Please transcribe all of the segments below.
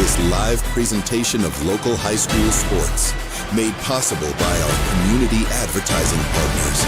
this live presentation of local high school sports, made possible by our community advertising partners.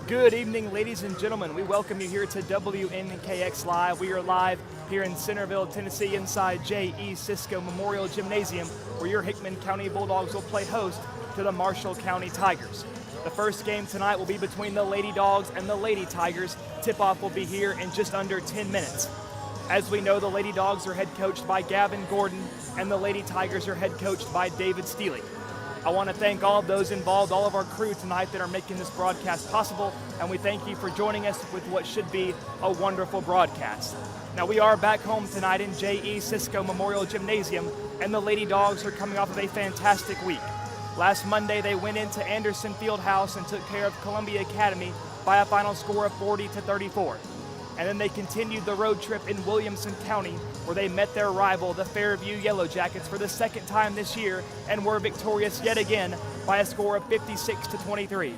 Good evening, ladies and gentlemen. We welcome you here to WNKX Live. We are live here in Centerville, Tennessee, inside J.E. Cisco Memorial Gymnasium, where your Hickman County Bulldogs will play host to the Marshall County Tigers. The first game tonight will be between the Lady Dogs and the Lady Tigers. Tip-off will be here in just under 10 minutes. As we know, the Lady Dogs are head coached by Gavin Gordon, and the Lady Tigers are head coached by David Steele. I want to thank all of those involved, all of our crew tonight that are making this broadcast possible, and we thank you for joining us with what should be a wonderful broadcast. Now, we are back home tonight in J.E. Cisco Memorial Gymnasium, and the Lady Dogs are coming off of a fantastic week. Last Monday, they went into Anderson Fieldhouse and took care of Columbia Academy by a final score of 40-34. And then they continued the road trip in Williamson County, where they met their rival, the Fairview Yellow Jackets, for the second time this year and were victorious yet again by a score of 56-23.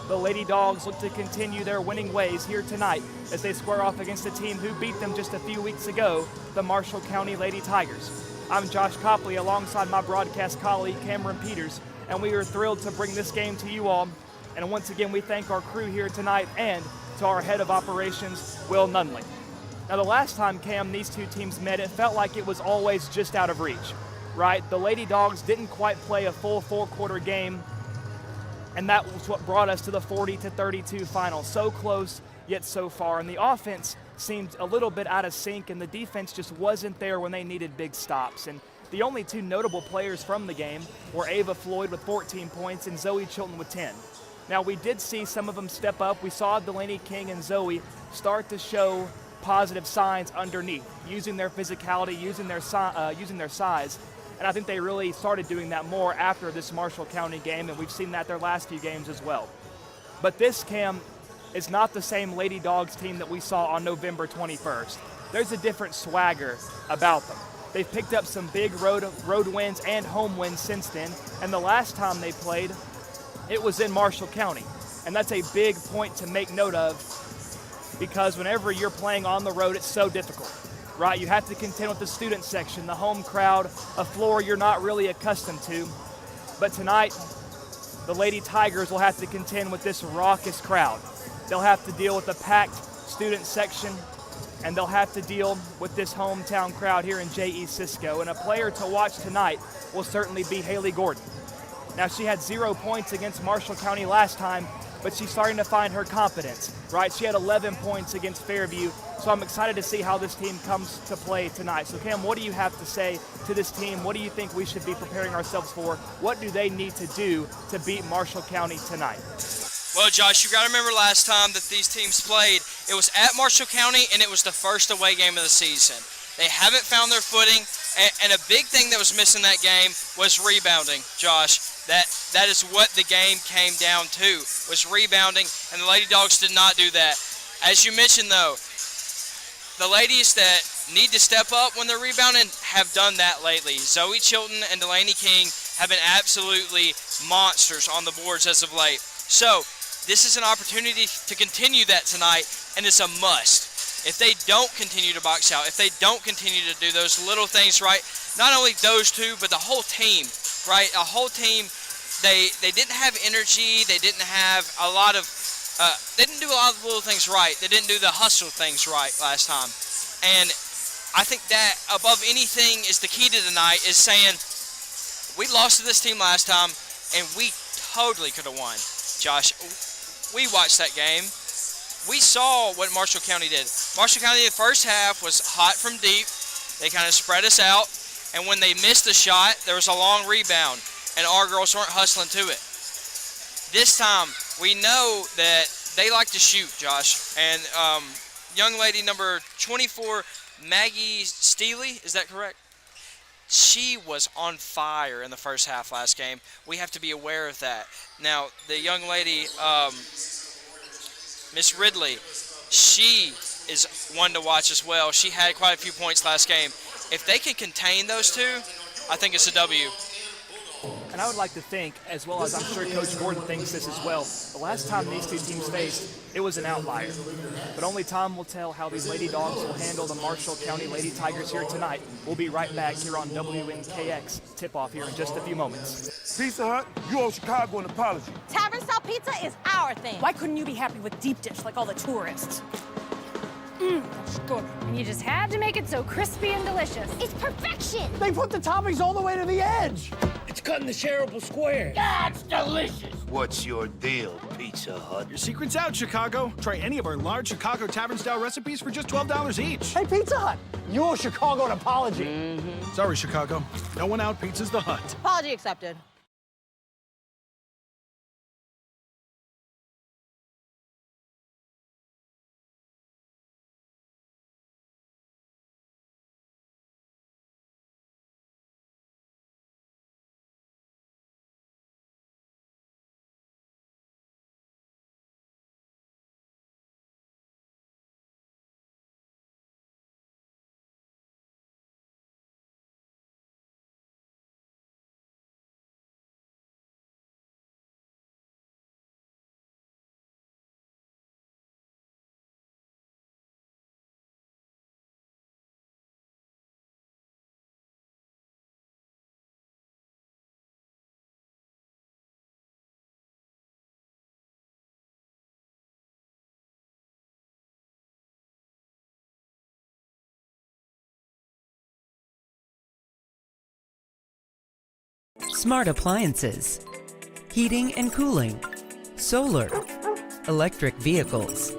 The Lady Dogs look to continue their winning ways here tonight as they square off against a team who beat them just a few weeks ago, the Marshall County Lady Tigers. I'm Josh Copley alongside my broadcast colleague Cameron Peters, and we are thrilled to bring this game to you all. And once again, we thank our crew here tonight and to our head of operations, Will Nunley. Now, the last time, Cam, these two teams met, it felt like it was always just out of reach, right? The Lady Dogs didn't quite play a full four-quarter game, and that was what brought us to the 40-32 final. So close, yet so far. And the offense seemed a little bit out of sync, and the defense just wasn't there when they needed big stops. And the only two notable players from the game were Ava Floyd with 14 points and Zoe Chilton with 10. Now, we did see some of them step up. We saw Delaney King and Zoe start to show positive signs underneath, using their physicality, using their size. And I think they really started doing that more after this Marshall County game, and we've seen that their last few games as well. But this, Cam, is not the same Lady Dogs team that we saw on November 21st. There's a different swagger about them. They've picked up some big road wins and home wins since then, and the last time they played, it was in Marshall County. And that's a big point to make note of, because whenever you're playing on the road, it's so difficult, right? You have to contend with the student section, the home crowd, a floor you're not really accustomed to. But tonight, the Lady Tigers will have to contend with this raucous crowd. They'll have to deal with the packed student section, and they'll have to deal with this hometown crowd here in J.E. Cisco. And a player to watch tonight will certainly be Haley Gordon. Now, she had 0 points against Marshall County last time, but she's starting to find her confidence, right? She had 11 points against Fairview, so I'm excited to see how this team comes to play tonight. So, Cam, what do you have to say to this team? What do you think we should be preparing ourselves for? What do they need to do to beat Marshall County tonight? Well, Josh, you got to remember last time that these teams played, it was at Marshall County, and it was the first away game of the season. They haven't found their footing, and a big thing that was missing that game was rebounding, Josh. That is what the game came down to, was rebounding, and the Lady Dogs did not do that. As you mentioned, though, the ladies that need to step up when they're rebounding have done that lately. Zoe Chilton and Delaney King have been absolutely monsters on the boards as of late. So this is an opportunity to continue that tonight, and it's a must. If they don't continue to box out, if they don't continue to do those little things right, not only those two, but the whole team, right? A whole team, they didn't have energy. They didn't have a lot of, they didn't do a lot of little things right. They didn't do the hustle things right last time. And I think that above anything is the key to tonight, is saying we lost to this team last time, and we totally could have won. Josh, we watched that game. We saw what Marshall County did. Marshall County, the first half, was hot from deep. They kind of spread us out, and when they missed the shot, there was a long rebound, and our girls weren't hustling to it. This time, we know that they like to shoot, Josh, and young lady number 24, Maggie Steele, is that correct? She was on fire in the first half last game. We have to be aware of that. Now, the young lady, Miss Ridley, she is one to watch as well. She had quite a few points last game. If they can contain those two, I think it's a W. And I would like to think, as well as I'm sure Coach Gordon thinks this as well, the last time these two teams faced, it was an outlier. But only time will tell how these Lady Dogs will handle the Marshall County Lady Tigers here tonight. We'll be right back here on WNKX tip-off here in just a few moments. Pizza Hut, you owe Chicago an apology. Tavern style pizza is our thing. Why couldn't you be happy with deep dish like all the tourists? That's good. And you just had to make it so crispy and delicious. It's perfection! They put the toppings all the way to the edge. It's cut in the shareable square. That's delicious! What's your deal, Pizza Hut? Your secret's out, Chicago. Try any of our large Chicago tavern-style recipes for just $12 each. Hey, Pizza Hut, you owe Chicago an apology. Sorry, Chicago. No one out pizzas the Hut. Apology accepted. Smart appliances, heating and cooling, solar, electric vehicles,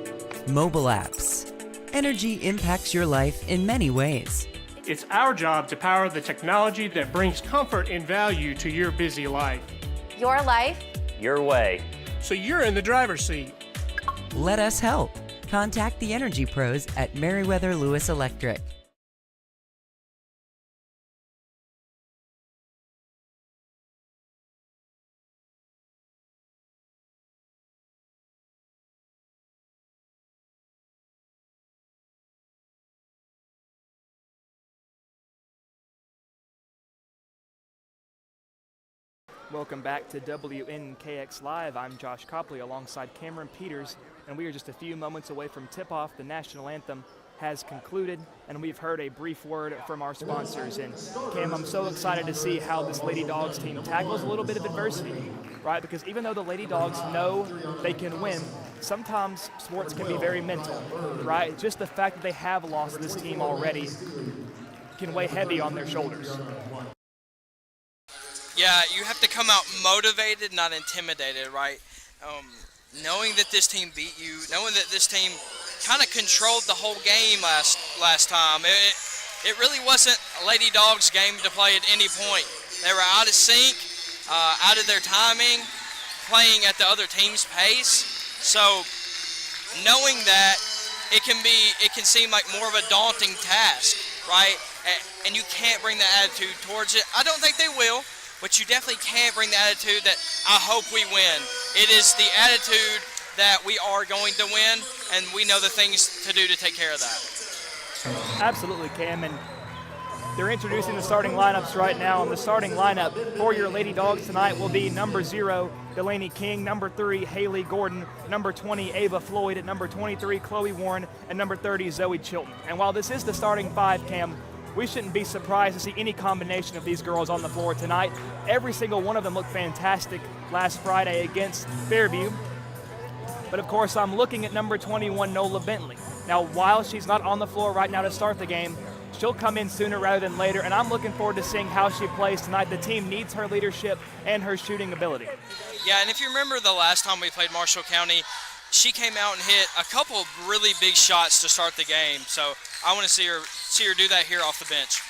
mobile apps. Energy impacts your life in many ways. It's our job to power the technology that brings comfort and value to your busy life. Your life, your way. So you're in the driver's seat. Let us help. Contact the Energy Pros at Meriwether Lewis Electric. Welcome back to WNKX Live. I'm Josh Copley alongside Cameron Peters, and we are just a few moments away from tip-off. The national anthem has concluded, and we've heard a brief word from our sponsors. And Cam, I'm so excited to see how this Lady Dogs team tackles a little bit of adversity, right? Because even though the Lady Dogs know they can win, sometimes sports can be very mental, right? Just the fact that they have lost this team already can weigh heavy on their shoulders. Yeah, you have to come out motivated, not intimidated, right? Knowing that this team beat you, knowing that this team kind of controlled the whole game last time. It really wasn't a Lady Dogs game to play at any point. They were out of sync, out of their timing, playing at the other team's pace. So knowing that, it can seem like more of a daunting task, right? And you can't bring that attitude towards it. I don't think they will. But you definitely can't bring the attitude that I hope we win. It is the attitude that we are going to win, and we know the things to do to take care of that. Absolutely, Cam. And they're introducing the starting lineups right now. And the starting lineup for your Lady Dogs tonight will be number 0, Delaney King, number 3, Haley Gordon, number 20, Ava Floyd, at number 23, Chloe Warren, and number 30, Zoe Chilton. And while this is the starting 5, Cam, we shouldn't be surprised to see any combination of these girls on the floor tonight. Every single one of them looked fantastic last Friday against Fairview. But of course, I'm looking at number 21, Nola Bentley. Now, while she's not on the floor right now to start the game, she'll come in sooner rather than later, and I'm looking forward to seeing how she plays tonight. The team needs her leadership and her shooting ability. Yeah, and if you remember the last time we played Marshall County, she came out and hit a couple of really big shots to start the game. So I want to see her do that here off the bench.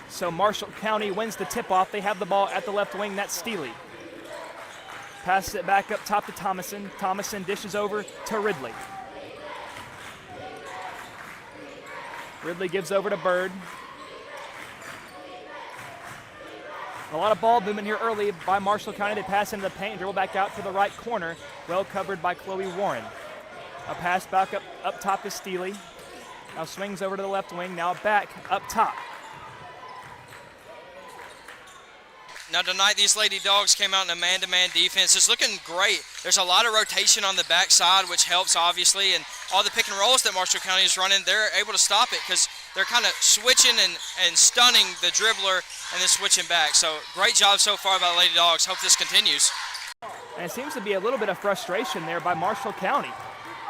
So Marshall County wins the tip-off. They have the ball at the left wing. That's Steely. Passes it back up top to Thomason. Thomason dishes over to Ridley. Ridley gives over to Bird. A lot of ball movement here early by Marshall County. They pass into the paint, dribble back out to the right corner. Well covered by Chloe Warren. A pass back up top to Steely. Now swings over to the left wing, now back up top. Now tonight these Lady Dogs came out in a man-to-man defense. It's looking great. There's a lot of rotation on the backside, which helps obviously, and all the pick and rolls that Marshall County is running, they're able to stop it because they're kind of switching and stunning the dribbler and then switching back. So great job so far by the Lady Dogs. Hope this continues. And it seems to be a little bit of frustration there by Marshall County.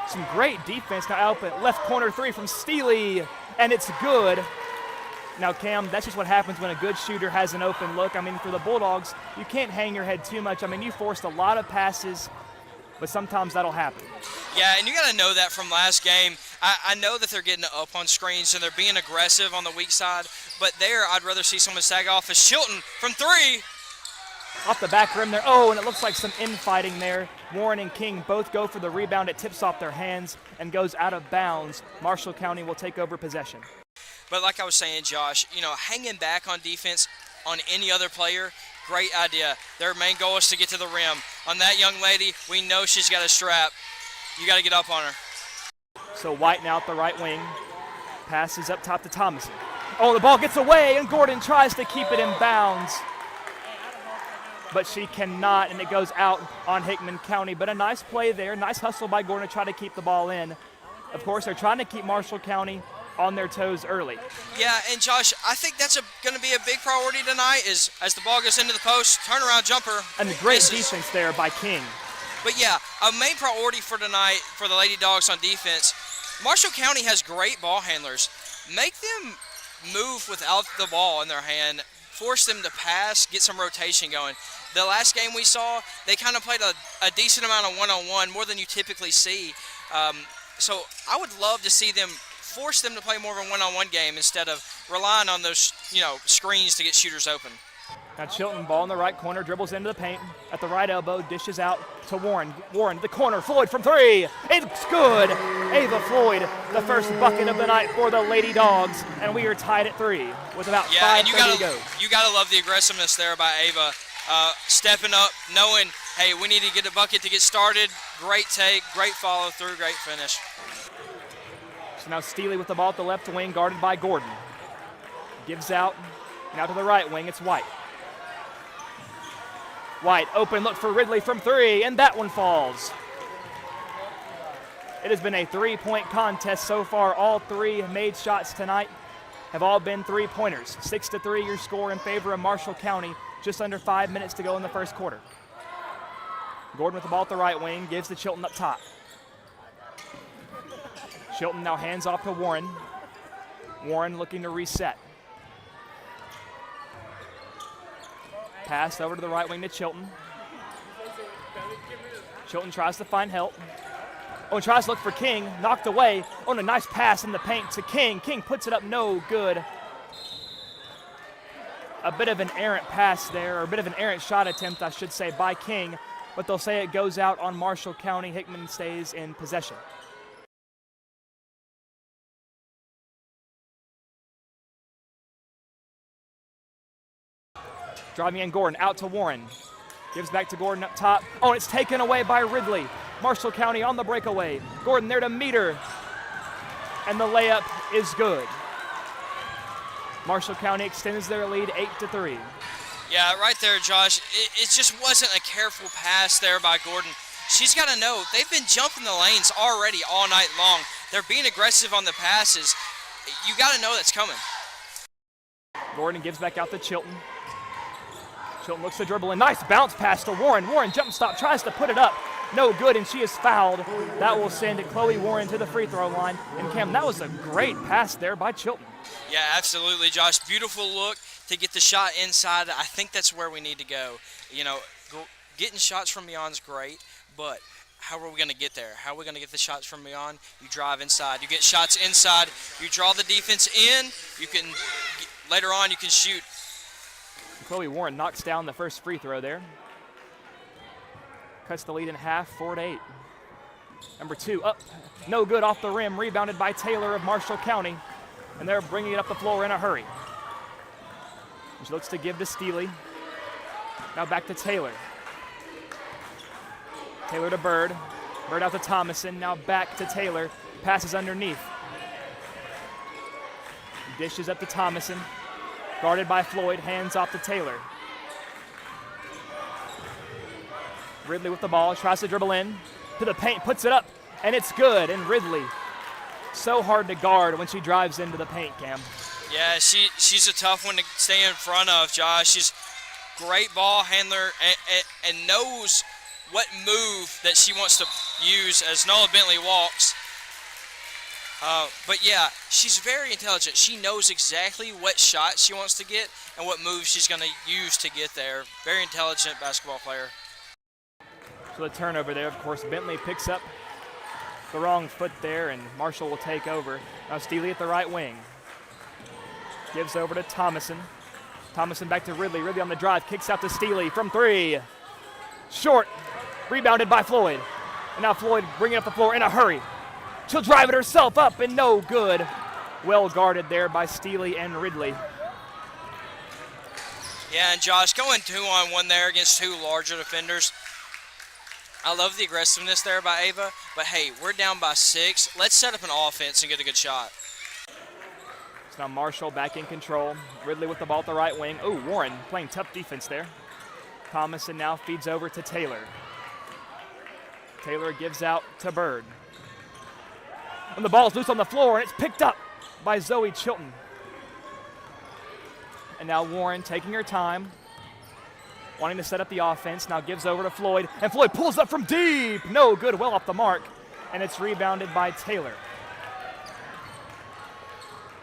Some great defense now open. Left corner three from Steely, and it's good. Now, Cam, that's just what happens when a good shooter has an open look. I mean, for the Bulldogs, you can't hang your head too much. I mean, you forced a lot of passes, but sometimes that'll happen. Yeah, and you got to know that from last game. I know that they're getting up on screens and they're being aggressive on the weak side, but there I'd rather see someone sag off as Chilton from three. Off the back rim there. Oh, and it looks like some infighting there. Warren and King both go for the rebound. It tips off their hands and goes out of bounds. Marshall County will take over possession. But like I was saying, Josh, you know, hanging back on defense on any other player, great idea. Their main goal is to get to the rim. On that young lady, we know she's got a strap. You got to get up on her. So White now at the right wing. Passes up top to Thomason. Oh, the ball gets away, and Gordon tries to keep it in bounds. But she cannot, and it goes out on Hickman County. But a nice play there, nice hustle by Gordon to try to keep the ball in. Of course, they're trying to keep Marshall County on their toes early. Yeah, and Josh, I think that's going to be a big priority tonight is as the ball goes into the post, turnaround jumper. And a great defense there by King. But yeah, a main priority for tonight for the Lady Dogs on defense, Marshall County has great ball handlers. Make them move without the ball in their hand, force them to pass, get some rotation going. The last game we saw, they kind of played a decent amount of one-on-one, more than you typically see. So I would love to see them force them to play more of a one-on-one game instead of relying on those, screens to get shooters open. Now Chilton, ball in the right corner, dribbles into the paint at the right elbow, dishes out to Warren. Warren, the corner, Floyd from three. It's good. Ava Floyd, the first bucket of the night for the Lady Dogs, and we are tied at 3 with about 5:30 to go. You gotta love the aggressiveness there by Ava, stepping up, knowing, hey, we need to get a bucket to get started. Great take, great follow through, great finish. So now Steely with the ball at the left wing, guarded by Gordon. Gives out, now to the right wing, it's White. White, open look for Ridley from 3, and that one falls. It has been a 3-point contest so far. All 3 made shots tonight have all been 3-pointers. 6-3 your score in favor of Marshall County. Just under 5 minutes to go in the first quarter. Gordon with the ball at the right wing, gives to Chilton up top. Chilton now hands off to Warren. Warren looking to reset. Pass over to the right wing to Chilton. Chilton tries to find help. Oh, tries to look for King, knocked away. Oh, and a nice pass in the paint to King. King puts it up, no good. A bit of an errant pass there, or a bit of an errant shot attempt, I should say, by King. But they'll say it goes out on Marshall County. Hickman stays in possession. Driving in Gordon, out to Warren. Gives back to Gordon up top. Oh, and it's taken away by Ridley. Marshall County on the breakaway. Gordon there to meet her. And the layup is good. Marshall County extends their lead 8-3. Yeah, right there, Josh. It just wasn't a careful pass there by Gordon. She's got to know, they've been jumping the lanes already all night long. They're being aggressive on the passes. You got to know that's coming. Gordon gives back out to Chilton. Chilton looks to dribble, a nice bounce pass to Warren. Warren jump stop, tries to put it up. No good, and she is fouled. That will send Chloe Warren to the free throw line. And Cam, that was a great pass there by Chilton. Yeah, absolutely, Josh. Beautiful look to get the shot inside. I think that's where we need to go. Getting shots from beyond is great, but how are we going to get there? How are we going to get the shots from beyond? You drive inside. You get shots inside. You draw the defense in. Later on, you can shoot. Chloe Warren knocks down the first free throw there. Cuts the lead in half, 4-8. Number 2 up, no good off the rim, rebounded by Taylor of Marshall County. And they're bringing it up the floor in a hurry. She looks to give to Steely. Now back to Taylor. Taylor to Bird. Bird out to Thomason, now back to Taylor. Passes underneath. Dishes up to Thomason. Guarded by Floyd, hands off to Taylor. Ridley with the ball, tries to dribble in to the paint, puts it up, and it's good. And Ridley, so hard to guard when she drives into the paint, Cam. Yeah, she's a tough one to stay in front of, Josh. She's great ball handler and knows what move that she wants to use as Nola Bentley walks. But yeah, she's very intelligent. She knows exactly what shot she wants to get and what move she's going to use to get there. Very intelligent basketball player. So the turnover there, of course, Bentley picks up the wrong foot there, and Marshall will take over. Now Steely at the right wing. Gives over to Thomason. Thomason back to Ridley. Ridley on the drive, kicks out to Steely from three. Short, rebounded by Floyd. And now Floyd bringing up the floor in a hurry. She'll drive it herself up, and no good. Well guarded there by Steely and Ridley. Yeah, and Josh, going 2-on-1 there against two larger defenders. I love the aggressiveness there by Ava, but hey, we're down by 6. Let's set up an offense and get a good shot. So now Marshall back in control. Ridley with the ball at the right wing. Oh, Warren playing tough defense there. Thomason now feeds over to Taylor. Taylor gives out to Bird. And the ball's loose on the floor, and it's picked up by Zoe Chilton. And now Warren taking her time, wanting to set up the offense. Now gives over to Floyd, and Floyd pulls up from deep. No good, well off the mark, and it's rebounded by Taylor.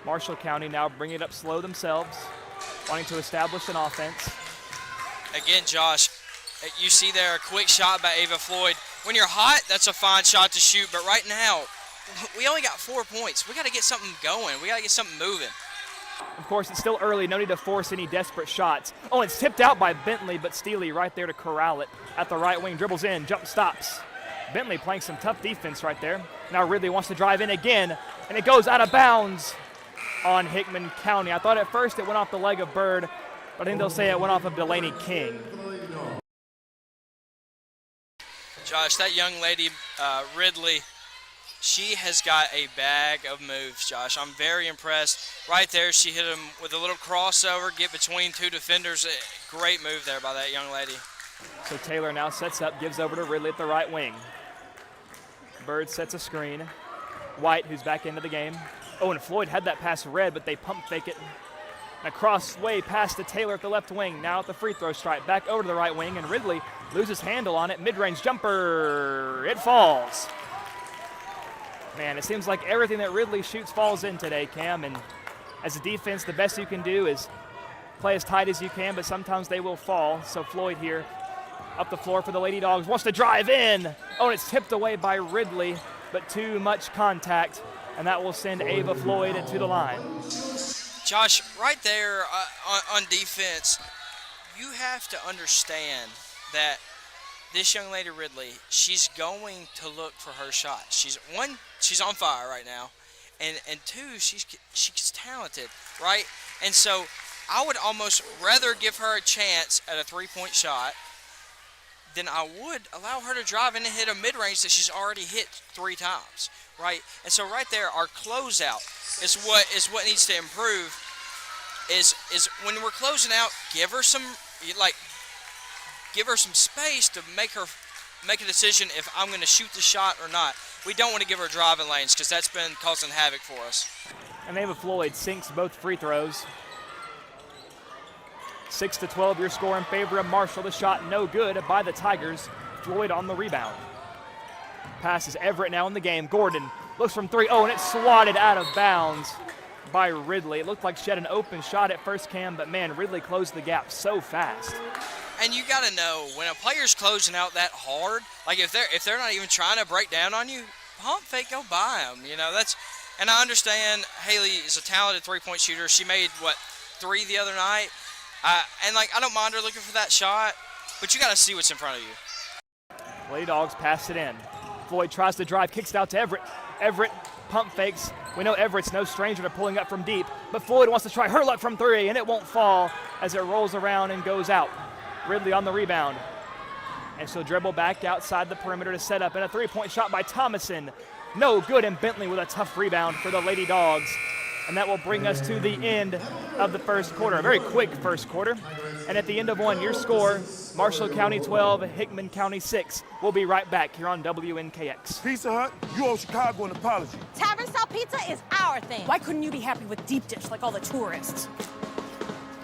Marshall County now bringing it up slow themselves, wanting to establish an offense. Again, Josh, you see there a quick shot by Ava Floyd. When you're hot, that's a fine shot to shoot, but right now, we only got 4 points. We got to get something going. We got to get something moving. Of course, it's still early. No need to force any desperate shots. Oh, it's tipped out by Bentley, but Steely right there to corral it. At the right wing, dribbles in, jump stops. Bentley playing some tough defense right there. Now Ridley wants to drive in again, and it goes out of bounds on Hickman County. I thought at first it went off the leg of Bird, but I think they'll say it went off of Delaney King. Josh, that young lady, Ridley, she has got a bag of moves, Josh. I'm very impressed. Right there, she hit him with a little crossover, get between two defenders. Great move there by that young lady. So Taylor now sets up, gives over to Ridley at the right wing. Bird sets a screen. White, who's back into the game. Oh, and Floyd had that pass read, but they pump fake it. And a crossway pass to Taylor at the left wing. Now at the free throw stripe, back over to the right wing, and Ridley loses handle on it. Mid-range jumper, it falls. Man, it seems like everything that Ridley shoots falls in today, Cam, and as a defense, the best you can do is play as tight as you can, but sometimes they will fall. So Floyd here up the floor for the Lady Dogs, wants to drive in. Oh, and it's tipped away by Ridley, but too much contact, and that will send Ava Floyd to the line. Josh, right there on defense, you have to understand that this young lady Ridley, she's going to look for her shot. She's on fire right now, and two, she's talented, right? And so I would almost rather give her a chance at a three-point shot than I would allow her to drive in and hit a mid-range that she's already hit 3 times, right? And so right there, our closeout is what needs to improve. Is when we're closing out, give her some space to make a decision if I'm going to shoot the shot or not. We don't want to give her driving lanes because that's been causing havoc for us. And Ava Floyd sinks both free throws. 6-12, your score in favor of Marshall. The shot no good by the Tigers. Floyd on the rebound. Passes Everett now in the game. Gordon looks from 3. Oh, and it's swatted out of bounds by Ridley. It looked like she had an open shot at first, Cam, but man, Ridley closed the gap so fast. And you got to know, when a player's closing out that hard, like if they're not even trying to break down on you, pump fake, go by them. You know, and I understand Haley is a talented three-point shooter. She made, 3 the other night? And I don't mind her looking for that shot, but you got to see what's in front of you. Lady Dogs pass it in. Floyd tries to drive, kicks it out to Everett. Everett pump fakes. We know Everett's no stranger to pulling up from deep, but Floyd wants to try her luck from 3, and it won't fall as it rolls around and goes out. Ridley on the rebound, and she'll dribble back outside the perimeter to set up, and a 3-point shot by Thomason. No good, and Bentley with a tough rebound for the Lady Dogs. And that will bring us to the end of the first quarter. A very quick first quarter. And at the end of one, your score, Marshall County 12, Hickman County 6. We'll be right back here on WNKX. Pizza Hut, you owe Chicago an apology. Tavern style pizza is our thing. Why couldn't you be happy with deep dish like all the tourists?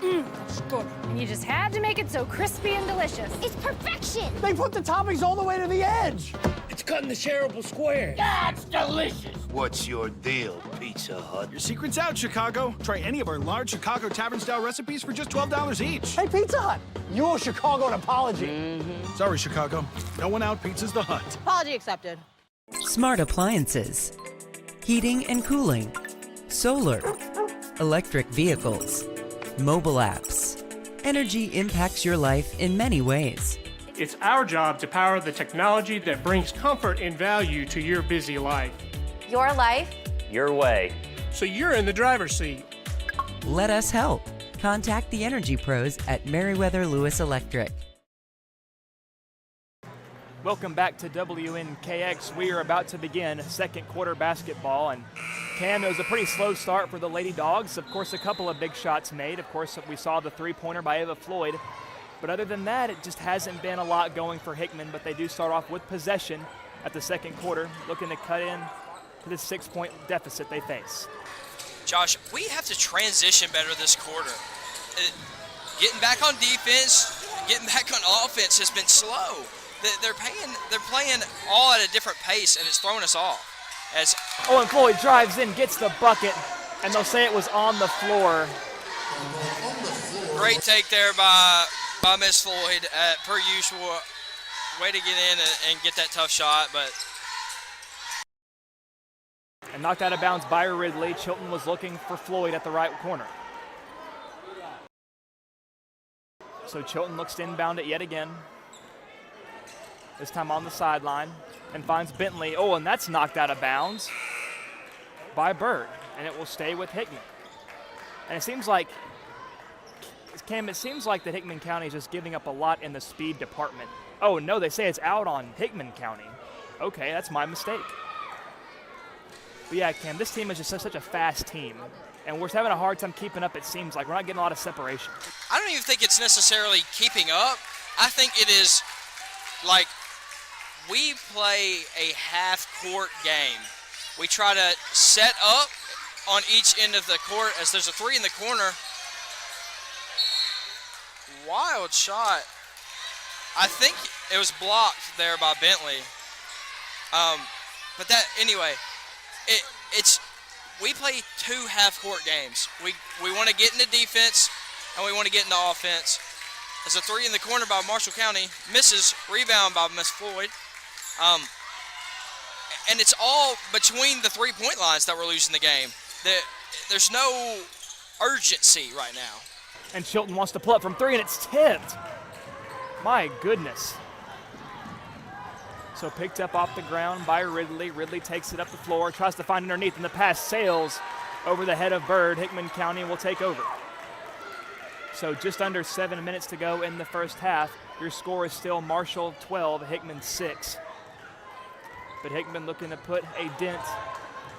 That's good. And you just had to make it so crispy and delicious. It's perfection. They put the toppings all the way to the edge. It's cut in the shareable square. That's delicious. What's your deal, Pizza Hut? Your secret's out, Chicago. Try any of our large Chicago tavern-style recipes for just $12 each. Hey, Pizza Hut, you owe Chicago an apology. Sorry, Chicago. No one out pizzas the Hut. Apology accepted. Smart appliances, heating and cooling, solar, electric vehicles, mobile apps. Energy impacts your life in many ways. It's our job to power the technology that brings comfort and value to your busy life. Your life. Your way. So you're in the driver's seat. Let us help. Contact the energy pros at Meriwether Lewis Electric. Welcome back to WNKX. We are about to begin second quarter basketball, and Cam, it was a pretty slow start for the Lady Dogs. Of course, a couple of big shots made. Of course, we saw the three-pointer by Ava Floyd. But other than that, it just hasn't been a lot going for Hickman, but they do start off with possession at the second quarter, looking to cut in to the 6-point deficit they face. Josh, we have to transition better this quarter. Getting back on defense, getting back on offense has been slow. They're playing all at a different pace, and it's throwing us off. And Floyd drives in, gets the bucket, and they'll say it was on the floor. Great take there by Miss Floyd, per usual. Way to get in and get that tough shot, but. And knocked out of bounds by Ridley. Chilton was looking for Floyd at the right corner. So Chilton looks to inbound it yet again. This time on the sideline, and finds Bentley. Oh, and that's knocked out of bounds by Bird, and it will stay with Hickman. And it seems like, Cam, that Hickman County is just giving up a lot in the speed department. Oh, no, they say it's out on Hickman County. Okay, that's my mistake. But yeah, Cam, this team is just such a fast team, and we're having a hard time keeping up, it seems like. We're not getting a lot of separation. I don't even think it's necessarily keeping up. I think it is like we play a half-court game. We try to set up on each end of the court as there's a three in the corner. Wild shot. I think it was blocked there by Bentley. But that, anyway, we play two half-court games. We want to get into defense, and we want to get into offense. There's a three in the corner by Marshall County. Misses, rebound by Miss Floyd. And it's all between the three-point lines that we're losing the game. There's no urgency right now. And Chilton wants to pull up from three, and it's tipped. My goodness. So picked up off the ground by Ridley. Ridley takes it up the floor, tries to find underneath, and the pass sails over the head of Bird. Hickman County will take over. So just under 7 minutes to go in the first half. Your score is still Marshall 12, Hickman 6. But Hickman looking to put a dent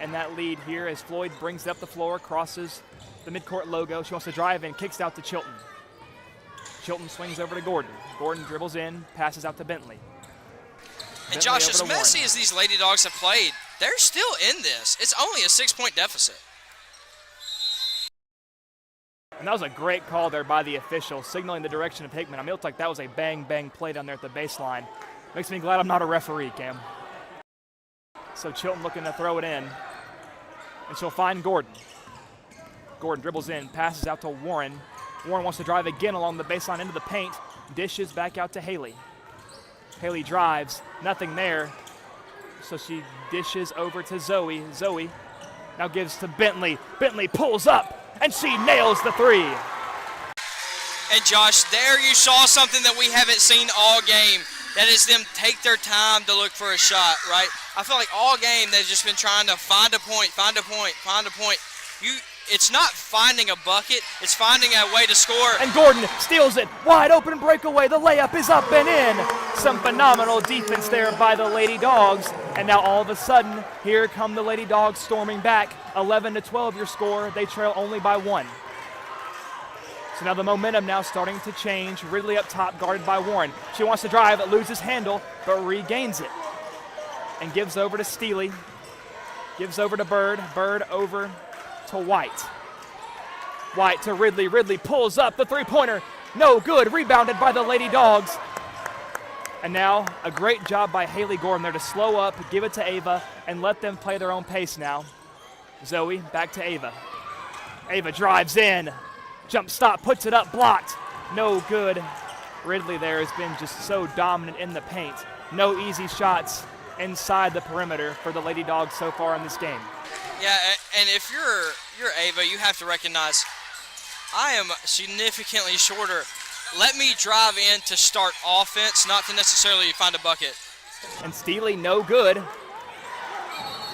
in that lead here as Floyd brings it up the floor, crosses the midcourt logo. She wants to drive in, kicks out to Chilton. Chilton swings over to Gordon. Gordon dribbles in, passes out to Bentley. And Josh, as messy as these Lady Dogs have played, they're still in this. It's only a 6-point deficit. And that was a great call there by the official, signaling the direction of Hickman. I mean, it looked like that was a bang-bang play down there at the baseline. Makes me glad I'm not a referee, Cam. So Chilton looking to throw it in. And she'll find Gordon. Gordon dribbles in, passes out to Warren. Warren wants to drive again along the baseline into the paint. Dishes back out to Haley. Haley drives, nothing there. So she dishes over to Zoe. Zoe now gives to Bentley. Bentley pulls up, and she nails the three. And Josh, there you saw something that we haven't seen all game. That is them take their time to look for a shot, right? I feel like all game they've just been trying to find a point, find a point, find a point. It's not finding a bucket, it's finding a way to score. And Gordon steals it. Wide open breakaway. The layup is up and in. Some phenomenal defense there by the Lady Dogs. And now all of a sudden, here come the Lady Dogs storming back. 11-12 your score. They trail only by 1. So now the momentum now starting to change. Ridley up top, guarded by Warren. She wants to drive, loses handle, but regains it. And gives over to Steely. Gives over to Bird. Bird over to White. White to Ridley. Ridley pulls up the three-pointer. No good. Rebounded by the Lady Dogs. And now a great job by Haley Gordon there to slow up, give it to Ava, and let them play their own pace now. Zoe back to Ava. Ava drives in. Jump stop, puts it up, blocked. No good. Ridley there has been just so dominant in the paint. No easy shots inside the perimeter for the Lady Dogs so far in this game. Yeah, and if you're Ava, you have to recognize I am significantly shorter. Let me drive in to start offense, not to necessarily find a bucket. And Steely, no good.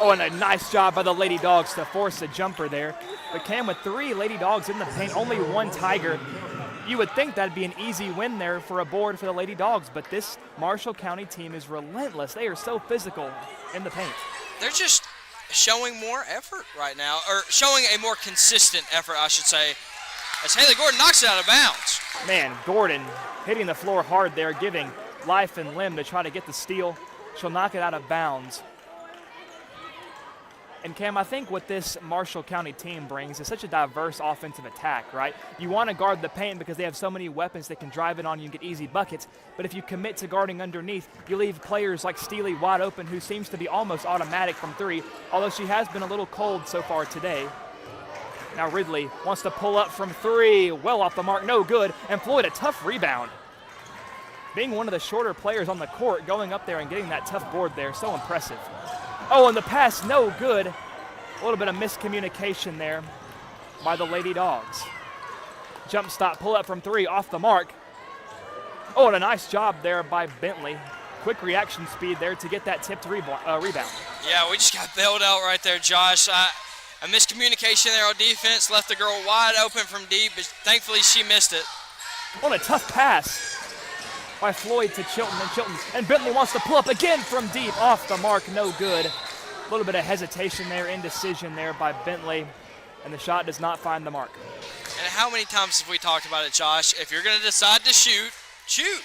Oh, and a nice job by the Lady Dogs to force a jumper there. But Cam, with 3 Lady Dogs in the paint, only 1 Tiger, you would think that'd be an easy win there for a board for the Lady Dogs, but this Marshall County team is relentless. They are so physical in the paint. They're just showing more effort right now, or showing a more consistent effort, I should say, as Haley Gordon knocks it out of bounds. Man, Gordon hitting the floor hard there, giving life and limb to try to get the steal. She'll knock it out of bounds. And Cam, I think what this Marshall County team brings is such a diverse offensive attack, right? You want to guard the paint because they have so many weapons that can drive it on you and get easy buckets. But if you commit to guarding underneath, you leave players like Steely wide open, who seems to be almost automatic from 3, although she has been a little cold so far today. Now Ridley wants to pull up from 3, well off the mark, no good, and Floyd a tough rebound. Being one of the shorter players on the court, going up there and getting that tough board there, so impressive. Oh, and the pass, no good. A little bit of miscommunication there by the Lady Dogs. Jump stop, pull up from 3, off the mark. Oh, and a nice job there by Bentley. Quick reaction speed there to get that tipped rebound. Yeah, we just got bailed out right there, Josh. A miscommunication there on defense, left the girl wide open from deep, but thankfully she missed it. On a tough pass by Floyd to Chilton, and Bentley wants to pull up again from deep, off the mark, no good. A little bit of hesitation there, indecision there by Bentley, and the shot does not find the mark. And how many times have we talked about it, Josh? If you're going to decide to shoot, shoot.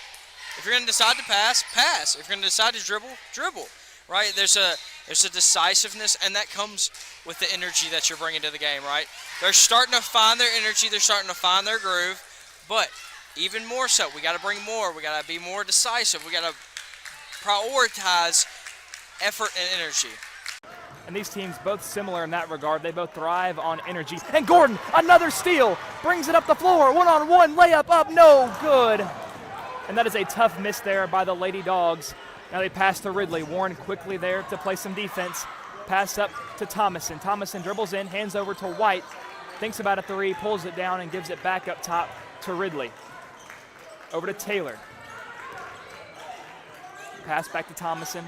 If you're going to decide to pass, pass. If you're going to decide to dribble, dribble. Right? There's a decisiveness, and that comes with the energy that you're bringing to the game, right? They're starting to find their energy. They're starting to find their groove. But even more so, we got to bring more. We got to be more decisive. We got to prioritize effort and energy. And these teams both similar in that regard. They both thrive on energy. And Gordon, another steal, brings it up the floor. One-on-one layup up, no good. And that is a tough miss there by the Lady Dogs. Now they pass to Ridley. Warren quickly there to play some defense. Pass up to Thomason. Thomason dribbles in, hands over to White. Thinks about a 3, pulls it down, and gives it back up top to Ridley. Over to Taylor. Pass back to Thomason.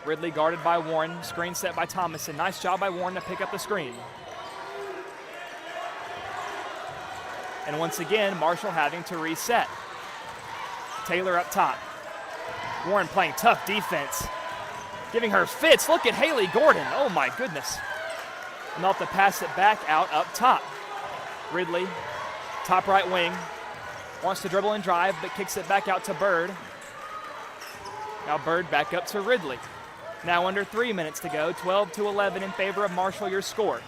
Ridley guarded by Warren. Screen set by Thomason. Nice job by Warren to pick up the screen. And once again, Marshall having to reset. Taylor up top. Warren playing tough defense. Giving her fits. Look at Haley Gordon. Oh my goodness. And they'll have to pass it back out up top. Ridley, top right wing. Wants to dribble and drive, but kicks it back out to Bird. Now Bird back up to Ridley. Now under 3 minutes to go. 12-11 in favor of Marshall, your score.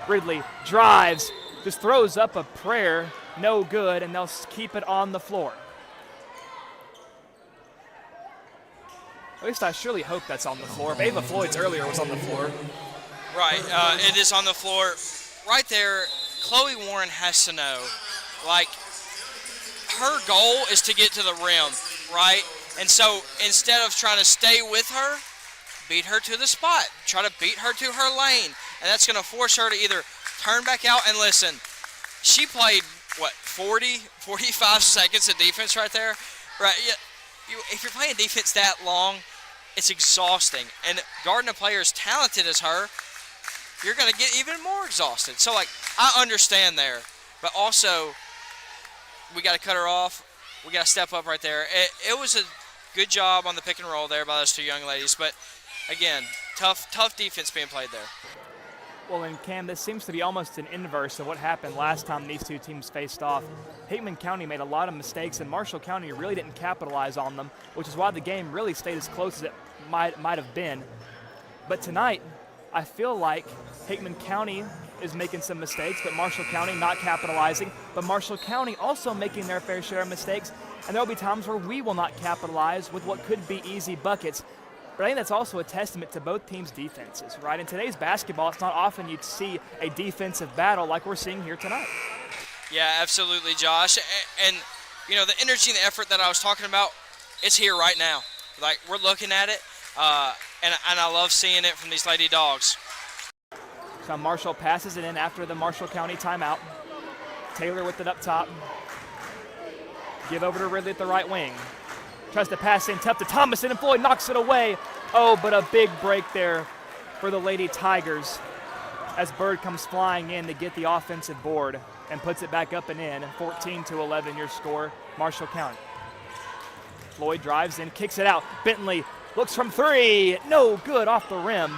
Ridley drives, just throws up a prayer. No good, and they'll keep it on the floor. At least I surely hope that's on the floor. Ava Floyd's earlier was on the floor. Right, it is on the floor. Right there, Chloe Warren has to know, like, her goal is to get to the rim, right? And so instead of trying to stay with her, beat her to the spot. Try to beat her to her lane. And that's going to force her to either turn back out and listen. She played, 45 seconds of defense right there? Right, yeah. If you're playing defense that long, it's exhausting. And guarding a player as talented as her, you're going to get even more exhausted. So, I understand there. But also, we got to cut her off. We got to step up right there. It was a good job on the pick and roll there by those 2 young ladies. But, again, tough defense being played there. Well, and Cam, this seems to be almost an inverse of what happened last time these two teams faced off. Hickman County made a lot of mistakes, and Marshall County really didn't capitalize on them, which is why the game really stayed as close as it might have been. But tonight, I feel like Hickman County is making some mistakes, but Marshall County not capitalizing, but Marshall County also making their fair share of mistakes, and there will be times where we will not capitalize with what could be easy buckets. But I think that's also a testament to both teams' defenses, right? In today's basketball, it's not often you'd see a defensive battle like we're seeing here tonight. Yeah, absolutely, Josh. And you know, the energy and the effort that I was talking about, it's here right now. Like, we're looking at it, and I love seeing it from these Lady Dogs. So Marshall passes it in after the Marshall County timeout. Taylor with it up top. Give over to Ridley at the right wing. Tries to pass in, tough to Thomason, and Floyd knocks it away. Oh, but a big break there for the Lady Tigers as Bird comes flying in to get the offensive board and puts it back up and in. 14-11 your score, Marshall County. Floyd drives in, kicks it out. Bentley looks from three. No good, off the rim.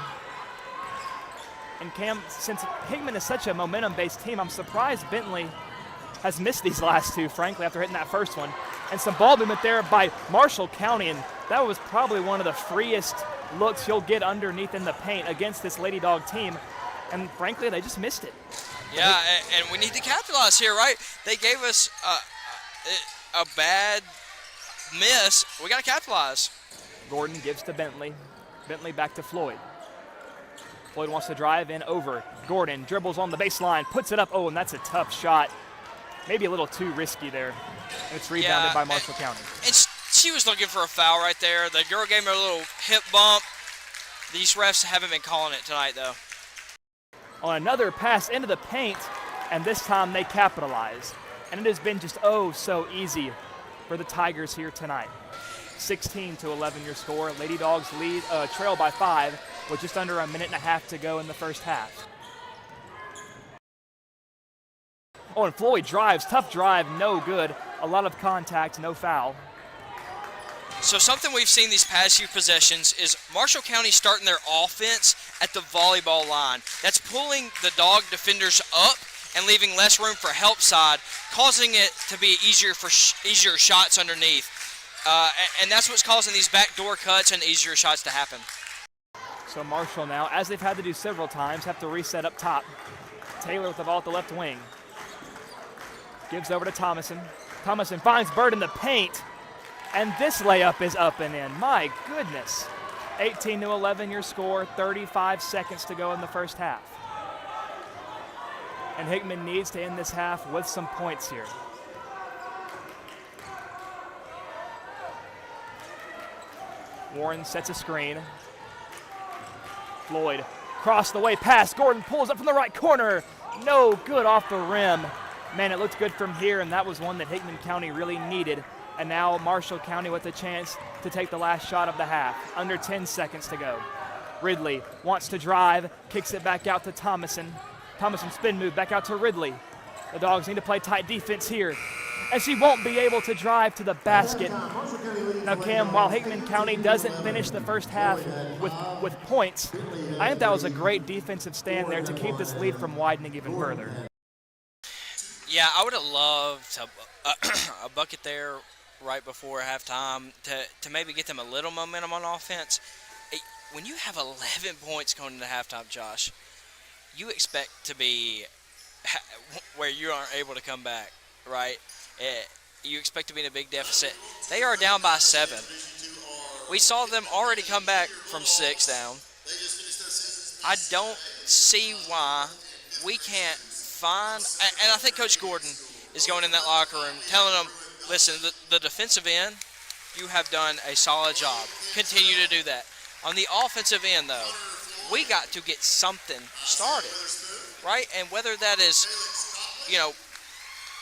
And Cam, since Hickman is such a momentum-based team, I'm surprised Bentley has missed these last two, frankly, after hitting that first one. And some ball movement there by Marshall County, and that was probably one of the freest looks you'll get underneath in the paint against this Lady Dog team. And frankly, they just missed it. Yeah, and we need to capitalize here, right? They gave us a bad miss. We got to capitalize. Gordon gives to Bentley. Bentley back to Floyd. Floyd wants to drive in over. Gordon dribbles on the baseline, puts it up. Oh, and that's a tough shot. Maybe a little too risky there. And it's rebounded by Marshall County. And she was looking for a foul right there. The girl gave her a little hip bump. These refs haven't been calling it tonight, though. On another pass into the paint, and this time they capitalize. And it has been just so easy for the Tigers here tonight. 16-11 your score. Lady Dogs lead, trail by 5 with just under a minute and a half to go in the first half. Oh, and Floyd drives, tough drive, no good. A lot of contact, no foul. So something we've seen these past few possessions is Marshall County starting their offense at the volleyball line. That's pulling the Dog defenders up and leaving less room for help side, causing it to be easier shots underneath. And that's what's causing these backdoor cuts and easier shots to happen. So Marshall now, as they've had to do several times, have to reset up top. Taylor with the ball at the left wing. Gives over to Thomason. Thomason finds Bird in the paint, and this layup is up and in. My goodness. 18-11 your score, 35 seconds to go in the first half. And Hickman needs to end this half with some points here. Warren sets a screen. Floyd cross the way pass. Gordon pulls up from the right corner. No good, off the rim. Man, it looked good from here, and that was one that Hickman County really needed. And now Marshall County with a chance to take the last shot of the half. Under 10 seconds to go. Ridley wants to drive, kicks it back out to Thomason. Thomason spin move back out to Ridley. The Dogs need to play tight defense here, and she won't be able to drive to the basket. Now, Cam, while Hickman County doesn't finish the first half with points, I think that was a great defensive stand there to keep this lead from widening even further. Yeah, I would have loved a bucket there right before halftime to maybe get them a little momentum on offense. When you have 11 points going into halftime, Josh, you expect to be where you aren't able to come back, right? You expect to be in a big deficit. They are down by 7. We saw them already come back from 6 down. I don't see why we can't find, and I think Coach Gordon is going in that locker room telling them, listen, the defensive end, you have done a solid job. Continue to do that. On the offensive end, though, we got to get something started, right? And whether that is,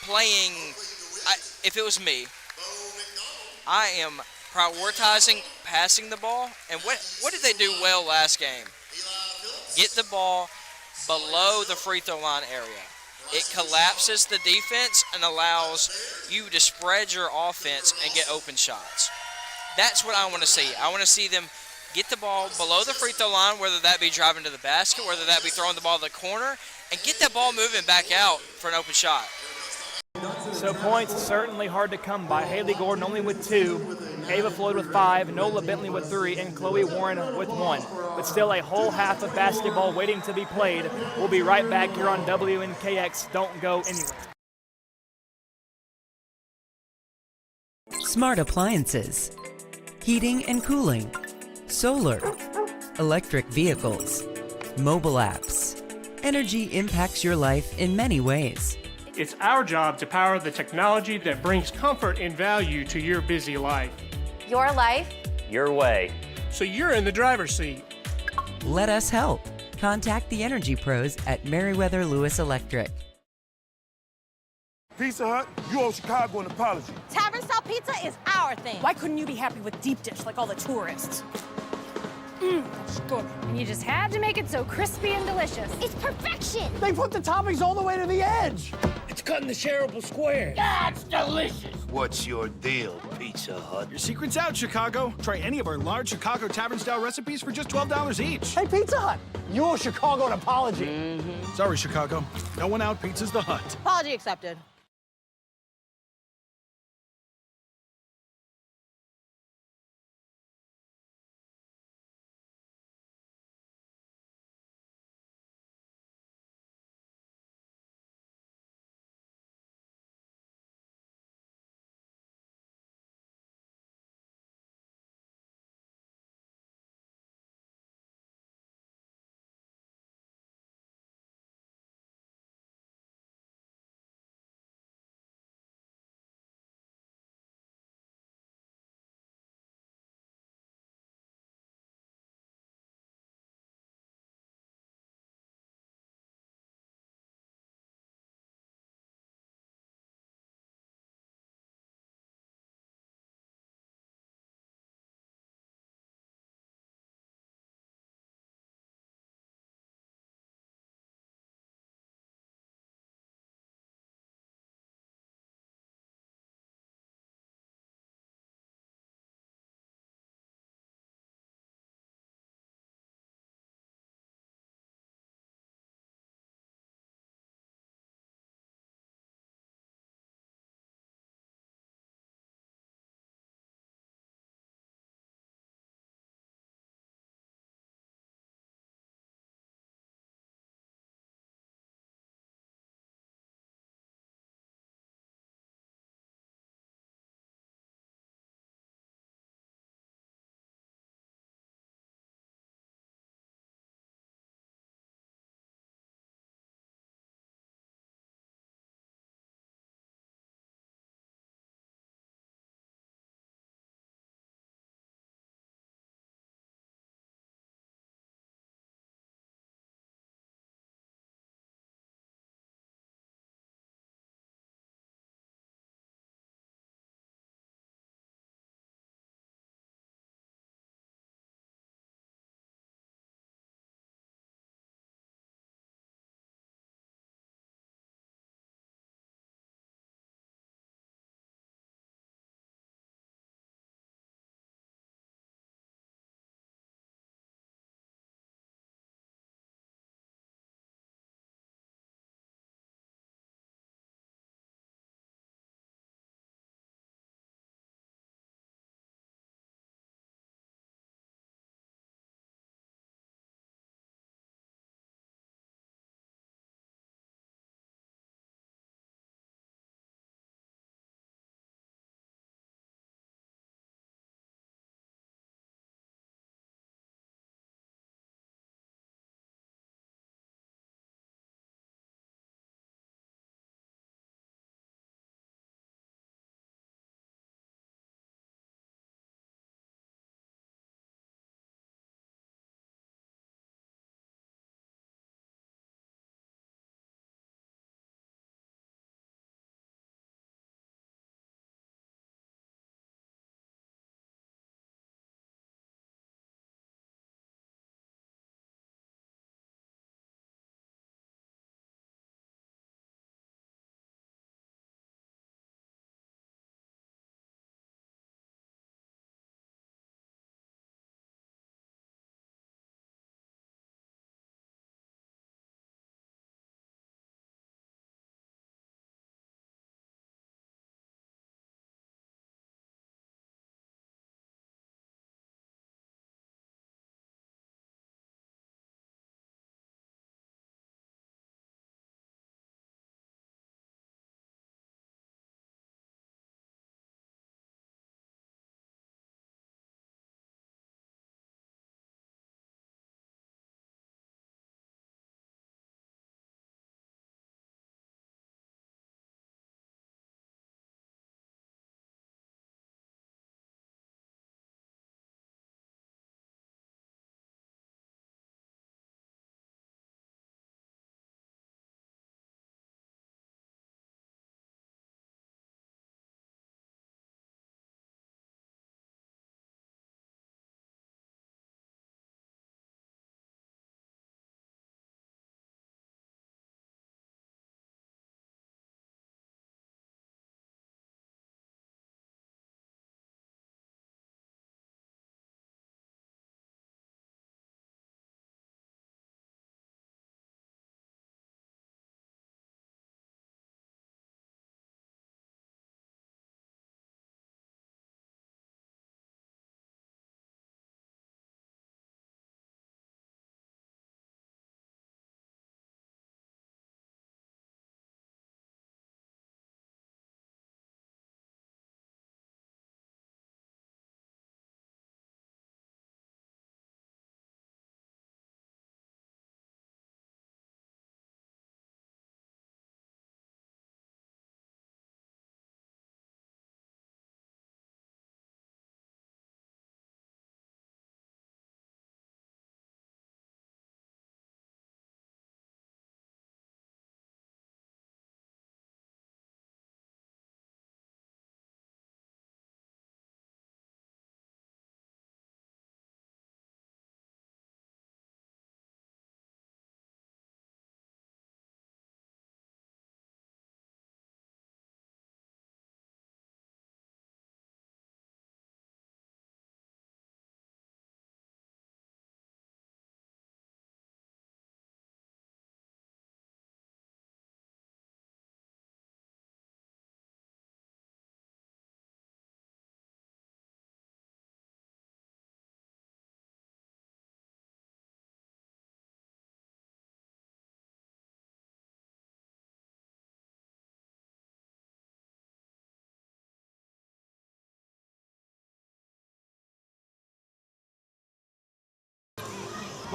playing, if it was me, I am prioritizing passing the ball. And what did they do well last game? Get the ball below the free throw line area. It collapses the defense and allows you to spread your offense and get open shots. That's what I want to see. I want to see them get the ball below the free throw line, whether that be driving to the basket, whether that be throwing the ball to the corner, and get that ball moving back out for an open shot. So points certainly hard to come by. Haley Gordon only with 2, Ava Floyd with 5, Nola Bentley with 3, and Chloe Warren with 1. But still a whole half of basketball waiting to be played. We'll be right back here on WNKX. Don't go anywhere. Smart appliances, heating and cooling, solar, electric vehicles, mobile apps. Energy impacts your life in many ways. It's our job to power the technology that brings comfort and value to your busy life. Your life, Your way. So you're in the driver's seat. Let us help. Contact the energy pros at Meriwether Lewis Electric. Pizza Hut, you owe Chicago an apology. Tavern style pizza is our thing. Why couldn't you be happy with deep dish like all the tourists? That's good. And you just had to make it so crispy and delicious. It's perfection. They put the toppings all the way to the edge. It's cut in the shareable square. That's delicious. What's your deal, Pizza Hut? Your secret's out, Chicago. Try any of our large Chicago Tavern-style recipes for just $12 each. Hey, Pizza Hut, you owe Chicago an apology. Sorry, Chicago. No one out pizzas the Hut. Apology accepted.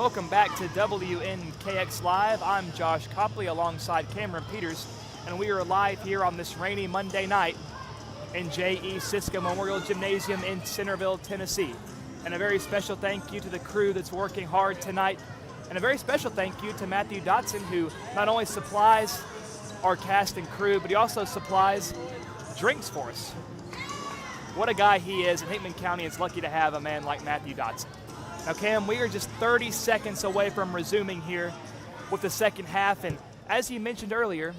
Welcome back to WNKX Live. I'm Josh Copley alongside Cameron Peters, and we are live here on this rainy Monday night in J.E. Cisco Memorial Gymnasium in Centerville, Tennessee. And a very special thank you to the crew that's working hard tonight, and a very special thank you to Matthew Dotson, who not only supplies our cast and crew, but he also supplies drinks for us. What a guy he is, and Hickman County is lucky to have a man like Matthew Dotson. Now, Cam, we are just 30 seconds away from resuming here with the second half, and as you mentioned earlier,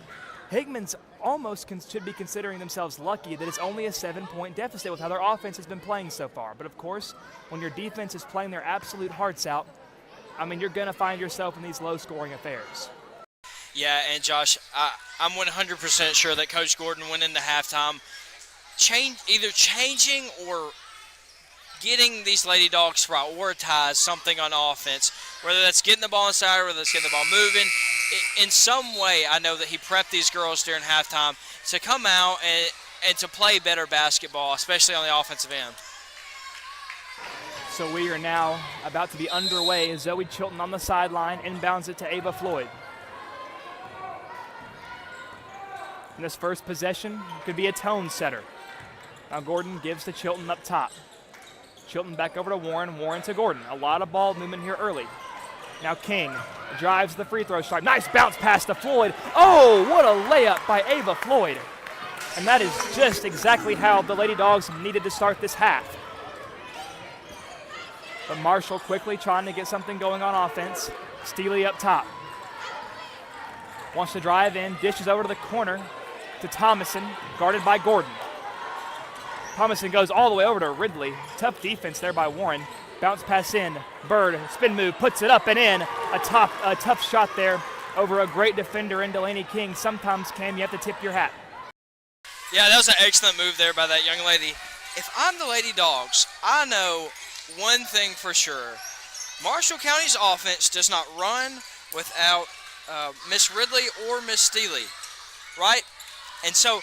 Hickman's almost should be considering themselves lucky that it's only a 7-point deficit with how their offense has been playing so far. But of course, when your defense is playing their absolute hearts out, I mean, you're going to find yourself in these low-scoring affairs. Yeah, and Josh, I'm 100% sure that Coach Gordon went into halftime either changing or getting these Lady Dogs to prioritize something on offense, whether that's getting the ball inside or whether that's getting the ball moving. In some way, I know that he prepped these girls during halftime to come out and to play better basketball, especially on the offensive end. So we are now about to be underway. Zoe Chilton on the sideline, inbounds it to Ava Floyd. And this first possession could be a tone setter. Now Gordon gives to Chilton up top. Chilton back over to Warren, Warren to Gordon. A lot of ball movement here early. Now King drives the free throw stripe. Nice bounce pass to Floyd. Oh, what a layup by Ava Floyd. And that is just exactly how the Lady Dogs needed to start this half. But Marshall quickly trying to get something going on offense. Steely up top. Wants to drive in, dishes over to the corner to Thomason, guarded by Gordon. Thomason goes all the way over to Ridley. Tough defense there by Warren. Bounce pass in. Bird, spin move, puts it up and in. A tough shot there over a great defender in Delaney King. Sometimes, Cam, you have to tip your hat. Yeah, that was an excellent move there by that young lady. If I'm the Lady Dogs, I know one thing for sure. Marshall County's offense does not run without Miss Ridley or Miss Steely, right? And so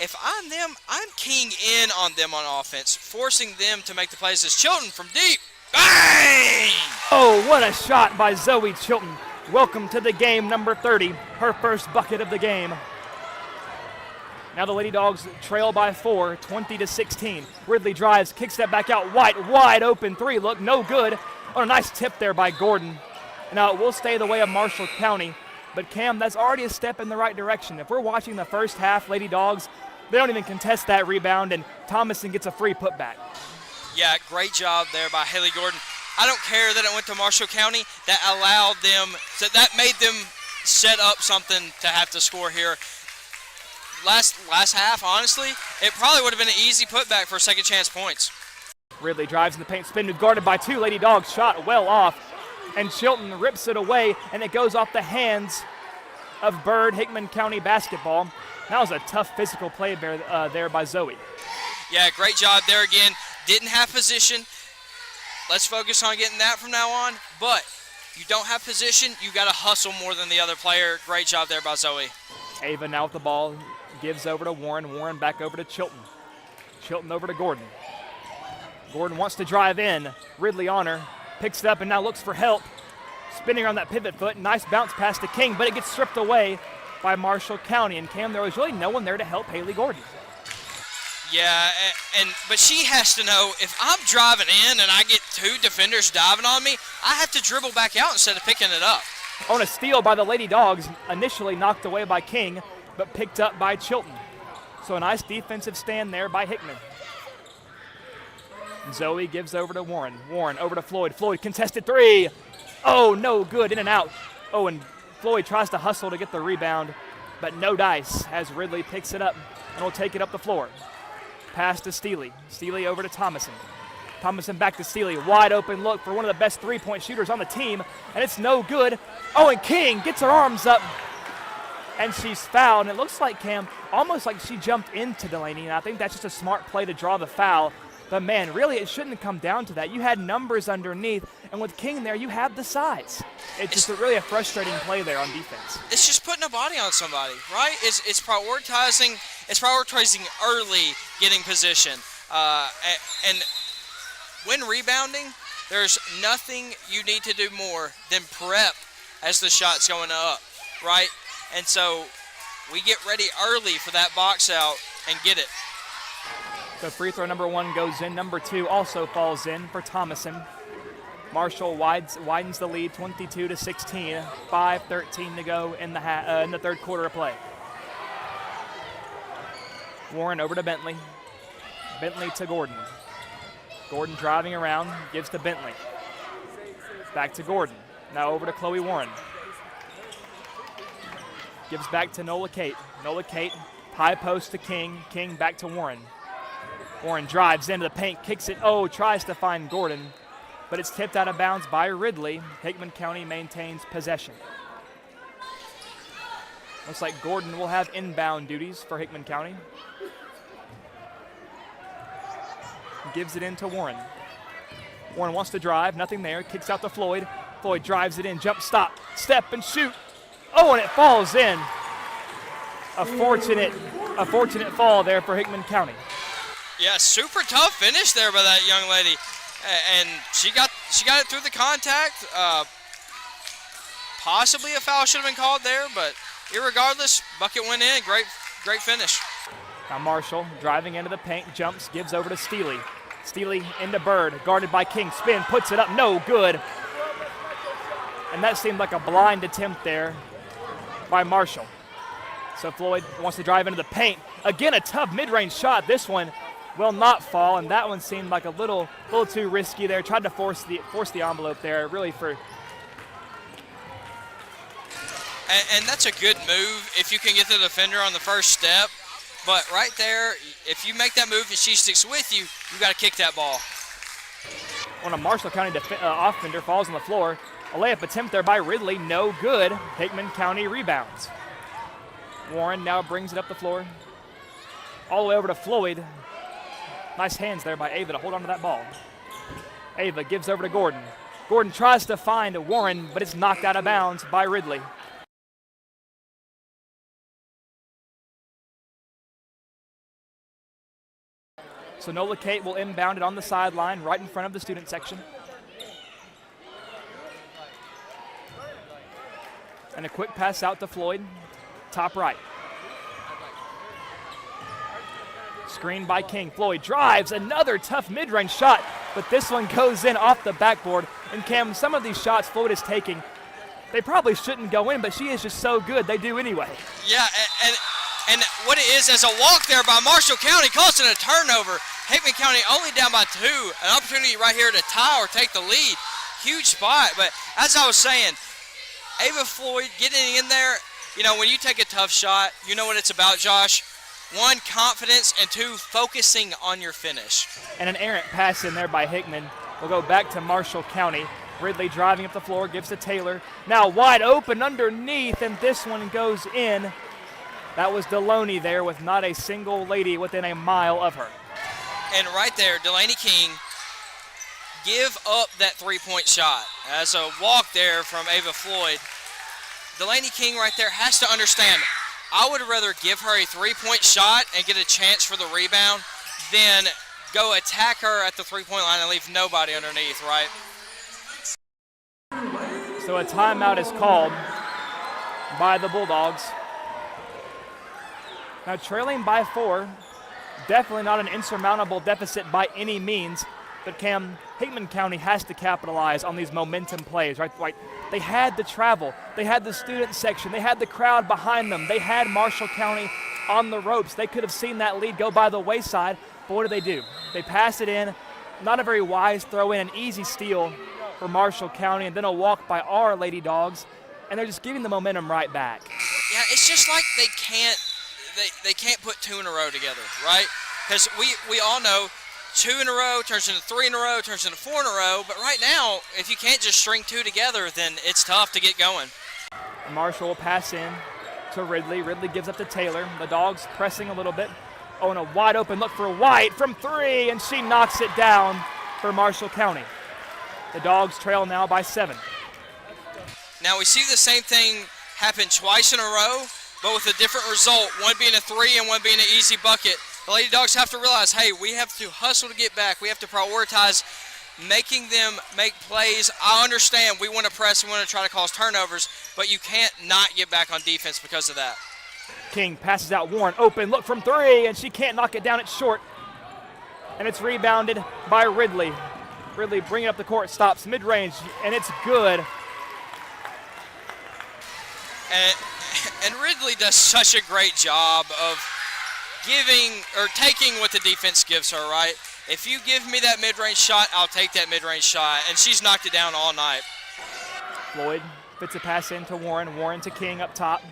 if I'm them, I'm keying in on them on offense, forcing them to make the plays. As Chilton from deep, bang! Oh, what a shot by Zoe Chilton. Welcome to the game, number 30, her first bucket of the game. Now the Lady Dogs trail by 4, 20-16. Ridley drives, kicks that back out, wide open three, look, no good. Oh, a nice tip there by Gordon. Now it will stay the way of Marshall County, but Cam, that's already a step in the right direction. If we're watching the first half, Lady Dogs, they don't even contest that rebound, and Thomason gets a free putback. Yeah, great job there by Haley Gordon. I don't care that it went to Marshall County. That allowed them, that made them set up something to have to score here. Last half, honestly, it probably would have been an easy putback for second chance points. Ridley drives in the paint, spin move guarded by 2. Lady Dogs shot well off, and Chilton rips it away, and it goes off the hands of Bird. Hickman County basketball. That was a tough physical play there by Zoe. Yeah, great job there again. Didn't have position. Let's focus on getting that from now on. But you don't have position, you got to hustle more than the other player. Great job there by Zoe. Ava now with the ball, gives over to Warren. Warren back over to Chilton. Chilton over to Gordon. Gordon wants to drive in. Ridley on her, picks it up and now looks for help. Spinning on that pivot foot. Nice bounce pass to King, but it gets stripped away by Marshall County. And Cam, there was really no one there to help Haley Gordon. Yeah, but she has to know, if I'm driving in and I get 2 defenders diving on me, I have to dribble back out instead of picking it up. On a steal by the Lady Dogs, initially knocked away by King, but picked up by Chilton. So a nice defensive stand there by Hickman. Zoe gives over to Warren. Warren over to Floyd. Floyd contested 3. Oh, no good, in and out. Oh, and Floyd tries to hustle to get the rebound, but no dice as Ridley picks it up and will take it up the floor. Pass to Steely. Steely over to Thomason. Thomason back to Steely. Wide open look for one of the best three-point shooters on the team, and it's no good. Oh, and King gets her arms up, and she's fouled. And it looks like, Cam, almost like she jumped into Delaney, and I think that's just a smart play to draw the foul. But, man, really, it shouldn't come down to that. You had numbers underneath, and with King there, you have the size. It's just really a frustrating play there on defense. It's just putting a body on somebody, right? It's prioritizing. It's prioritizing early getting position. And when rebounding, there's nothing you need to do more than prep as the shot's going up, right? And so we get ready early for that box out and get it. So free throw number 1 goes in. Number 2 also falls in for Thomason. Marshall widens the lead, 22-16. 5:13 to go in the third quarter of play. Warren over to Bentley. Bentley to Gordon. Gordon driving around, gives to Bentley. Back to Gordon. Now over to Chloe Warren. Gives back to Nola Kate. Nola Kate, high post to King. King back to Warren. Warren drives into the paint, kicks it. Oh, tries to find Gordon, but it's tipped out of bounds by Ridley. Hickman County maintains possession. Looks like Gordon will have inbound duties for Hickman County. Gives it in to Warren. Warren wants to drive, nothing there. Kicks out to Floyd. Floyd drives it in, jump, stop, step, and shoot. Oh, and it falls in. A fortunate fall there for Hickman County. Yeah, super tough finish there by that young lady, and she got it through the contact. Possibly a foul should have been called there, but irregardless, bucket went in. Great finish. Now Marshall driving into the paint, jumps, gives over to Steely. Steely into Bird, guarded by King. Spin, puts it up, no good. And that seemed like a blind attempt there by Marshall. So Floyd wants to drive into the paint. Again, a tough mid-range shot. This one will not fall, and that one seemed like a little too risky there. Tried to force the envelope there, really for. And that's a good move if you can get the defender on the first step. But right there, if you make that move and she sticks with you, you got to kick that ball. When a Marshall County offender falls on the floor, a layup attempt there by Ridley, no good. Hickman County rebounds. Warren now brings it up the floor, all the way over to Floyd. Nice hands there by Ava to hold on to that ball. Ava gives over to Gordon. Gordon tries to find Warren, but it's knocked out of bounds by Ridley. So Nola Kate will inbound it on the sideline right in front of the student section. And a quick pass out to Floyd, top right. Screen by King. Floyd drives, another tough mid-range shot, but this one goes in off the backboard. And Cam, some of these shots Floyd is taking, they probably shouldn't go in, but she is just so good, they do anyway. Yeah, and what it is as a walk there by Marshall County, causing a turnover. Hickman County only down by 2, an opportunity right here to tie or take the lead. Huge spot, but as I was saying, Ava Floyd getting in there, you know, when you take a tough shot, you know what it's about, Josh. 1, confidence, and 2, focusing on your finish. And an errant pass in there by Hickman. We'll go back to Marshall County. Ridley driving up the floor, gives to Taylor. Now wide open underneath, and this one goes in. That was Deloney there with not a single lady within a mile of her. And right there, Delaney King give up that three-point shot. As a walk there from Ava Floyd, Delaney King right there has to understand, I would rather give her a three-point shot and get a chance for the rebound than go attack her at the three-point line and leave nobody underneath, right? So a timeout is called by the Bulldogs. Now trailing by 4, definitely not an insurmountable deficit by any means, but Cam, Hickman County has to capitalize on these momentum plays, right? They had the travel, they had the student section, they had the crowd behind them, they had Marshall County on the ropes. They could have seen that lead go by the wayside, but what do? They pass it in, not a very wise throw in, an easy steal for Marshall County, and then a walk by our Lady Dogs, and they're just giving the momentum right back. Yeah, it's just like they can't put 2 in a row together, right? Because we all know 2 in a row turns into 3 in a row, turns into 4 in a row, but right now, if you can't just string 2 together, then it's tough to get going. Marshall will pass in to Ridley. Ridley gives up to Taylor. The Dogs pressing a little bit. Oh, and a wide open look for White from 3, and she knocks it down for Marshall County. The Dogs trail now by 7. Now we see the same thing happen twice in a row, but with a different result, one being a 3 and one being an easy bucket. The Lady Dogs have to realize, hey, we have to hustle to get back. We have to prioritize making them make plays. I understand we want to press, we want to try to cause turnovers, but you can't not get back on defense because of that. King passes out Warren, open, look from three, and she can't knock it down, it's short. And it's rebounded by Ridley. Ridley bringing up the court, stops mid-range, and it's good. And Ridley does such a great job of giving or taking what the defense gives her, right? If you give me that mid-range shot, I'll take that mid-range shot, and she's knocked it down all night. Floyd fits a pass into Warren, Warren to King up top.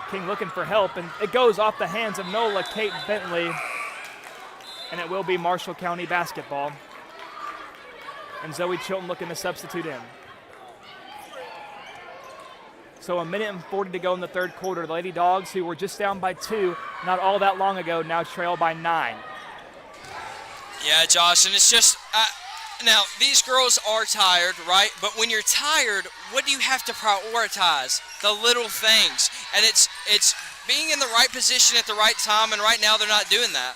King looking for help, and it goes off the hands of Nola Kate Bentley, and it will be Marshall County basketball. And Zoe Chilton looking to substitute in. So 1:40 to go in the third quarter. The Lady Dogs, who were just down by 2 not all that long ago, now trail by 9. Yeah, Josh, and it's just, now these girls are tired, right? But when you're tired, what do you have to prioritize? The little things. And it's being in the right position at the right time, and right now they're not doing that.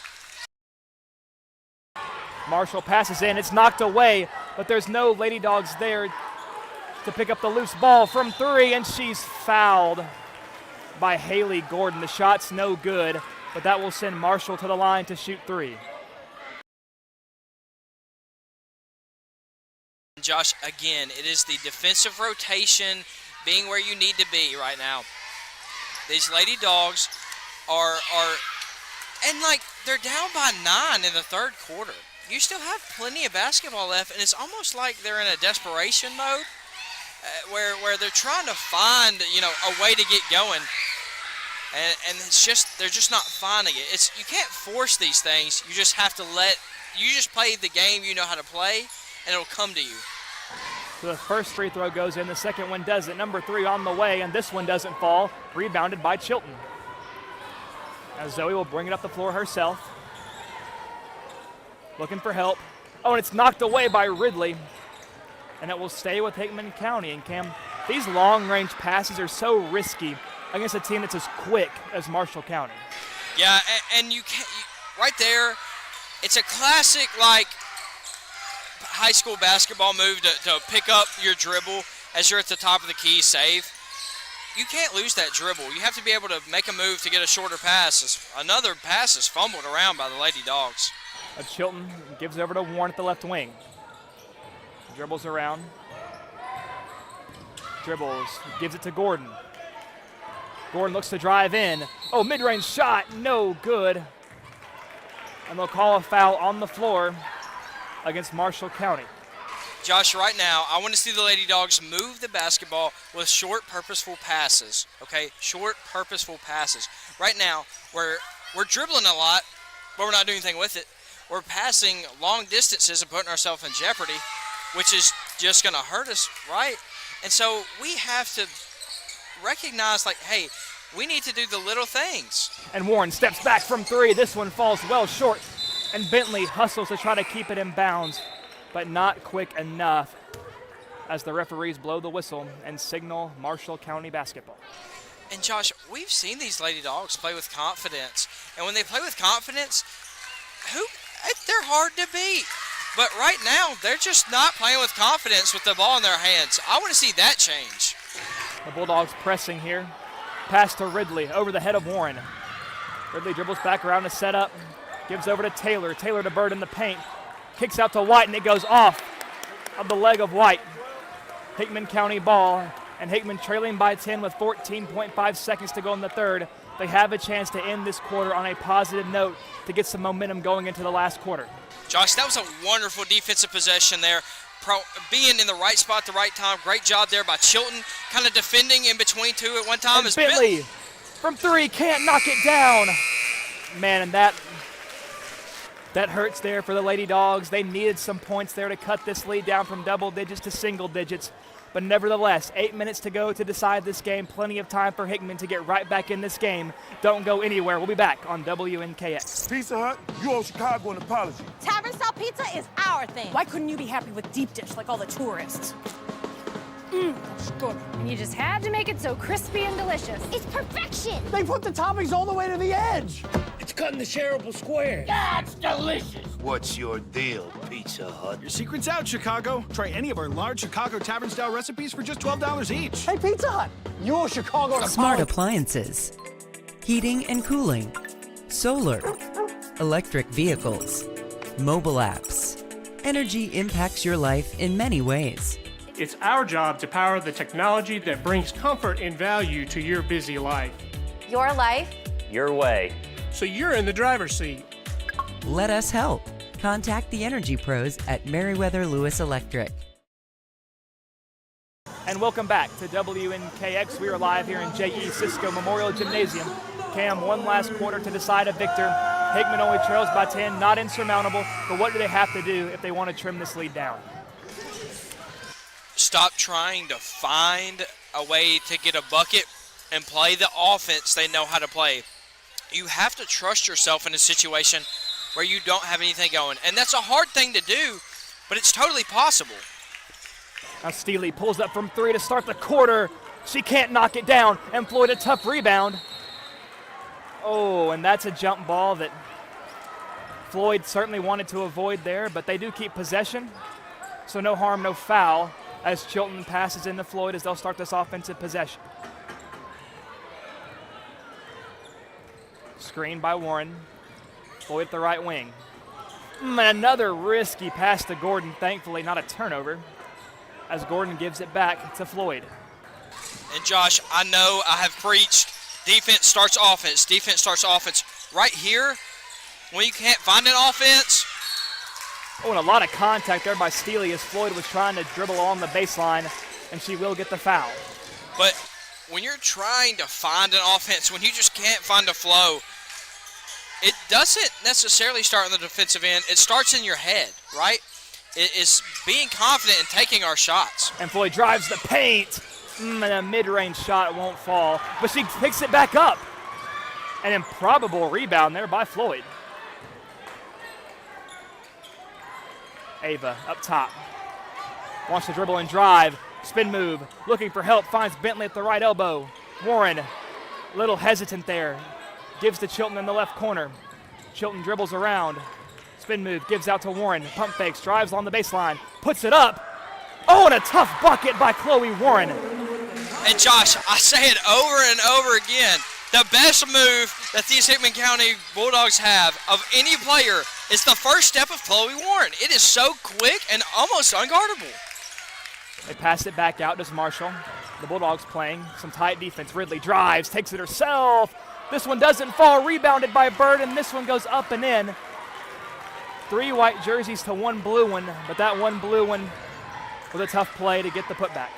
Marshall passes in, it's knocked away, but there's no Lady Dogs there to pick up the loose ball from 3, and she's fouled by Haley Gordon. The shot's no good, but that will send Marshall to the line to shoot 3. Josh, again, it is the defensive rotation being where you need to be right now. These Lady Dogs are and like they're down by 9 in the third quarter. You still have plenty of basketball left, and it's almost like they're in a desperation mode. Where they're trying to find, a way to get going, and it's just they're just not finding it. You can't force these things. You just have to you just play the game you know how to play, and it'll come to you. So the first free throw goes in, the second one doesn't. Number 3 on the way, and this one doesn't fall. Rebounded by Chilton. Now Zoe will bring it up the floor herself. Looking for help. Oh, and it's knocked away by Ridley. And it will stay with Hickman County. And Cam, these long-range passes are so risky against a team that's as quick as Marshall County. Yeah, and you can't, right there, it's a classic, like, high school basketball move to pick up your dribble as you're at the top of the key, save. You can't lose that dribble. You have to be able to make a move to get a shorter pass. Another pass is fumbled around by the Lady Dogs. Chilton gives over to Warren at the left wing. Dribbles around. Dribbles, gives it to Gordon. Gordon looks to drive in. Oh, mid-range shot, no good. And they'll call a foul on the floor against Marshall County. Josh, right now, I want to see the Lady Dogs move the basketball with short, purposeful passes, okay? Short, purposeful passes. Right now, we're dribbling a lot, but we're not doing anything with it. We're passing long distances and putting ourselves in jeopardy, which is just going to hurt us, right? And so we have to recognize, like, hey, we need to do the little things. And Warren steps back from 3. This one falls well short. And Bentley hustles to try to keep it in bounds, but not quick enough as the referees blow the whistle and signal Marshall County basketball. And Josh, we've seen these Lady Dogs play with confidence. And when they play with confidence, they're hard to beat. But right now, they're just not playing with confidence with the ball in their hands. I want to see that change. The Bulldogs pressing here. Pass to Ridley over the head of Warren. Ridley dribbles back around to set up. Gives over to Taylor. Taylor to Bird in the paint. Kicks out to White, and it goes off of the leg of White. Hickman County ball, and Hickman trailing by 10 with 14.5 seconds to go in the third. They have a chance to end this quarter on a positive note to get some momentum going into the last quarter. Josh, that was a wonderful defensive possession there. Being in the right spot at the right time. Great job there by Chilton, kind of defending in between 2 at one time. And Bentley from 3, can't knock it down. Man, and that hurts there for the Lady Dogs. They needed some points there to cut this lead down from double digits to single digits. But nevertheless, 8 minutes to go to decide this game. Plenty of time for Hickman to get right back in this game. Don't go anywhere. We'll be back on WNKX. Pizza Hut, you owe Chicago an apology. Tavern-style pizza is our thing. Why couldn't you be happy with deep dish like all the tourists? That's good. And you just had to make it so crispy and delicious. It's perfection. They put the toppings all the way to the edge. It's cutting the shareable square? That's delicious. What's your deal, Pizza Hut? Your secret's out, Chicago. Try any of our large Chicago Tavern-style recipes for just $12 each. Hey, Pizza Hut, your Chicago an Smart apology. appliances, heating and cooling, solar, electric vehicles, mobile apps. Energy impacts your life in many ways. It's our job to power the technology that brings comfort and value to your busy life. Your life. Your way. So you're in the driver's seat. Let us help. Contact the energy pros at Meriwether Lewis Electric. And welcome back to WNKX. We are live here in J.E. Cisco Memorial Gymnasium. Cam, one last quarter to decide a victor. Hickman only trails by 10, not insurmountable, but what do they have to do if they want to trim this lead down? Stop trying to find a way to get a bucket and play the offense they know how to play. You have to trust yourself in a situation where you don't have anything going. And that's a hard thing to do, but it's totally possible. Now Steely pulls up from 3 to start the quarter. She can't knock it down, and Floyd a tough rebound. Oh, and that's a jump ball that Floyd certainly wanted to avoid there, but they do keep possession, so no harm, no foul, as Chilton passes into Floyd as they'll start this offensive possession. Screen by Warren. Floyd at the right wing. And another risky pass to Gordon, thankfully not a turnover, as Gordon gives it back to Floyd. And Josh, I know I have preached defense starts offense, defense starts offense. Right here, when you can't find an offense. Oh, and a lot of contact there by Steely as Floyd was trying to dribble on the baseline, and she will get the foul. But when you're trying to find an offense, when you just can't find a flow, it doesn't necessarily start on the defensive end. It starts in your head, right? It's being confident in taking our shots. And Floyd drives the paint. And a mid-range shot won't fall, but she picks it back up. An improbable rebound there by Floyd. Ava up top. Wants to dribble and drive. Spin move. Looking for help. Finds Bentley at the right elbow. Warren, a little hesitant there. Gives to Chilton in the left corner. Chilton dribbles around. Spin move. Gives out to Warren. Pump fakes. Drives on the baseline. Puts it up. Oh, and a tough bucket by Chloe Warren. And Josh, I say it over and over again. The best move that these Hickman County Bulldogs have of any player is the first step of Chloe Warren. It is so quick and almost unguardable. They pass it back out to Marshall. The Bulldogs playing some tight defense. Ridley drives, takes it herself. This one doesn't fall, rebounded by Bird, and this one goes up and in. 3 white jerseys to 1 blue one, but that 1 blue one was a tough play to get the putback.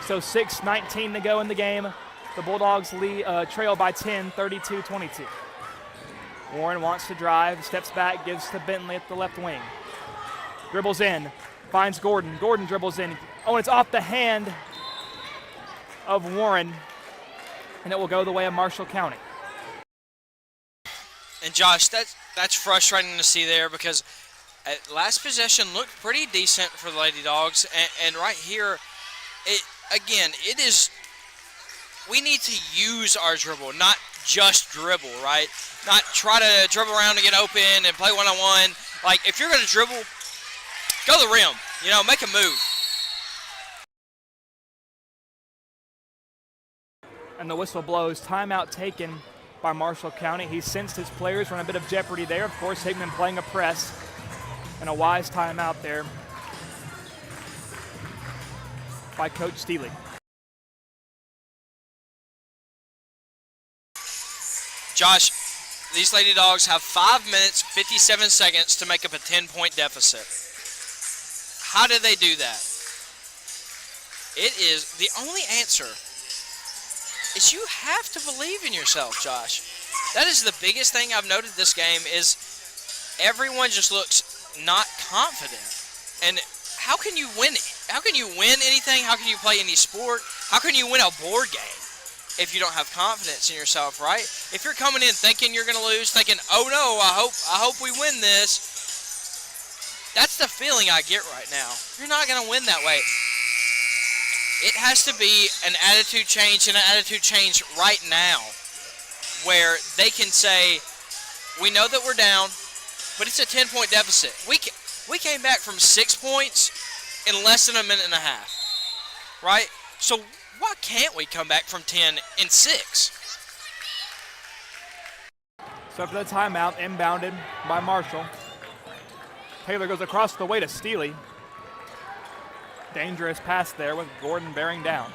So 6:19 to go in the game. The Bulldogs trail by 10, 32-22. Warren wants to drive, steps back, gives to Bentley at the left wing. Dribbles in, finds Gordon. Gordon dribbles in. Oh, and it's off the hand of Warren, and it will go the way of Marshall County. And Josh, that's frustrating to see there because last possession looked pretty decent for the Lady Dogs, and right here, it is. We need to use our dribble, not just dribble, right? Not try to dribble around to get open and play one-on-one. Like, if you're going to dribble, go to the rim. Make a move. And the whistle blows. Timeout taken by Marshall County. He sensed his players were in a bit of jeopardy there. Of course, Hickman playing a press. And a wise timeout there by Coach Steely. Josh, these Lady Dogs have 5 minutes, 57 seconds to make up a 10-point deficit. How do they do that? It is the only answer is you have to believe in yourself, Josh. That is the biggest thing I've noted this game is everyone just looks not confident. And how can you win it? How can you win anything? How can you play any sport? How can you win a board game if you don't have confidence in yourself, right? If you're coming in thinking you're going to lose, thinking, oh no, I hope we win this, that's the feeling I get right now. You're not going to win that way. It has to be an attitude change and an attitude change right now where they can say, we know that we're down, but it's a 10-point deficit. We came back from 6 points in less than a minute and a half, right? So why can't we come back from 10 in 6? So after the timeout, inbounded by Marshall. Taylor goes across the way to Steely. Dangerous pass there with Gordon bearing down.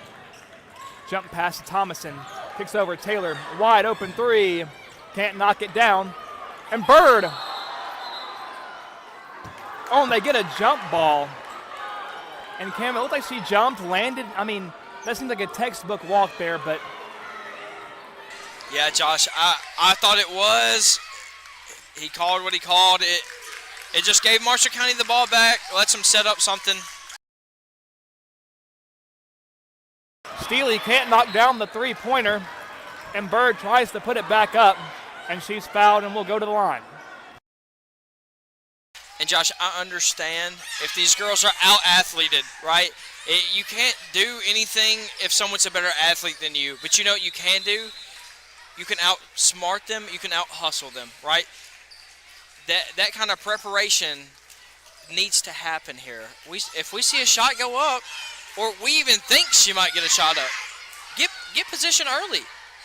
Jump pass to Thomason. Kicks over Taylor. Wide open three. Can't knock it down. And Bird. Oh, and they get a jump ball. And Cam, it looked like she jumped, landed. I mean, that seems like a textbook walk there, but. Yeah, Josh, I thought it was. He called what he called. It just gave Marshall County the ball back, lets them set up something. Steely can't knock down the three-pointer, and Bird tries to put it back up, and she's fouled and will go to the line. And Josh, I understand if these girls are out-athleted, right? You can't do anything if someone's a better athlete than you, but you know what you can do? You can outsmart them, you can out-hustle them, right? That kind of preparation needs to happen here. If we see a shot go up, or we even think she might get a shot up, get position early.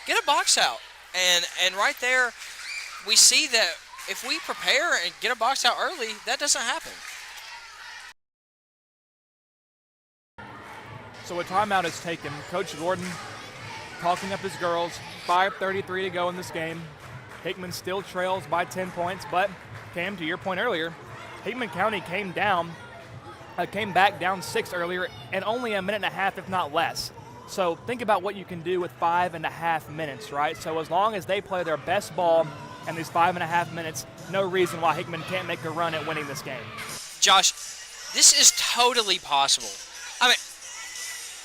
Get a box out. And right there, we see that if we prepare and get a box out early, that doesn't happen. So a timeout is taken. Coach Gordon talking up his girls. 5:33 to go in this game. Hickman still trails by 10 points, but Cam, to your point earlier, Hickman County came back down 6 earlier and only a minute and a half, if not less. So think about what you can do with 5.5 minutes, right? So as long as they play their best ball in these 5.5 minutes, no reason why Hickman can't make a run at winning this game. Josh, this is totally possible. I mean,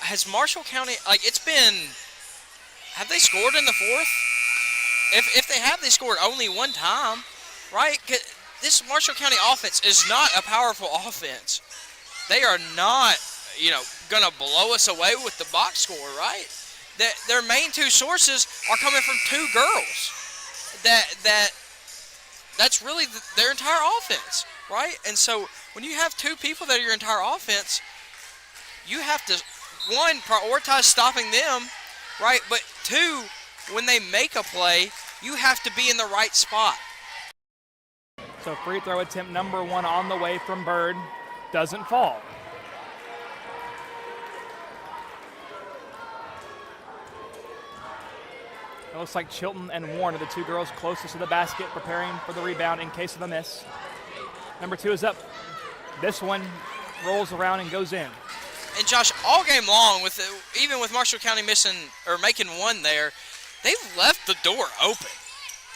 has Marshall County, have they scored in the fourth? If they have, they scored only one time, right? This Marshall County offense is not a powerful offense. They are not, going to blow us away with the box score, right? Their main two sources are coming from two girls. That's really their entire offense, right? And so when you have two people that are your entire offense, you have to, one, prioritize stopping them, right? But two, when they make a play, you have to be in the right spot. So free throw attempt number 1 on the way from Bird. Doesn't fall. It looks like Chilton and Warren are the two girls closest to the basket, preparing for the rebound in case of a miss. Number 2 is up. This one rolls around and goes in. And Josh, all game long, even with Marshall County missing or making one there, they've left the door open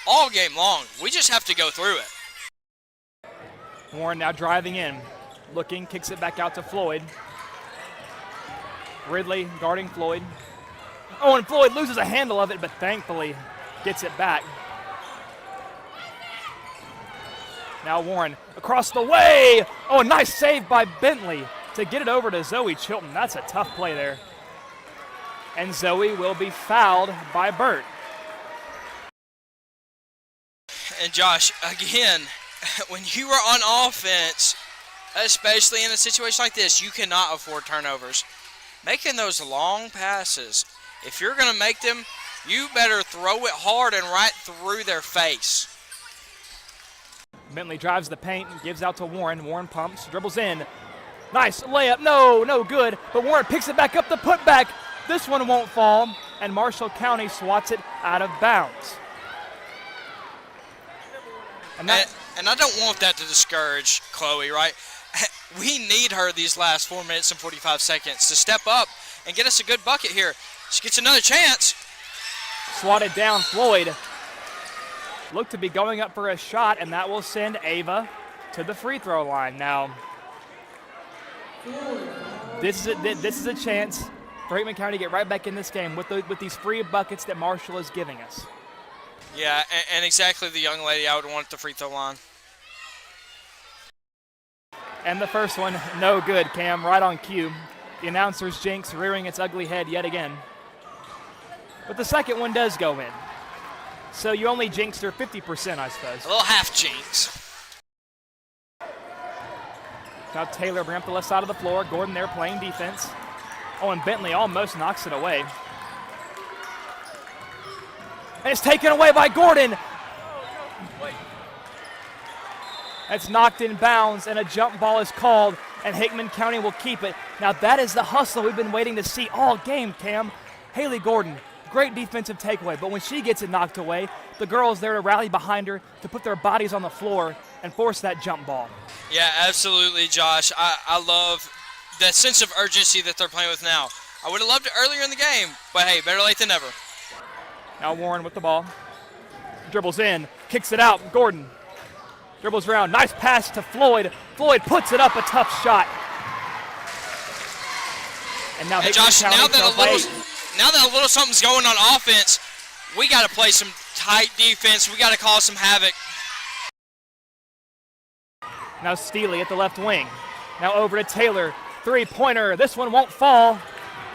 all game long. We just have to go through it. Warren now driving in, looking, kicks it back out to Floyd. Ridley guarding Floyd. Oh, and Floyd loses a handle of it, but thankfully gets it back. Now Warren across the way. Oh, a nice save by Bentley to get it over to Zoe Chilton. That's a tough play there. And Zoe will be fouled by Burt. And Josh, again, when you are on offense, especially in a situation like this, you cannot afford turnovers. Making those long passes, if you're going to make them, you better throw it hard and right through their face. Bentley drives the paint and gives out to Warren. Warren pumps, dribbles in. Nice layup. No good. But Warren picks it back up, the putback. This one won't fall, and Marshall County swats it out of bounds. And I don't want that to discourage Chloe, right? We need her these last 4 minutes and 45 seconds to step up and get us a good bucket here. She gets another chance. Swatted down Floyd. Looked to be going up for a shot, and that will send Ava to the free throw line. Now, this is a chance for Hickman County to get right back in this game with these free buckets that Marshall is giving us. Yeah, and exactly the young lady I would want at the free throw line. And the first one, no good, Cam, right on cue. The announcer's jinx rearing its ugly head yet again. But the second one does go in. So you only jinxed her 50%, I suppose. A little half jinx. Now Taylor bring up the left side of the floor. Gordon there playing defense. Oh, and Bentley almost knocks it away. And it's taken away by Gordon. It's knocked in bounds, and a jump ball is called, and Hickman County will keep it. Now that is the hustle we've been waiting to see all game, Cam. Haley Gordon, great defensive takeaway, but when she gets it knocked away, the girls there to rally behind her, to put their bodies on the floor and force that jump ball. Yeah, absolutely, Josh. I love that sense of urgency that they're playing with now. I would have loved it earlier in the game, but hey, better late than never. Now Warren with the ball. Dribbles in, kicks it out, Gordon. Dribbles around, nice pass to Floyd. Floyd puts it up, a tough shot. And now Josh, now that a little something's going on offense, we got to play some tight defense. We got to cause some havoc. Now Steely at the left wing. Now over to Taylor, three-pointer. This one won't fall.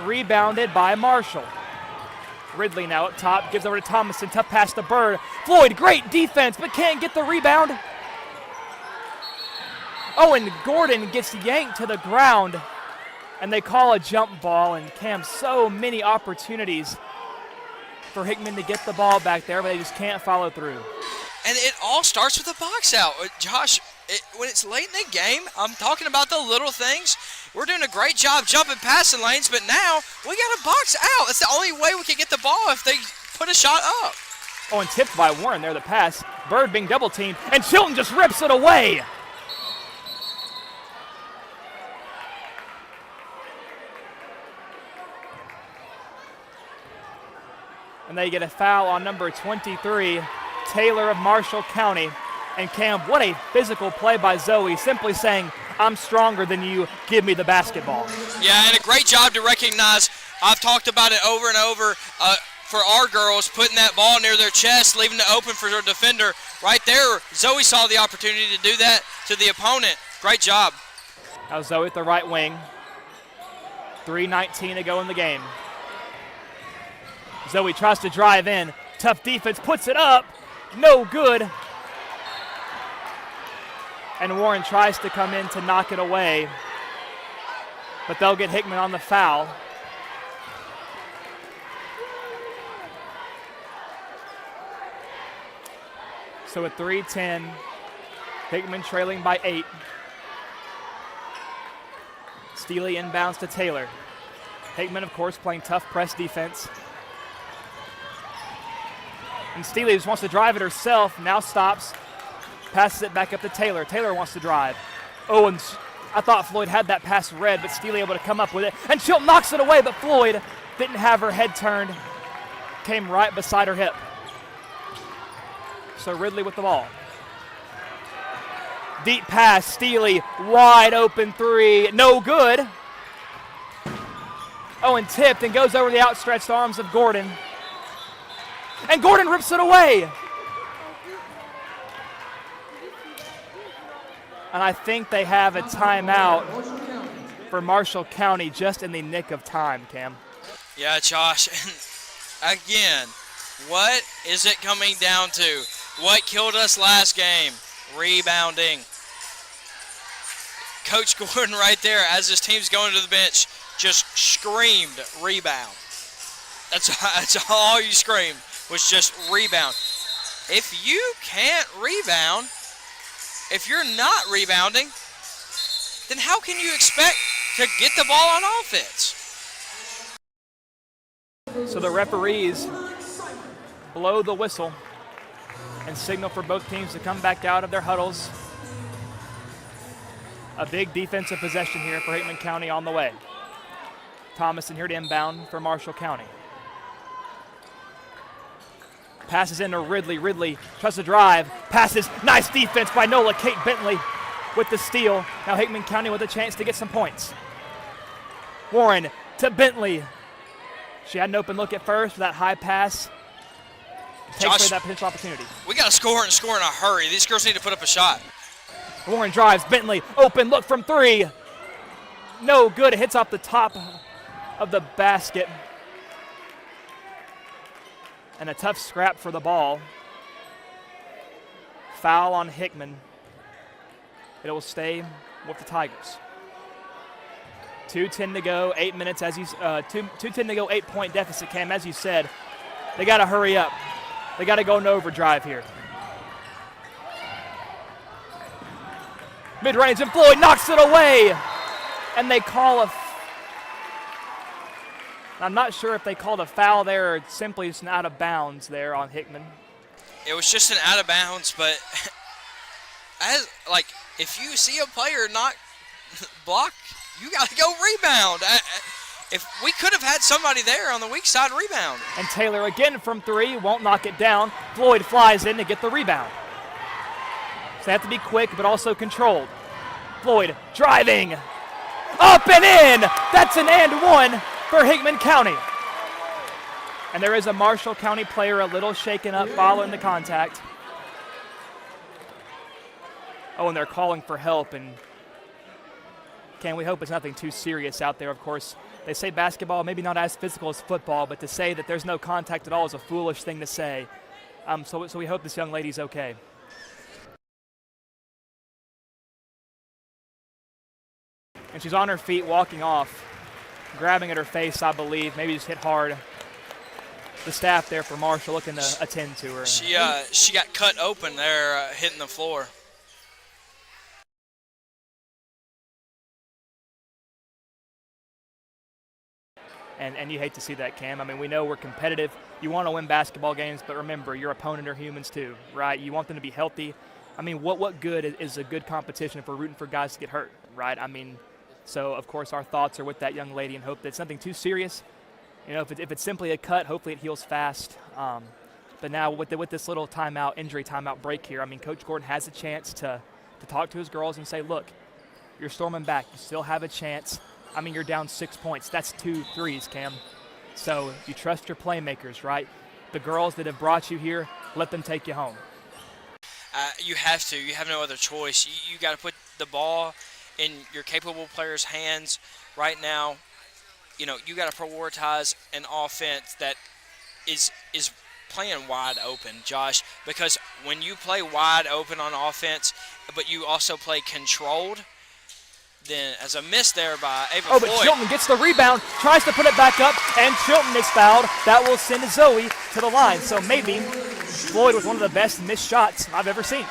Rebounded by Marshall. Ridley now up top, gives over to Thomason, tough pass to Bird. Floyd, great defense, but can't get the rebound. Oh, and Gordon gets yanked to the ground, and they call a jump ball, and Cam, so many opportunities for Hickman to get the ball back there, but they just can't follow through. And it all starts with a box out. Josh, when it's late in the game, I'm talking about the little things. We're doing a great job jumping passing lanes, but now we got to box out. It's the only way we can get the ball if they put a shot up. Oh, and tipped by Warren there, the pass. Bird being double teamed, and Chilton just rips it away. And they get a foul on number 23, Taylor of Marshall County. And Cam, what a physical play by Zoe, simply saying, I'm stronger than you, give me the basketball. Yeah, and a great job to recognize. I've talked about it over and over for our girls, putting that ball near their chest, leaving it open for their defender. Right there, Zoe saw the opportunity to do that to the opponent. Great job. Now Zoe at the right wing. 3:19 to go in the game. Zoe tries to drive in. Tough defense, puts it up. No good. And Warren tries to come in to knock it away. But they'll get Hickman on the foul. So at 3:10, Hickman trailing by 8. Steely inbounds to Taylor. Hickman, of course, playing tough press defense. And Steely just wants to drive it herself, now stops, passes it back up to Taylor. Taylor wants to drive. Oh, and I thought Floyd had that pass read, but Steely able to come up with it. And Chilton knocks it away, but Floyd didn't have her head turned, came right beside her hip. So Ridley with the ball. Deep pass, Steely, wide open three, no good. Oh, and tipped and goes over the outstretched arms of Gordon. And Gordon rips it away. And I think they have a timeout for Marshall County just in the nick of time, Cam. Yeah, Josh. And again, what is it coming down to? What killed us last game? Rebounding. Coach Gordon right there, as his team's going to the bench, just screamed rebound. That's all you screamed, was just rebound. If you can't rebound, if you're not rebounding, then how can you expect to get the ball on offense? So the referees blow the whistle and signal for both teams to come back out of their huddles. A big defensive possession here for Hickman County on the way. Thomason here to inbound for Marshall County. Passes into Ridley. Ridley tries to drive. Passes. Nice defense by Nola. Kate Bentley with the steal. Now Hickman County with a chance to get some points. Warren to Bentley. She had an open look at first for that high pass. Takes away that potential opportunity. We got to score and score in a hurry. These girls need to put up a shot. Warren drives. Bentley open look from three. No good. It hits off the top of the basket. and a tough scrap for the ball. Foul on Hickman. It will stay with the Tigers. 2:10 to go, 8 minutes as you 2:10 to go, 8-point deficit, Cam. As you said, they got to hurry up. They got to go into overdrive here. Mid-range, and Floyd knocks it away. And they call a I'm not sure if they called a foul there or simply just an out of bounds there on Hickman. It was just an out of bounds, but if you see a player not block, you got to go rebound. If we could have had somebody there on the weak side rebound. And Taylor again from 3, won't knock it down. Floyd flies in to get the rebound. So they have to be quick but also controlled. Floyd driving, up and in. That's an and one for Hickman County. And there is a Marshall County player a little shaken up following the contact. Oh, and they're calling for help, and we hope it's nothing too serious out there. Of course, they say basketball maybe not as physical as football, but to say that there's no contact at all is a foolish thing to say. So we hope this young lady's okay. And she's on her feet walking off, grabbing at her face, I believe, maybe just hit hard. The staff there for Marshall looking to attend to her. She got cut open there, hitting the floor. And you hate to see that, Cam. I mean, we know we're competitive. You want to win basketball games, but remember, your opponent are humans too, right? You want them to be healthy. I mean, what good is a good competition if we're rooting for guys to get hurt, right? I mean, so, of course, our thoughts are with that young lady and hope that it's nothing too serious. You know, if it's simply a cut, hopefully it heals fast. But now with this little injury timeout break here, I mean, Coach Gordon has a chance to talk to his girls and say, look, you're storming back. You still have a chance. I mean, you're down 6 points. That's 2 threes, Cam. So you trust your playmakers, right? The girls that have brought you here, let them take you home. You have to. You have no other choice. You got to put the ball in your capable players' hands right now. You know, you got to prioritize an offense that is playing wide open, Josh, because when you play wide open on offense, but you also play controlled, then as a miss there by Ava Floyd. Oh, but Chilton gets the rebound, tries to put it back up, and Chilton is fouled. That will send Zoe to the line. So maybe Floyd was one of the best missed shots I've ever seen.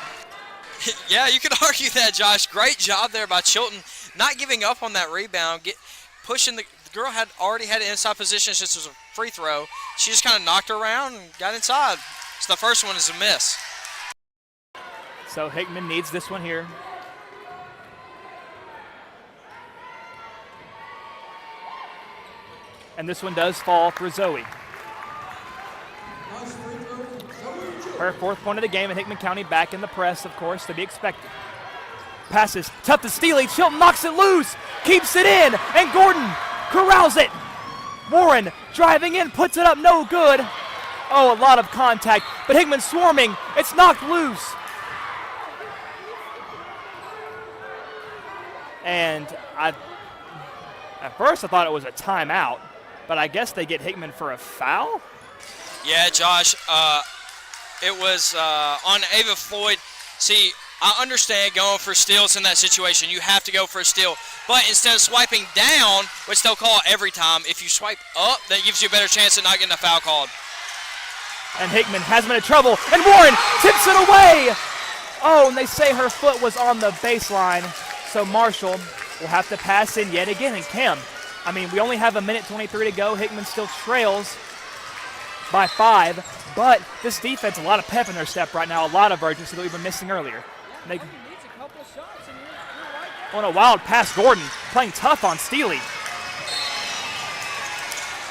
Yeah, you could argue that, Josh. Great job there by Chilton, not giving up on that rebound, pushing the girl had already had an inside position. This was a free throw. She just kind of knocked her around and got inside. So the first one is a miss. So Hickman needs this one here. And this one does fall for Zoe. Her 4th point of the game, and Hickman County back in the press, of course, to be expected. Passes, tough to Steely. Chilton knocks it loose, keeps it in, and Gordon corrals it. Warren driving in, puts it up, no good. Oh, a lot of contact, but Hickman swarming. It's knocked loose. And at first I thought it was a timeout, but I guess they get Hickman for a foul? Yeah, Josh, it was on Ava Floyd. See, I understand going for steals in that situation. You have to go for a steal. But instead of swiping down, which they'll call every time, if you swipe up, that gives you a better chance of not getting a foul called. And Hickman has been in trouble, and Warren tips it away. Oh, and they say her foot was on the baseline, so Marshall will have to pass in yet again. And Cam, I mean, we only have 1:23 to go. Hickman still trails by 5, but this defense, a lot of pep in their step right now, a lot of urgency that we've been missing earlier. On a wild pass, Gordon playing tough on Steely.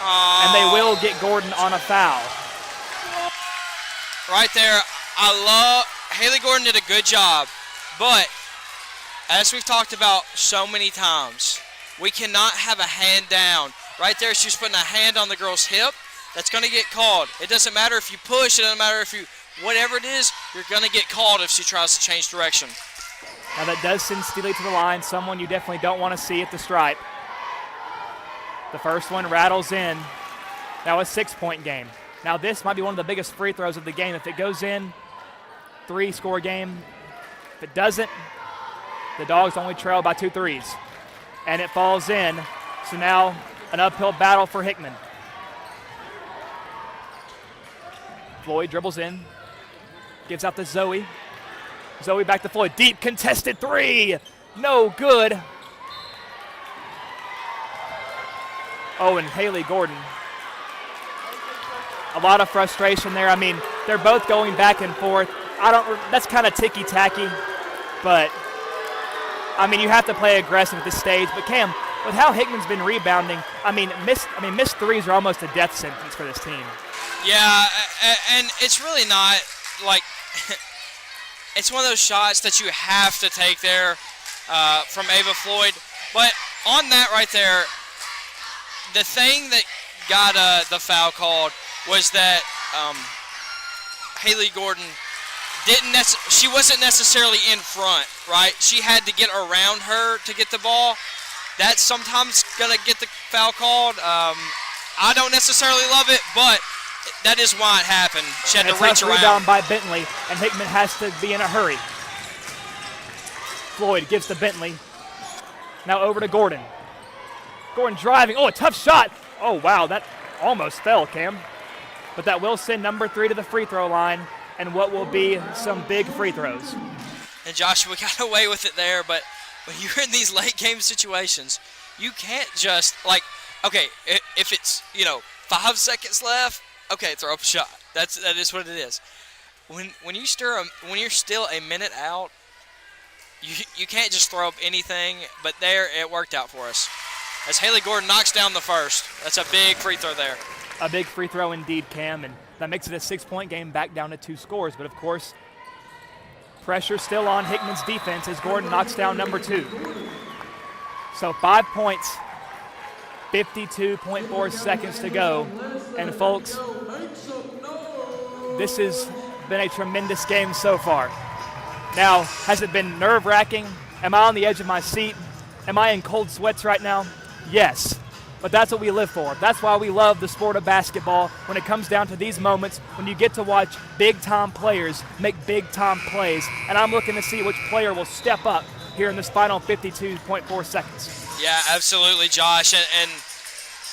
And they will get Gordon on a foul. Right there, Haley Gordon did a good job, but as we've talked about so many times, we cannot have a hand down. Right there, she's putting a hand on the girl's hip. That's going to get called. It doesn't matter if you push. It doesn't matter if you, whatever it is, you're going to get called if she tries to change direction. Now that does send Steely to the line, someone you definitely don't want to see at the stripe. The first one rattles in. Now a 6-point game. Now this might be one of the biggest free throws of the game. If it goes in, 3-score game. If it doesn't, the Dogs only trail by 2 threes. And it falls in. So now an uphill battle for Hickman. Floyd dribbles in, gives out to Zoe. Zoe back to Floyd. Deep contested 3. No good. Oh, and Haley Gordon. A lot of frustration there. I mean, they're both going back and forth. That's kind of ticky-tacky, but I mean, you have to play aggressive at this stage. But Cam, with how Hickman's been rebounding, missed threes are almost a death sentence for this team. Yeah, and it's really not like it's one of those shots that you have to take there from Ava Floyd. But on that right there, the thing that got the foul called was that Haley Gordon she wasn't necessarily in front, right? She had to get around her to get the ball. That's sometimes gonna get the foul called. I don't necessarily love it, but that is why it happened. She had to reach around. Rebound by Bentley, and Hickman has to be in a hurry. Floyd gives to Bentley. Now over to Gordon. Gordon driving. Oh, a tough shot. Oh, wow, that almost fell, Cam. But that will send number 3 to the free throw line, and what will be some big free throws. And Joshua got away with it there, but when you're in these late game situations, you can't just okay, if it's 5 seconds left, okay, throw up a shot. That is what it is. When you're still a minute out, you can't just throw up anything. But there, it worked out for us. As Haley Gordon knocks down the first, that's a big free throw there. A big free throw indeed, Cam, and that makes it a 6-point game back down to 2 scores. But, of course, pressure still on Hickman's defense as Gordon knocks down number 2. So 5 points, 52.4 seconds to go. And, folks, this has been a tremendous game so far. Now, has it been nerve-wracking? Am I on the edge of my seat? Am I in cold sweats right now? Yes. But that's what we live for. That's why we love the sport of basketball when it comes down to these moments when you get to watch big-time players make big-time plays. And I'm looking to see which player will step up here in this final 52.4 seconds. Yeah, absolutely, Josh. And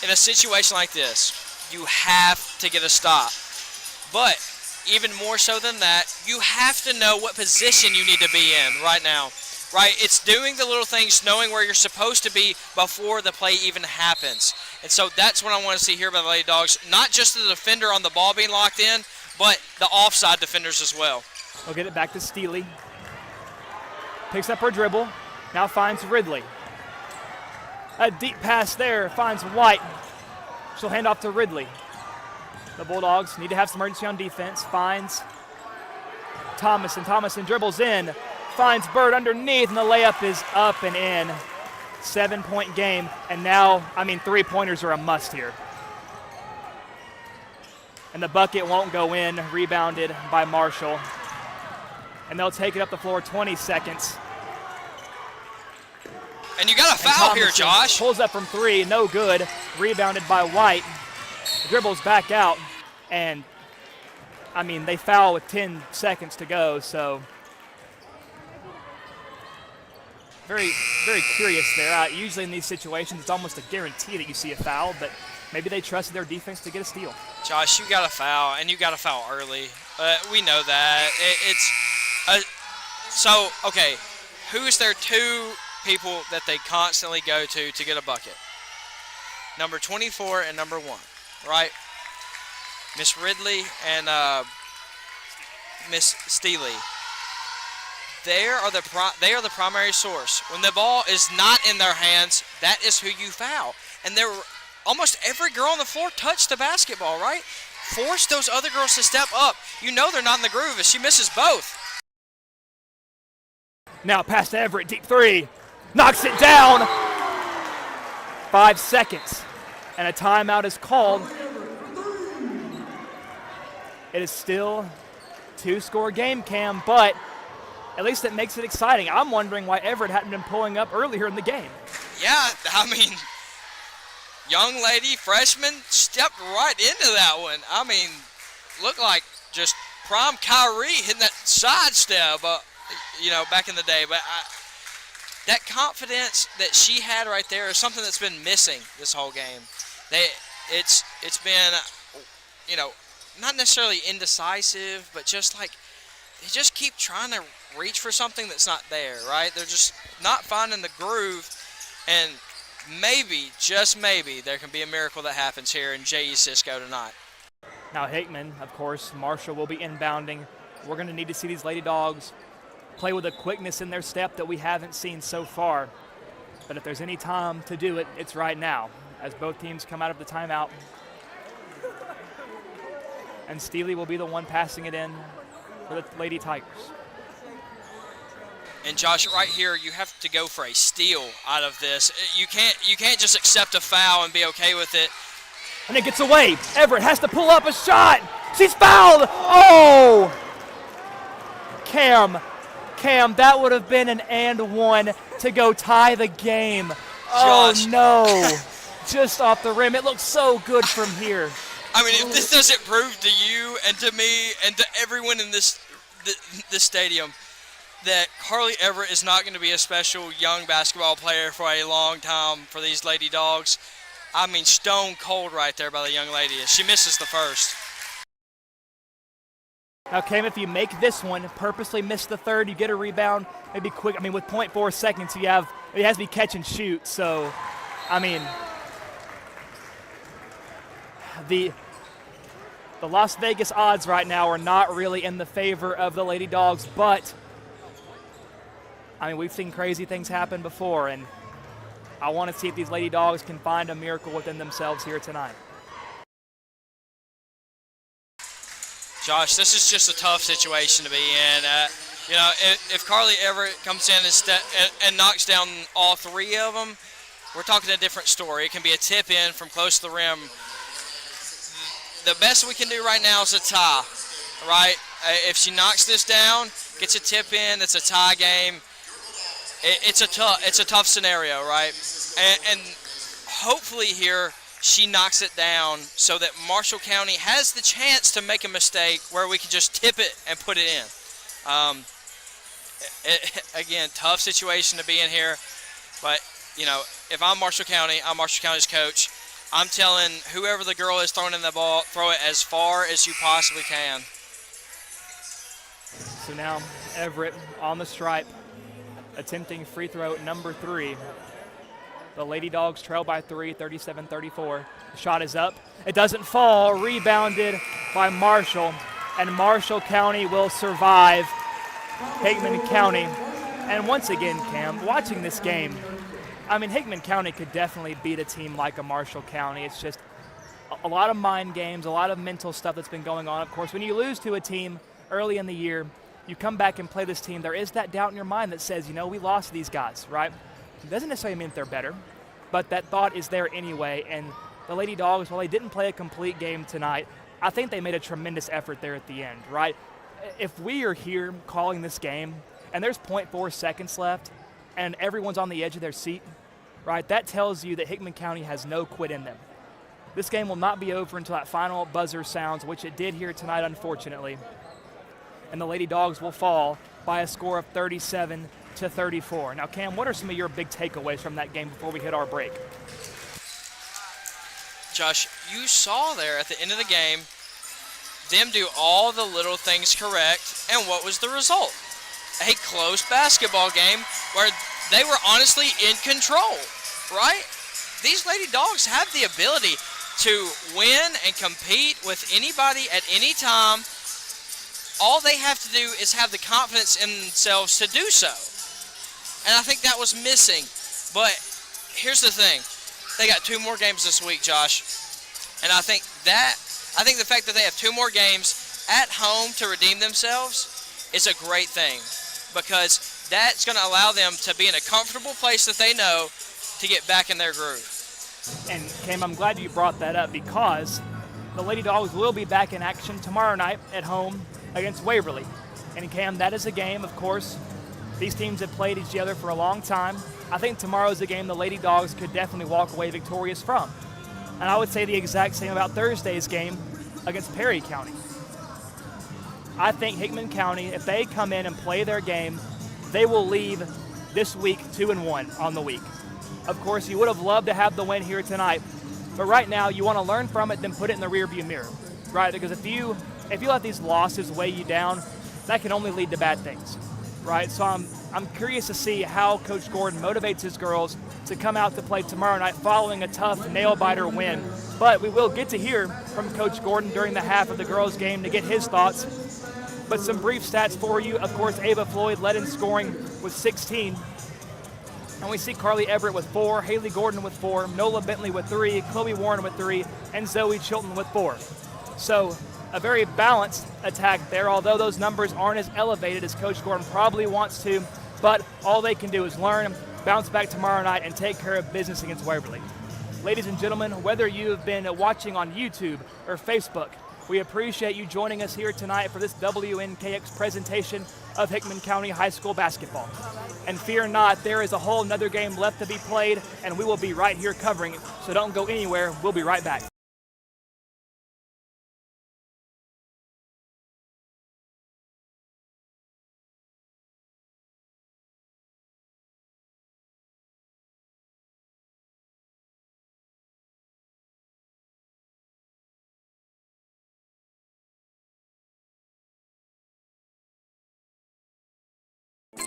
in a situation like this, you have to get a stop. But even more so than that, you have to know what position you need to be in right now. Right, it's doing the little things, knowing where you're supposed to be before the play even happens. And so that's what I want to see here by the Lady Dogs. Not just the defender on the ball being locked in, but the offside defenders as well. We'll get it back to Steely. Picks up her dribble, now finds Ridley. A deep pass there, finds White. She'll hand off to Ridley. The Bulldogs need to have some urgency on defense. Finds Thomason. Thomason dribbles in. Finds Bird underneath, and the layup is up and in. 7-point game, and now, 3-pointers are a must here. And the bucket won't go in, rebounded by Marshall. And they'll take it up the floor, 20 seconds. And you got a foul here, Josh. Pulls up from 3, no good. Rebounded by White. Dribbles back out, and, they foul with 10 seconds to go, so very, very curious there. Usually in these situations, it's almost a guarantee that you see a foul, but maybe they trusted their defense to get a steal. Josh, you got a foul, and you got a foul early. We know that. Okay, who is their 2 people that they constantly go to get a bucket? Number 24 and number 1, right? Miss Ridley and Miss Steely. They are the primary source. When the ball is not in their hands, that is who you foul. And almost every girl on the floor touched the basketball, right? Force those other girls to step up. You know they're not in the groove if she misses both. Now pass to Everett, deep 3. Knocks it down. 5 seconds. And a timeout is called. It is still 2-score game, Cam, but at least it makes it exciting. I'm wondering why Everett hadn't been pulling up earlier in the game. Yeah, young lady, freshman, stepped right into that one. I mean, looked like just prime Kyrie hitting that sidestep, back in the day. But that confidence that she had right there is something that's been missing this whole game. It's been, not necessarily indecisive, but just like they just keep trying to reach for something that's not there, right? They're just not finding the groove, and maybe, just maybe, there can be a miracle that happens here in J.E. Cisco tonight. Now Hickman, of course, Marshall will be inbounding. We're going to need to see these Lady Dogs play with a quickness in their step that we haven't seen so far. But if there's any time to do it, it's right now, as both teams come out of the timeout. And Steely will be the one passing it in for the Lady Tigers. And Josh, right here, you have to go for a steal out of this. You can't just accept a foul and be okay with it. And it gets away. Everett has to pull up a shot. She's fouled. Oh! Cam, that would have been an and one to go tie the game. Josh. Oh, no. Just off the rim. It looks so good from here. I mean, if this doesn't prove to you and to me and to everyone in this stadium that Carly Everett is not going to be a special young basketball player for a long time for these Lady Dogs, I mean, stone cold right there by the young lady. She misses the first. Now, Cam, if you make this one, purposely miss the third, you get a rebound, maybe quick. I mean, with 0.4 seconds, it has to be catch and shoot. So, I mean, the Las Vegas odds right now are not really in the favor of the Lady Dogs, but, I mean, we've seen crazy things happen before, and I want to see if these Lady Dogs can find a miracle within themselves here tonight. Josh, this is just a tough situation to be in. If Carly Everett comes in and knocks down all three of them, we're talking a different story. It can be a tip in from close to the rim. The best we can do right now is a tie, right? If she knocks this down, gets a tip in, it's a tie game. It's a tough scenario, right? And hopefully here she knocks it down so that Marshall County has the chance to make a mistake where we can just tip it and put it in. Again, tough situation to be in here, but if I'm Marshall County, I'm Marshall County's coach. I'm telling whoever the girl is throwing in the ball, throw it as far as you possibly can. So now Everett on the stripe, attempting free throw number 3. The Lady Dogs trail by 3, 37-34. The shot is up. It doesn't fall. Rebounded by Marshall. And Marshall County will survive Hickman County. And once again, Cam, watching this game, I mean, Hickman County could definitely beat a team like a Marshall County. It's just a lot of mind games, a lot of mental stuff that's been going on. Of course, when you lose to a team early in the year, you come back and play this team, there is that doubt in your mind that says, we lost these guys, right? It doesn't necessarily mean that they're better, but that thought is there anyway. And the Lady Dogs, while they didn't play a complete game tonight, I think they made a tremendous effort there at the end, right? If we are here calling this game and there's 0.4 seconds left and everyone's on the edge of their seat, right, that tells you that Hickman County has no quit in them. This game will not be over until that final buzzer sounds, which it did here tonight, unfortunately. And the Lady Dogs will fall by a score of 37-34. Now, Cam, what are some of your big takeaways from that game before we hit our break? Josh, you saw there at the end of the game them do all the little things correct, and what was the result? A close basketball game where they were honestly in control, right? These Lady Dogs have the ability to win and compete with anybody at any time. All they have to do is have the confidence in themselves to do so. And I think that was missing. But here's the thing. They got 2 more games this week, Josh. And I think the fact that they have 2 more games at home to redeem themselves is a great thing, because that's going to allow them to be in a comfortable place that they know to get back in their groove. And Cam, I'm glad you brought that up, because the Lady Dogs will be back in action tomorrow night at home against Waverly. And Cam, that is a game, of course, these teams have played each other for a long time. I think tomorrow's a game the Lady Dogs could definitely walk away victorious from. And I would say the exact same about Thursday's game against Perry County. I think Hickman County, if they come in and play their game, they will leave this week 2-1 on the week. Of course, you would have loved to have the win here tonight, but right now you want to learn from it, then put it in the rearview mirror, right? Because if you let these losses weigh you down, that can only lead to bad things, right? So I'm curious to see how Coach Gordon motivates his girls to come out to play tomorrow night following a tough nail-biter win. But we will get to hear from Coach Gordon during the half of the girls' game to get his thoughts. But some brief stats for you. Of course, Ava Floyd led in scoring with 16. And we see Carly Everett with 4, Haley Gordon with 4, Nola Bentley with 3, Chloe Warren with 3, and Zoe Chilton with 4. So a very balanced attack there, although those numbers aren't as elevated as Coach Gordon probably wants to. But all they can do is learn, bounce back tomorrow night, and take care of business against Waverly. Ladies and gentlemen, whether you have been watching on YouTube or Facebook, we appreciate you joining us here tonight for this WNKX presentation of Hickman County High School basketball. And fear not, there is a whole nother game left to be played, and we will be right here covering it, so don't go anywhere. We'll be right back.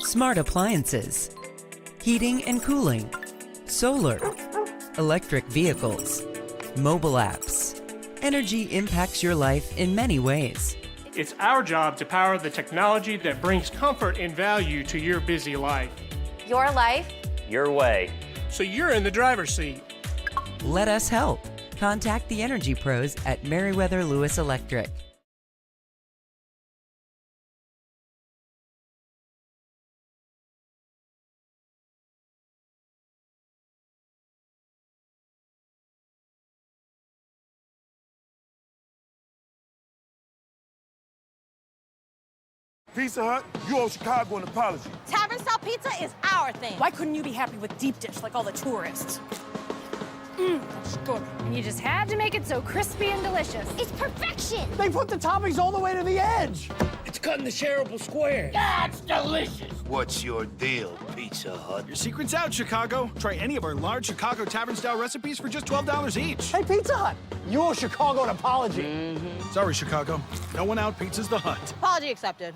Smart appliances, heating and cooling, solar, electric vehicles, mobile apps. Energy impacts your life in many ways. It's our job to power the technology that brings comfort and value to your busy life. Your life, Your way. So you're in the driver's seat. Let us help. Contact the energy pros at Meriwether Lewis Electric. Pizza Hut, you owe Chicago an apology. Tavern style pizza is our thing. Why couldn't you be happy with deep dish like all the tourists? That's good. And you just had to make it so crispy and delicious. It's perfection. They put the toppings all the way to the edge. It's cut in the shareable square. That's delicious. What's your deal, Pizza Hut? Your secret's out, Chicago. Try any of our large Chicago Tavern-style recipes for just $12 each. Hey, Pizza Hut, you owe Chicago an apology. Sorry, Chicago. No one out pizza's the Hut. Apology accepted.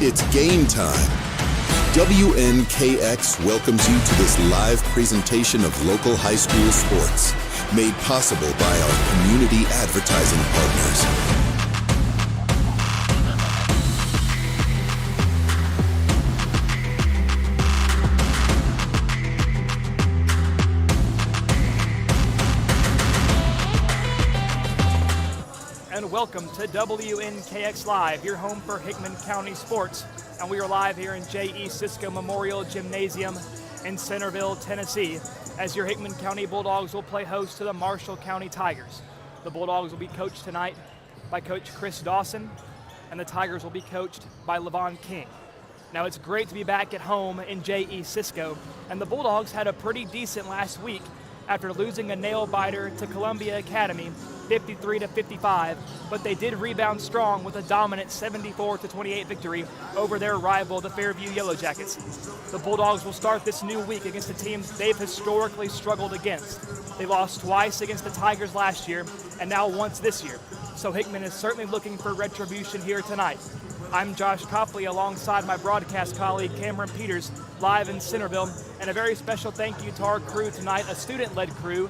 It's game time. WNKX welcomes you to this live presentation of local high school sports, made possible by our community advertising partners. And welcome to WNKX Live, your home for Hickman County sports. And we are live here in J.E. Cisco Memorial Gymnasium in Centerville, Tennessee, as your Hickman County Bulldogs will play host to the Marshall County Tigers. The Bulldogs will be coached tonight by Coach Chris Dawson, and the Tigers will be coached by Levon King. Now, it's great to be back at home in J.E. Cisco, and the Bulldogs had a pretty decent last week after losing a nail-biter to Columbia Academy 53-55, but they did rebound strong with a dominant 74-28 victory over their rival, the Fairview Yellow Jackets. The Bulldogs will start this new week against a team they've historically struggled against. They lost twice against the Tigers last year and now once this year, so Hickman is certainly looking for retribution here tonight. I'm Josh Copley alongside my broadcast colleague Cameron Peters, live in Centerville, and a very special thank you to our crew tonight, a student-led crew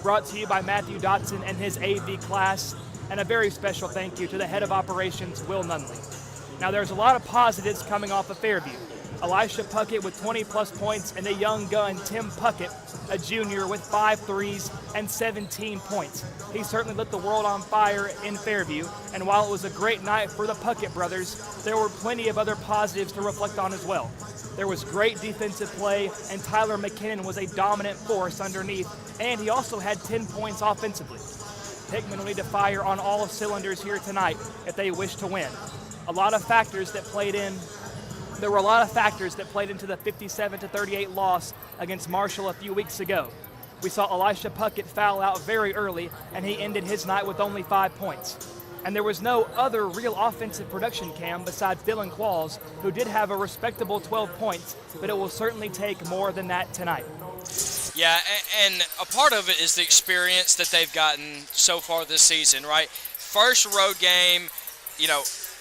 brought to you by Matthew Dotson and his AV class, and a very special thank you to the head of operations, Will Nunley. Now, there's a lot of positives coming off of Fairview. Elisha Puckett with 20-plus points, and a young gun, Tim Puckett, a junior with 5 threes and 17 points. He certainly lit the world on fire in Fairview, and while it was a great night for the Puckett brothers, there were plenty of other positives to reflect on as well. There was great defensive play, and Tyler McKinnon was a dominant force underneath, and he also had 10 points offensively. Hickman will need to fire on all cylinders here tonight if they wish to win. There were a lot of factors that played into the 57-38 loss against Marshall a few weeks ago. We saw Elisha Puckett foul out very early, and he ended his night with only 5 points. And there was no other real offensive production, Cam, besides Dylan Qualls, who did have a respectable 12 points, but it will certainly take more than that tonight. Yeah, and a part of it is the experience that they've gotten so far this season, right? First road game,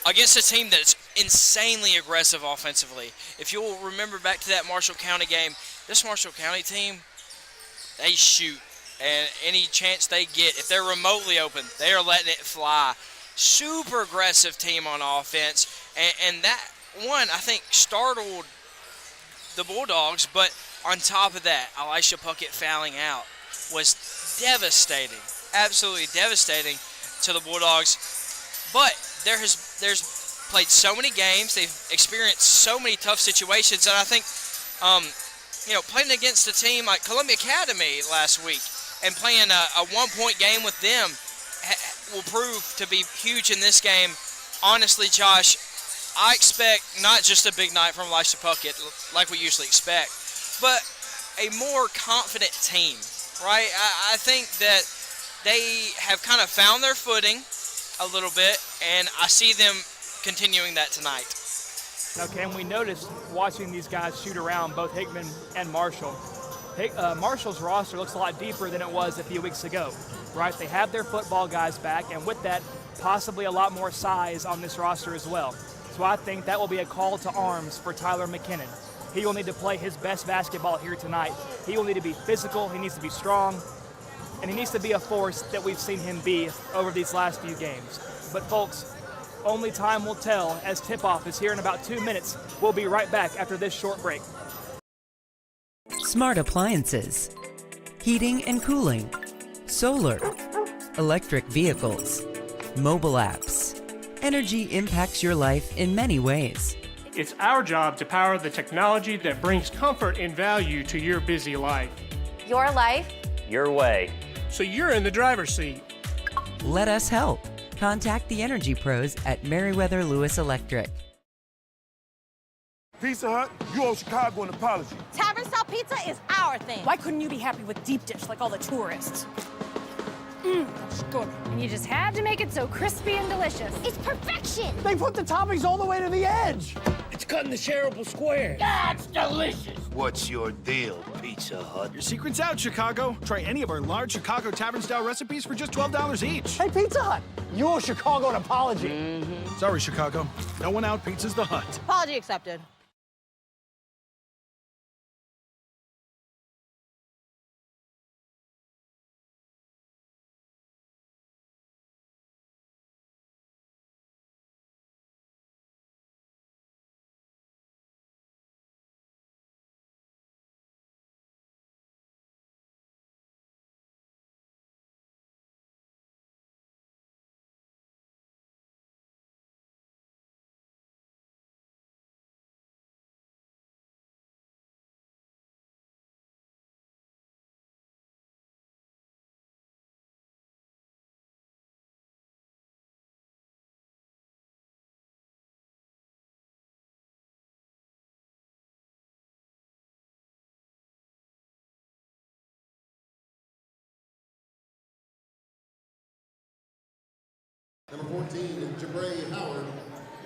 against a team that's insanely aggressive offensively. If you'll remember back to that Marshall County game, this Marshall County team, they shoot. And any chance they get, if they're remotely open, they are letting it fly. Super aggressive team on offense. And that one, I think, startled the Bulldogs. But on top of that, Elisha Puckett fouling out was devastating. Absolutely devastating to the Bulldogs. But there's played so many games. They've experienced so many tough situations. And I think, playing against a team like Columbia Academy last week, and playing a one-point game with them will prove to be huge in this game. Honestly, Josh, I expect not just a big night from Elisha Puckett, like we usually expect, but a more confident team, right? I think that they have kind of found their footing a little bit, and I see them continuing that tonight. Now, Cam, we noticed watching these guys shoot around, both Hickman and Marshall, Marshall's roster looks a lot deeper than it was a few weeks ago, right? They have their football guys back, and with that, possibly a lot more size on this roster as well. So I think that will be a call to arms for Tyler McKinnon. He will need to play his best basketball here tonight. He will need to be physical, he needs to be strong, and he needs to be a force that we've seen him be over these last few games. But folks, only time will tell, as tip-off is here in about 2 minutes. We'll be right back after this short break. Smart appliances, heating and cooling, solar, electric vehicles, mobile apps. Energy impacts your life in many ways. It's our job to power the technology that brings comfort and value to your busy life. Your life, Your way. So you're in the driver's seat. Let us help. Contact the energy pros at Meriwether Lewis Electric. Pizza Hut, you owe Chicago an apology. Tavern style pizza is our thing. Why couldn't you be happy with deep dish like all the tourists? That's good. And you just had to make it so crispy and delicious. It's perfection. They put the toppings all the way to the edge. It's cut in the shareable square. That's delicious. What's your deal, Pizza Hut? Your secret's out, Chicago. Try any of our large Chicago Tavern-style recipes for just $12 each. Hey, Pizza Hut, you owe Chicago an apology. Sorry, Chicago. No one out pizza's the Hut. Apology accepted.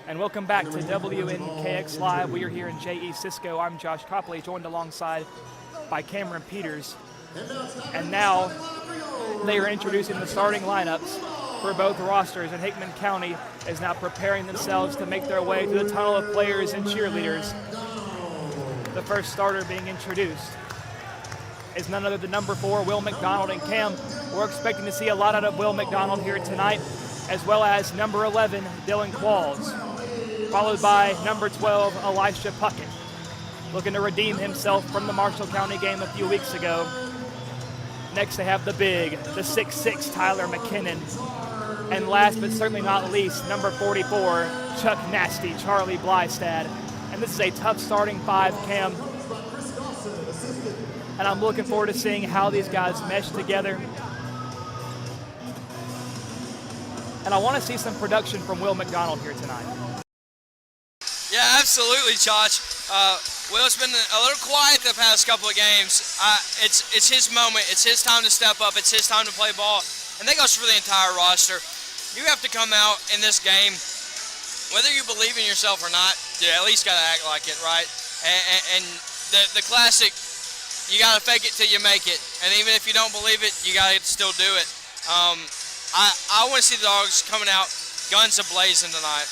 And welcome back to WNKX Live. We are here in J.E. Cisco. I'm Josh Copley, joined alongside by Cameron Peters. And now they are introducing the starting lineups for both rosters, and Hickman County is now preparing themselves to make their way to the tunnel of players and cheerleaders. The first starter being introduced is none other than number 4, Will McDonald. And Cam, we're expecting to see a lot out of Will McDonald here tonight, as well as number 11, Dylan Qualls, followed by number 12, Elisha Puckett, looking to redeem himself from the Marshall County game a few weeks ago. Next they have the big, the 6'6", Tyler McKinnon. And last but certainly not least, number 44, Chuck Nasty, Charlie Blystad. And this is a tough starting 5, Cam. And I'm looking forward to seeing how these guys mesh together. And I want to see some production from Will McDonald here tonight. Yeah, absolutely, Josh. Will's been a little quiet the past couple of games. It's his moment. It's his time to step up. It's his time to play ball. And that goes for the entire roster. You have to come out in this game, whether you believe in yourself or not, you at least got to act like it, right? And the classic, you got to fake it till you make it. And even if you don't believe it, you got to still do it. I want to see the Dogs coming out guns a-blazing tonight.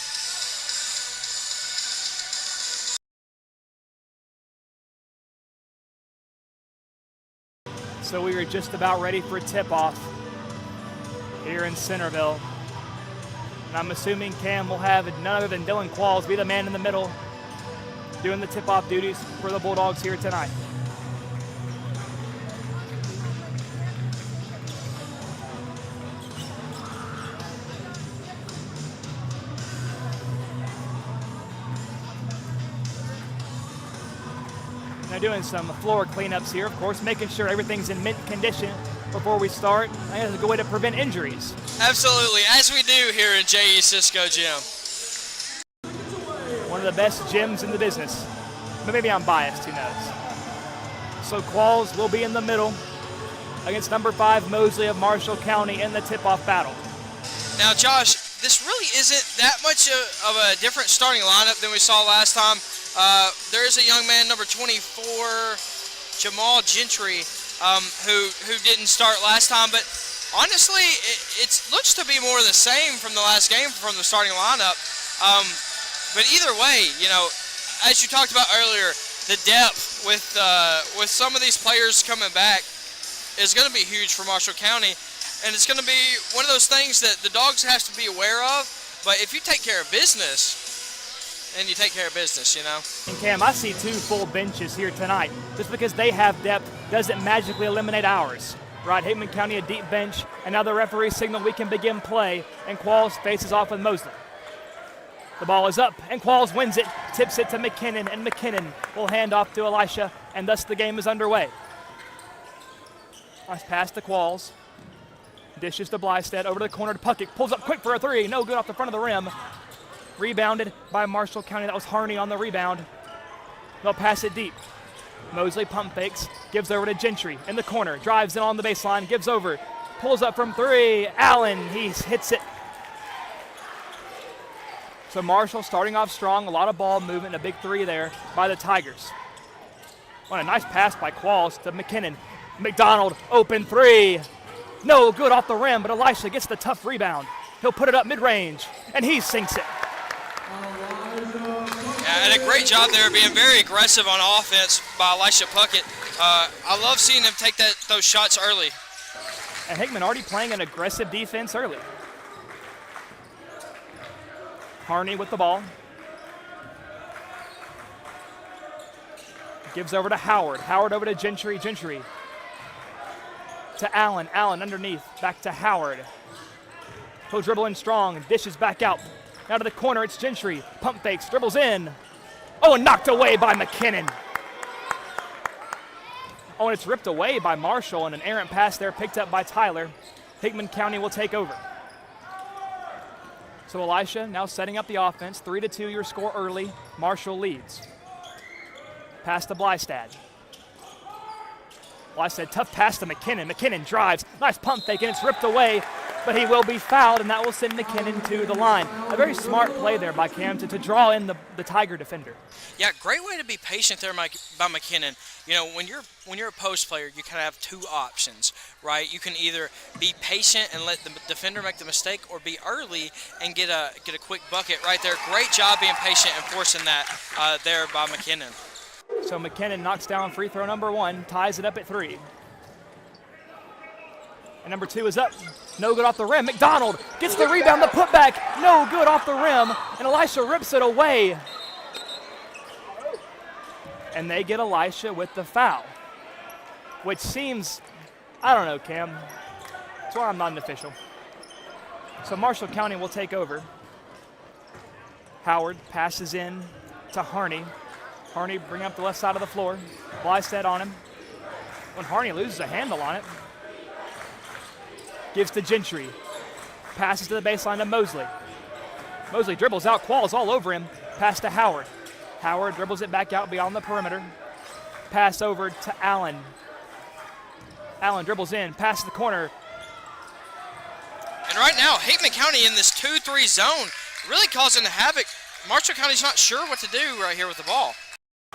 So we are just about ready for tip-off here in Centerville. And I'm assuming Cam will have none other than Dylan Qualls be the man in the middle doing the tip-off duties for the Bulldogs here tonight. They're doing some floor cleanups here, of course, making sure everything's in mint condition before we start. I think that's a good way to prevent injuries. Absolutely, as we do here in J.E. Cisco Gym. One of the best gyms in the business. But maybe I'm biased, who knows. So Qualls will be in the middle against number 5, Mosley of Marshall County in the tip-off battle. Now, Josh, this really isn't that much of a different starting lineup than we saw last time. There is a young man, number 24, Jamal Gentry, who didn't start last time, but honestly, it looks to be more the same from the last game from the starting lineup. But either way, you know, as you talked about earlier, the depth with some of these players coming back is going to be huge for Marshall County, and it's going to be one of those things that the Dogs have to be aware of. But if you take care of business, and you take care of business, you know. And Cam, I see 2 full benches here tonight. Just because they have depth doesn't magically eliminate ours. Right, Hickman County a deep bench, and now the referee signal we can begin play, and Qualls faces off with Mosley. The ball is up, and Qualls wins it, tips it to McKinnon, and McKinnon will hand off to Elisha, and thus the game is underway. Nice pass to Qualls. Dishes to Blystad, over to the corner to Puckett, pulls up quick for a 3, no good off the front of the rim. Rebounded by Marshall County. That was Harney on the rebound. They'll pass it deep. Mosley pump fakes, gives over to Gentry in the corner, drives in on the baseline, gives over, pulls up from 3. Allen, he hits it. So Marshall starting off strong, a lot of ball movement, a big 3 there by the Tigers. On a nice pass by Qualls to McKinnon. McDonald, open three. No good off the rim, but Elisha gets the tough rebound. He'll put it up mid-range, and he sinks it. Yeah, and a great job there being very aggressive on offense by Elisha Puckett. I love seeing him take those shots early. And Hickman already playing an aggressive defense early. Harney with the ball. Gives over to Howard. Howard over to Gentry. Gentry to Allen. Allen underneath. Back to Howard. He'll dribble in strong. Dishes back out. Now to the corner. It's Gentry. Pump fakes. Dribbles in. Oh, and knocked away by McKinnon. Oh, and it's ripped away by Marshall, and an errant pass there picked up by Tyler. Hickman County will take over. So Elisha now setting up the offense. 3-2 your score early. Marshall leads. Pass to Blystad. Blystad, tough pass to McKinnon. McKinnon drives. Nice pump fake, and it's ripped away, but he will be fouled, and that will send McKinnon to the line. A very smart play there by Cam to draw in the Tiger defender. Yeah, great way to be patient there by McKinnon. You know, when you're a post player, you kind of have two options, right? You can either be patient and let the defender make the mistake, or be early and get a quick bucket right there. Great job being patient and forcing that there by McKinnon. So McKinnon knocks down free throw number 1, ties it up at 3. And number 2 is up. No good off the rim. McDonald gets the rebound, the putback. No good off the rim. And Elisha rips it away. And they get Elisha with the foul, which seems, I don't know, Cam. That's why I'm not an official. So Marshall County will take over. Howard passes in to Harney. Harney bring up the left side of the floor. Blystad on him. When Harney loses a handle on it. Gives to Gentry. Passes to the baseline to Mosley. Mosley dribbles out. Qualls all over him. Pass to Howard. Howard dribbles it back out beyond the perimeter. Pass over to Allen. Allen dribbles in. Pass to the corner. And right now, Hickman County in this 2-3 zone really causing havoc. Marshall County's not sure what to do right here with the ball.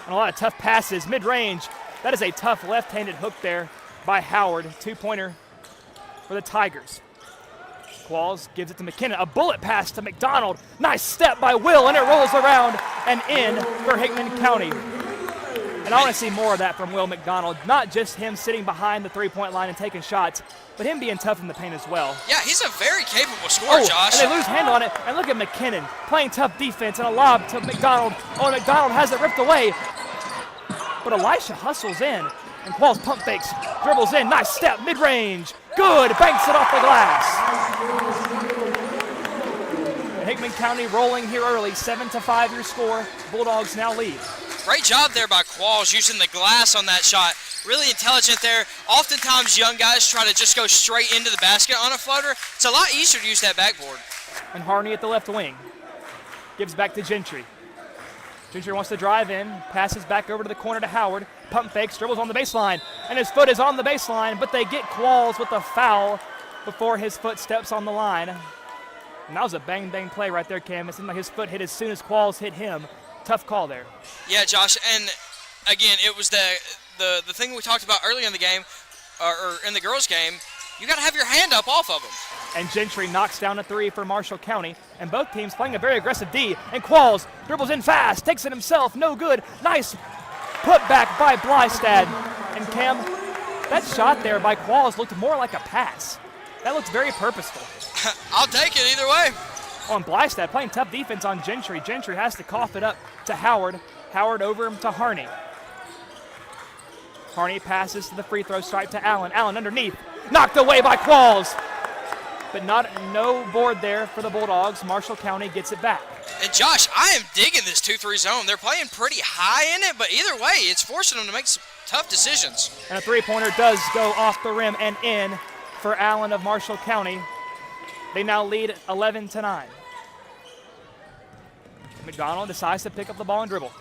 And a lot of tough passes, mid-range. That is a tough left-handed hook there by Howard. Two-pointer for the Tigers. Qualls gives it to McKinnon. A bullet pass to McDonald. Nice step by Will, and it rolls around and in for Hickman County. And I want to see more of that from Will McDonald. Not just him sitting behind the three-point line and taking shots, but him being tough in the paint as well. Yeah, he's a very capable scorer, Josh. And they lose handle on it. And look at McKinnon playing tough defense and a lob to McDonald. Oh, and McDonald has it ripped away. But Elisha hustles in. And Qualls pump fakes, dribbles in. Nice step, mid-range. Good, banks it off the glass. And Hickman County rolling here early. 7-5 your score. Bulldogs now lead. Great job there by Qualls using the glass on that shot. Really intelligent there. Oftentimes young guys try to just go straight into the basket on a floater. It's a lot easier to use that backboard. And Harney at the left wing. Gives back to Gentry. Gentry wants to drive in, passes back over to the corner to Howard. Pump fakes, dribbles on the baseline, and his foot is on the baseline, but they get Qualls with a foul before his foot steps on the line. And that was a bang-bang play right there, Cam. It seemed like his foot hit as soon as Qualls hit him. Tough call there. Yeah, Josh, and again, it was the thing we talked about earlier in the game, or in the girls' game. You got to have your hand up off of them. And Gentry knocks down a 3 for Marshall County, and both teams playing a very aggressive D. And Qualls dribbles in fast, takes it himself, no good. Nice put back by Blystad. And Cam, that shot there by Qualls looked more like a pass. That looks very purposeful. I'll take it either way. On Blystad, playing tough defense on Gentry. Gentry has to cough it up to Howard. Howard over him to Harney. Harney passes to the free throw stripe to Allen. Allen underneath. Knocked away by Qualls. But no board there for the Bulldogs. Marshall County gets it back. And Josh, I am digging this 2-3 zone. They're playing pretty high in it, but either way, it's forcing them to make some tough decisions. And a three-pointer does go off the rim and in for Allen of Marshall County. They now lead 11-9. McDonald decides to pick up the ball and dribble.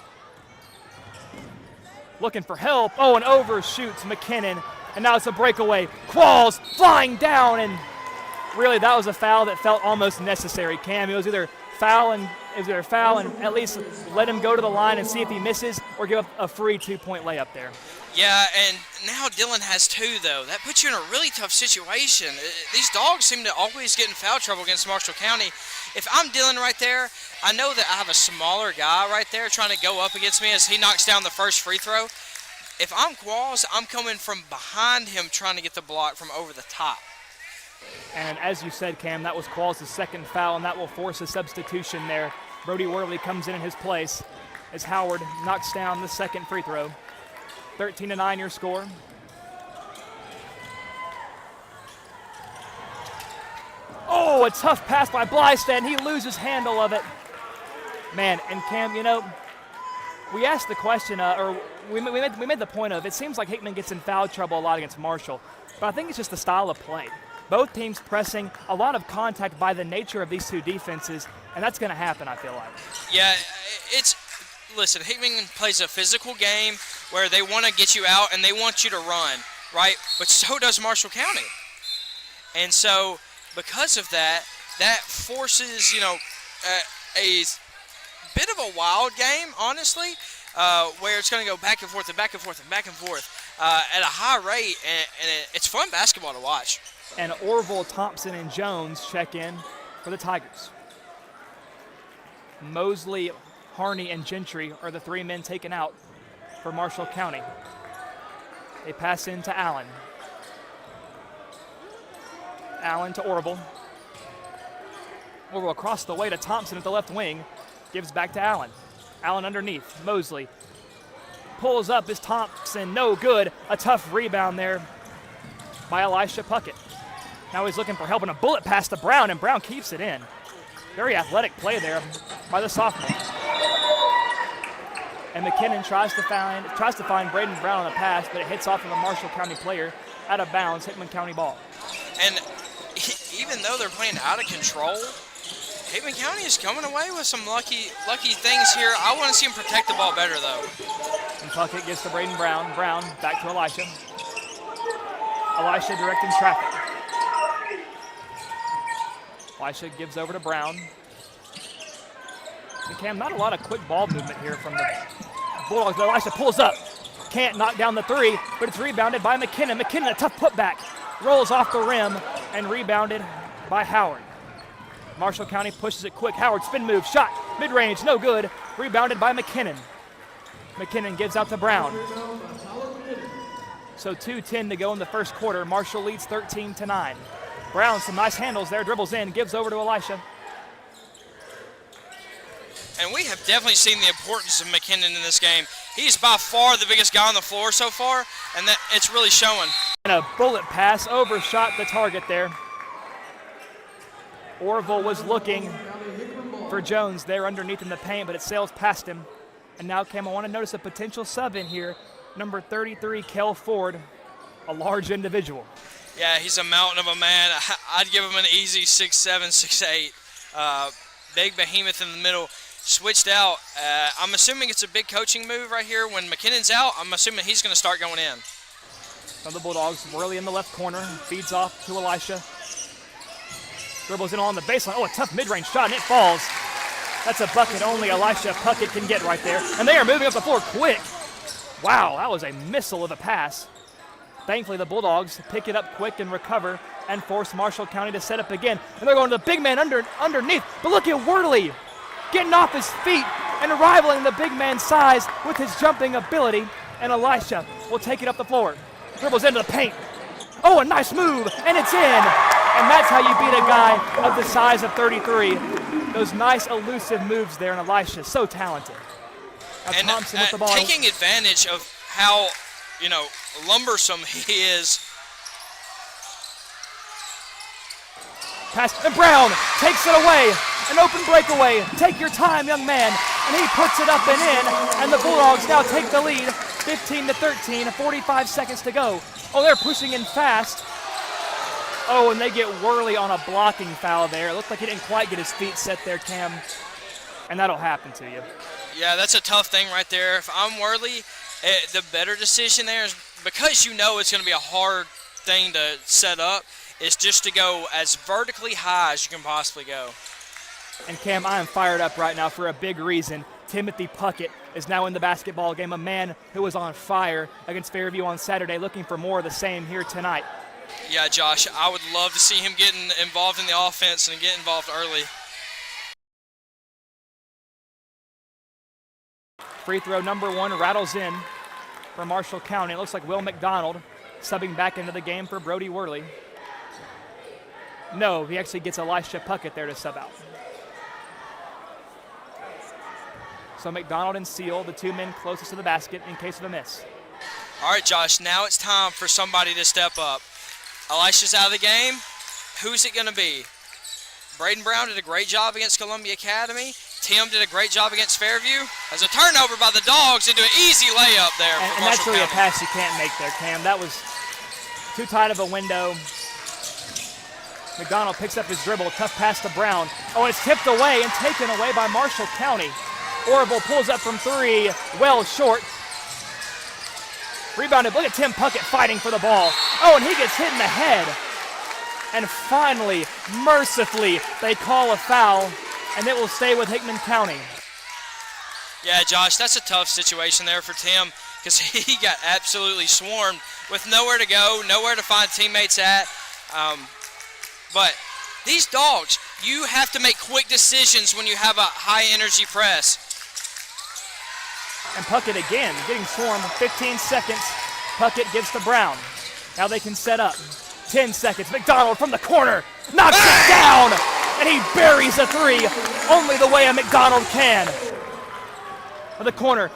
Looking for help. Oh, and overshoots McKinnon. And now it's a breakaway. Qualls flying down, and really that was a foul that felt almost necessary, Cam. It was either foul and at least let him go to the line and see if he misses, or give up a free 2-point layup there. Yeah, and now Dylan has 2, though. That puts you in a really tough situation. These dogs seem to always get in foul trouble against Marshall County. If I'm Dylan right there, I know that I have a smaller guy right there trying to go up against me as he knocks down the first free throw. If I'm Qualls, I'm coming from behind him trying to get the block from over the top. And as you said, Cam, that was Qualls' second foul, and that will force a substitution there. Brody Worley comes in his place as Howard knocks down the second free throw. 13-9 your score. Oh, a tough pass by Blysted. He loses handle of it. Man, and Cam, you know, we asked the question, or we made the point of, it seems like Hickman gets in foul trouble a lot against Marshall, but I think it's just the style of play. Both teams pressing, a lot of contact by the nature of these two defenses, and that's going to happen, I feel like. Yeah, listen, Hickman plays a physical game where they want to get you out and they want you to run, right? But so does Marshall County. And so because of that, that forces, you know, a bit of a wild game, honestly, where it's going to go back and forth and back and forth and back and forth at a high rate, and it's fun basketball to watch. And Orville, Thompson, and Jones check in for the Tigers. Mosley, Harney, and Gentry are the 3 men taken out for Marshall County. They pass in to Allen. Allen to Orville. Orville across the way to Thompson at the left wing. Gives back to Allen. Allen underneath. Mosley pulls up as Thompson. No good. A tough rebound there by Elisha Puckett. Now he's looking for help, and a bullet pass to Brown, and Brown keeps it in. Very athletic play there by the sophomore. And McKinnon tries to find Braden Brown on the pass, but it hits off of a Marshall County player out of bounds, Hickman County ball. And even though they're playing out of control, Hickman County is coming away with some lucky things here. I want to see him protect the ball better, though. And Puckett gets to Braden Brown. Brown back to Elisha. Elisha directing traffic. Elisha gives over to Brown. And Cam, not a lot of quick ball movement here from the Bulldogs, but Elisha pulls up. Can't knock down the 3, but it's rebounded by McKinnon. McKinnon, a tough putback. Rolls off the rim and rebounded by Howard. Marshall County pushes it quick. Howard spin move, shot, mid-range, no good. Rebounded by McKinnon. McKinnon gives out to Brown. So 2:10 to go in the first quarter. Marshall leads 13-9. Brown, some nice handles there, dribbles in, gives over to Elisha. And we have definitely seen the importance of McKinnon in this game. He's by far the biggest guy on the floor so far, and that it's really showing. And a bullet pass overshot the target there. Orville was looking for Jones there underneath in the paint, but it sails past him. And now, Cam, I want to notice a potential sub in here. Number 33, Kel Ford, a large individual. Yeah, he's a mountain of a man. I'd give him an easy 6'7", 6'8". Big behemoth in the middle. Switched out. I'm assuming it's a big coaching move right here. When McKinnon's out, I'm assuming he's going to start going in. So the Bulldogs, Worley in the left corner, feeds off to Elisha. Dribbles in on the baseline. Oh, a tough mid-range shot, and it falls. That's a bucket only Elisha Puckett can get right there. And they are moving up the floor quick. Wow, that was a missile of a pass. Thankfully, the Bulldogs pick it up quick and recover and force Marshall County to set up again. And they're going to the big man underneath. But look at Worley getting off his feet and rivaling the big man's size with his jumping ability. And Elisha will take it up the floor. Dribbles into the paint. Oh, a nice move, and it's in. And that's how you beat a guy of the size of 33. Those nice elusive moves there, and Elisha, so talented. Now And Thompson with the ball. taking advantage of how, lumbersome he is. Pass, and Brown takes it away. An open breakaway. Take your time, young man. And he puts it up and in, and the Bulldogs now take the lead, 15-13, 45 seconds to go. Oh, they're pushing in fast. Oh, and they get Worley on a blocking foul there. It looked like he didn't quite get his feet set there, Cam. And that'll happen to you. Yeah, that's a tough thing right there. If I'm Worley, the better decision there is, because it's going to be a hard thing to set up, is just to go as vertically high as you can possibly go. And Cam, I am fired up right now for a big reason. Timothy Puckett is now in the basketball game, a man who was on fire against Fairview on Saturday, looking for more of the same here tonight. Yeah, Josh, I would love to see him getting involved in the offense and get involved early. Free throw number 1 rattles in for Marshall County. It looks like Will McDonald subbing back into the game for Brody Worley. No, he actually gets Elisha Puckett there to sub out. So McDonald and Seal, the 2 men closest to the basket in case of a miss. All right, Josh, now it's time for somebody to step up. Elisha's out of the game. Who's it going to be? Braden Brown did a great job against Columbia Academy. Tim did a great job against Fairview. There's a turnover by the Dogs into an easy layup there. And that's really a pass you can't make there, Cam. That was too tight of a window. McDonald picks up his dribble, tough pass to Brown. Oh, it's tipped away and taken away by Marshall County. Orville pulls up from 3, well short. Rebounded, look at Tim Puckett fighting for the ball. Oh, and he gets hit in the head. And finally, mercifully, they call a foul, and it will stay with Hickman County. Yeah, Josh, that's a tough situation there for Tim because he got absolutely swarmed with nowhere to go, nowhere to find teammates at. But these Dogs, you have to make quick decisions when you have a high-energy press. And Puckett again, getting swarmed, 15 seconds. Puckett gives to Brown. Now they can set up. 10 seconds, McDonald from the corner, knocks it down, and he buries a 3, only the way a McDonald can. For the corner,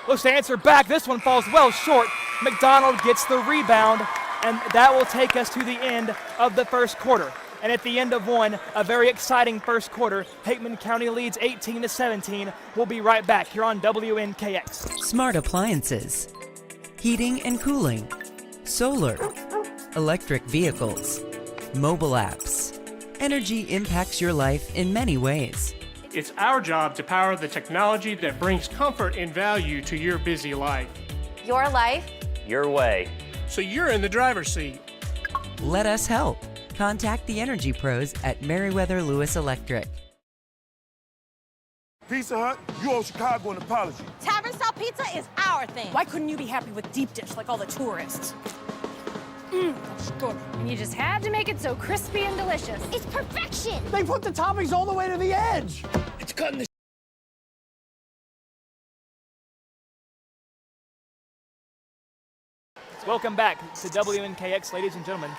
looks to answer back, this one falls well short. McDonald gets the rebound, and that will take us to the end of the first quarter. And at the end of one, a very exciting first quarter. Hickman County leads 18-17. We'll be right back here on WNKX. Smart appliances, heating and cooling, solar, electric vehicles, mobile apps. Energy impacts your life in many ways. It's our job to power the technology that brings comfort and value to your busy life. Your life, your way. So you're in the driver's seat. Let us help. Contact the energy pros at Meriwether Lewis Electric. Pizza Hut, you owe Chicago an apology. Tavern style pizza is our thing. Why couldn't you be happy with deep dish like all the tourists? That's good. And you just had to make it so crispy and delicious. It's perfection. They put the toppings all the way to the edge. It's cutting the Welcome back to WNKX, ladies and gentlemen.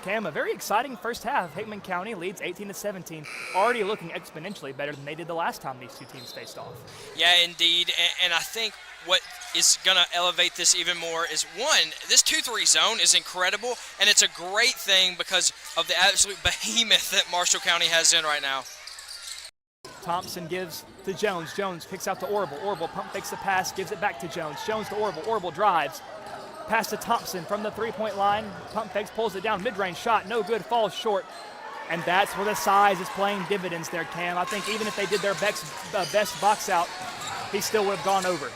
Cam, a very exciting first half. Hickman County leads 18-17, already looking exponentially better than they did the last time these 2 teams faced off. Yeah, indeed, and I think what is going to elevate this even more is, one, this 2-3 zone is incredible, and it's a great thing because of the absolute behemoth that Marshall County has in right now. Thompson gives to Jones. Jones kicks out to Orville. Orville pump fakes the pass, gives it back to Jones. Jones to Orville. Orville drives. Pass to Thompson from the 3-point line. Pump fakes, pulls it down. Mid-range shot, no good, falls short. And that's where the size is playing dividends there, Cam. I think even if they did their best box out, he still would have gone over.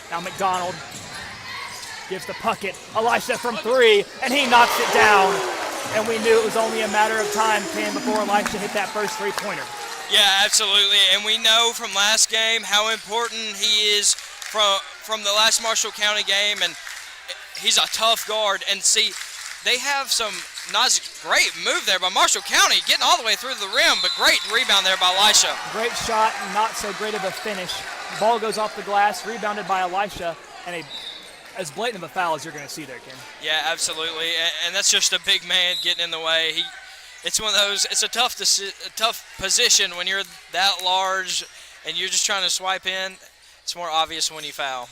Now McDonald gives to Puckett. Elisha from 3, and he knocks it down. And we knew it was only a matter of time, Cam, before Elisha hit that first 3-pointer. Yeah, absolutely. And we know from last game how important he is from the last Marshall County game. And he's a tough guard, and see, they have some great move there by Marshall County, getting all the way through the rim, but great rebound there by Elisha. Great shot, not so great of a finish. Ball goes off the glass, rebounded by Elisha, and as blatant of a foul as you're going to see there, Ken. Yeah, absolutely, and that's just a big man getting in the way. It's one of those. It's a tough position when you're that large and you're just trying to swipe in. It's more obvious when you foul.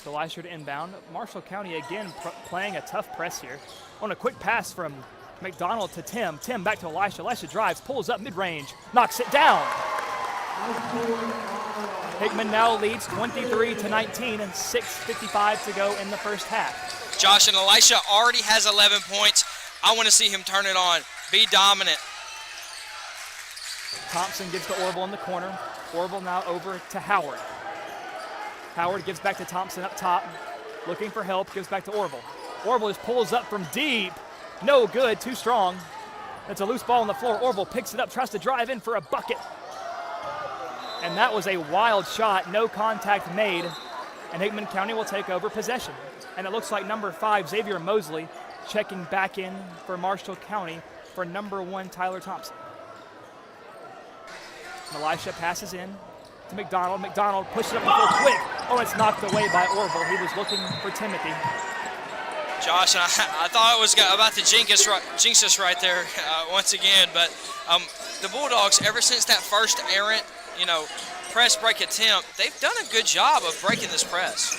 Elisha to inbound. Marshall County again playing a tough press here. On a quick pass from McDonald to Tim. Tim back to Elisha. Elisha drives, pulls up mid-range, knocks it down. Hickman now leads 23-19 and 6:55 to go in the first half. Josh, and Elisha already has 11 points. I want to see him turn it on, be dominant. Thompson gives to Orville in the corner. Orville now over to Howard. Howard gives back to Thompson up top, looking for help, gives back to Orville. Orville just pulls up from deep, No good, too strong. That's a loose ball on the floor. Orville picks it up, tries to drive in for a bucket. And that was a wild shot, no contact made. And Hickman County will take over possession. And it looks like number 5, Xavier Mosley, checking back in for Marshall County for number 1, Tyler Thompson. Elisha passes in to McDonald. McDonald pushes it up the floor quick. Oh, it's knocked away by Orville. He was looking for Timothy. Josh, I thought it was about to jinx us right there once again, but the Bulldogs, ever since that first errant, press break attempt, they've done a good job of breaking this press.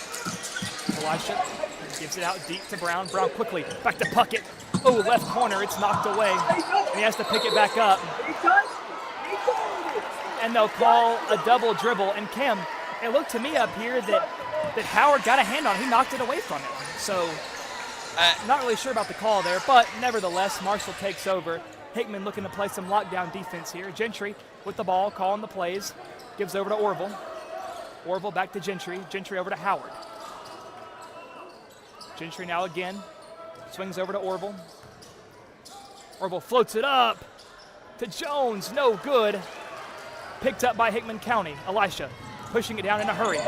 Elisha gives it out deep to Brown. Brown quickly back to Puckett. Oh, left corner, it's knocked away. And he has to pick it back up. And they'll call a double dribble. And Kim, it looked to me up here that Howard got a hand on it. He knocked it away from him. So not really sure about the call there, but nevertheless, Marshall takes over. Hickman looking to play some lockdown defense here. Gentry with the ball, calling the plays. Gives over to Orville. Orville back to Gentry. Gentry over to Howard. Gentry now again. Swings over to Orville. Orville floats it up to Jones. No good. Picked up by Hickman County. Elisha pushing it down in a hurry.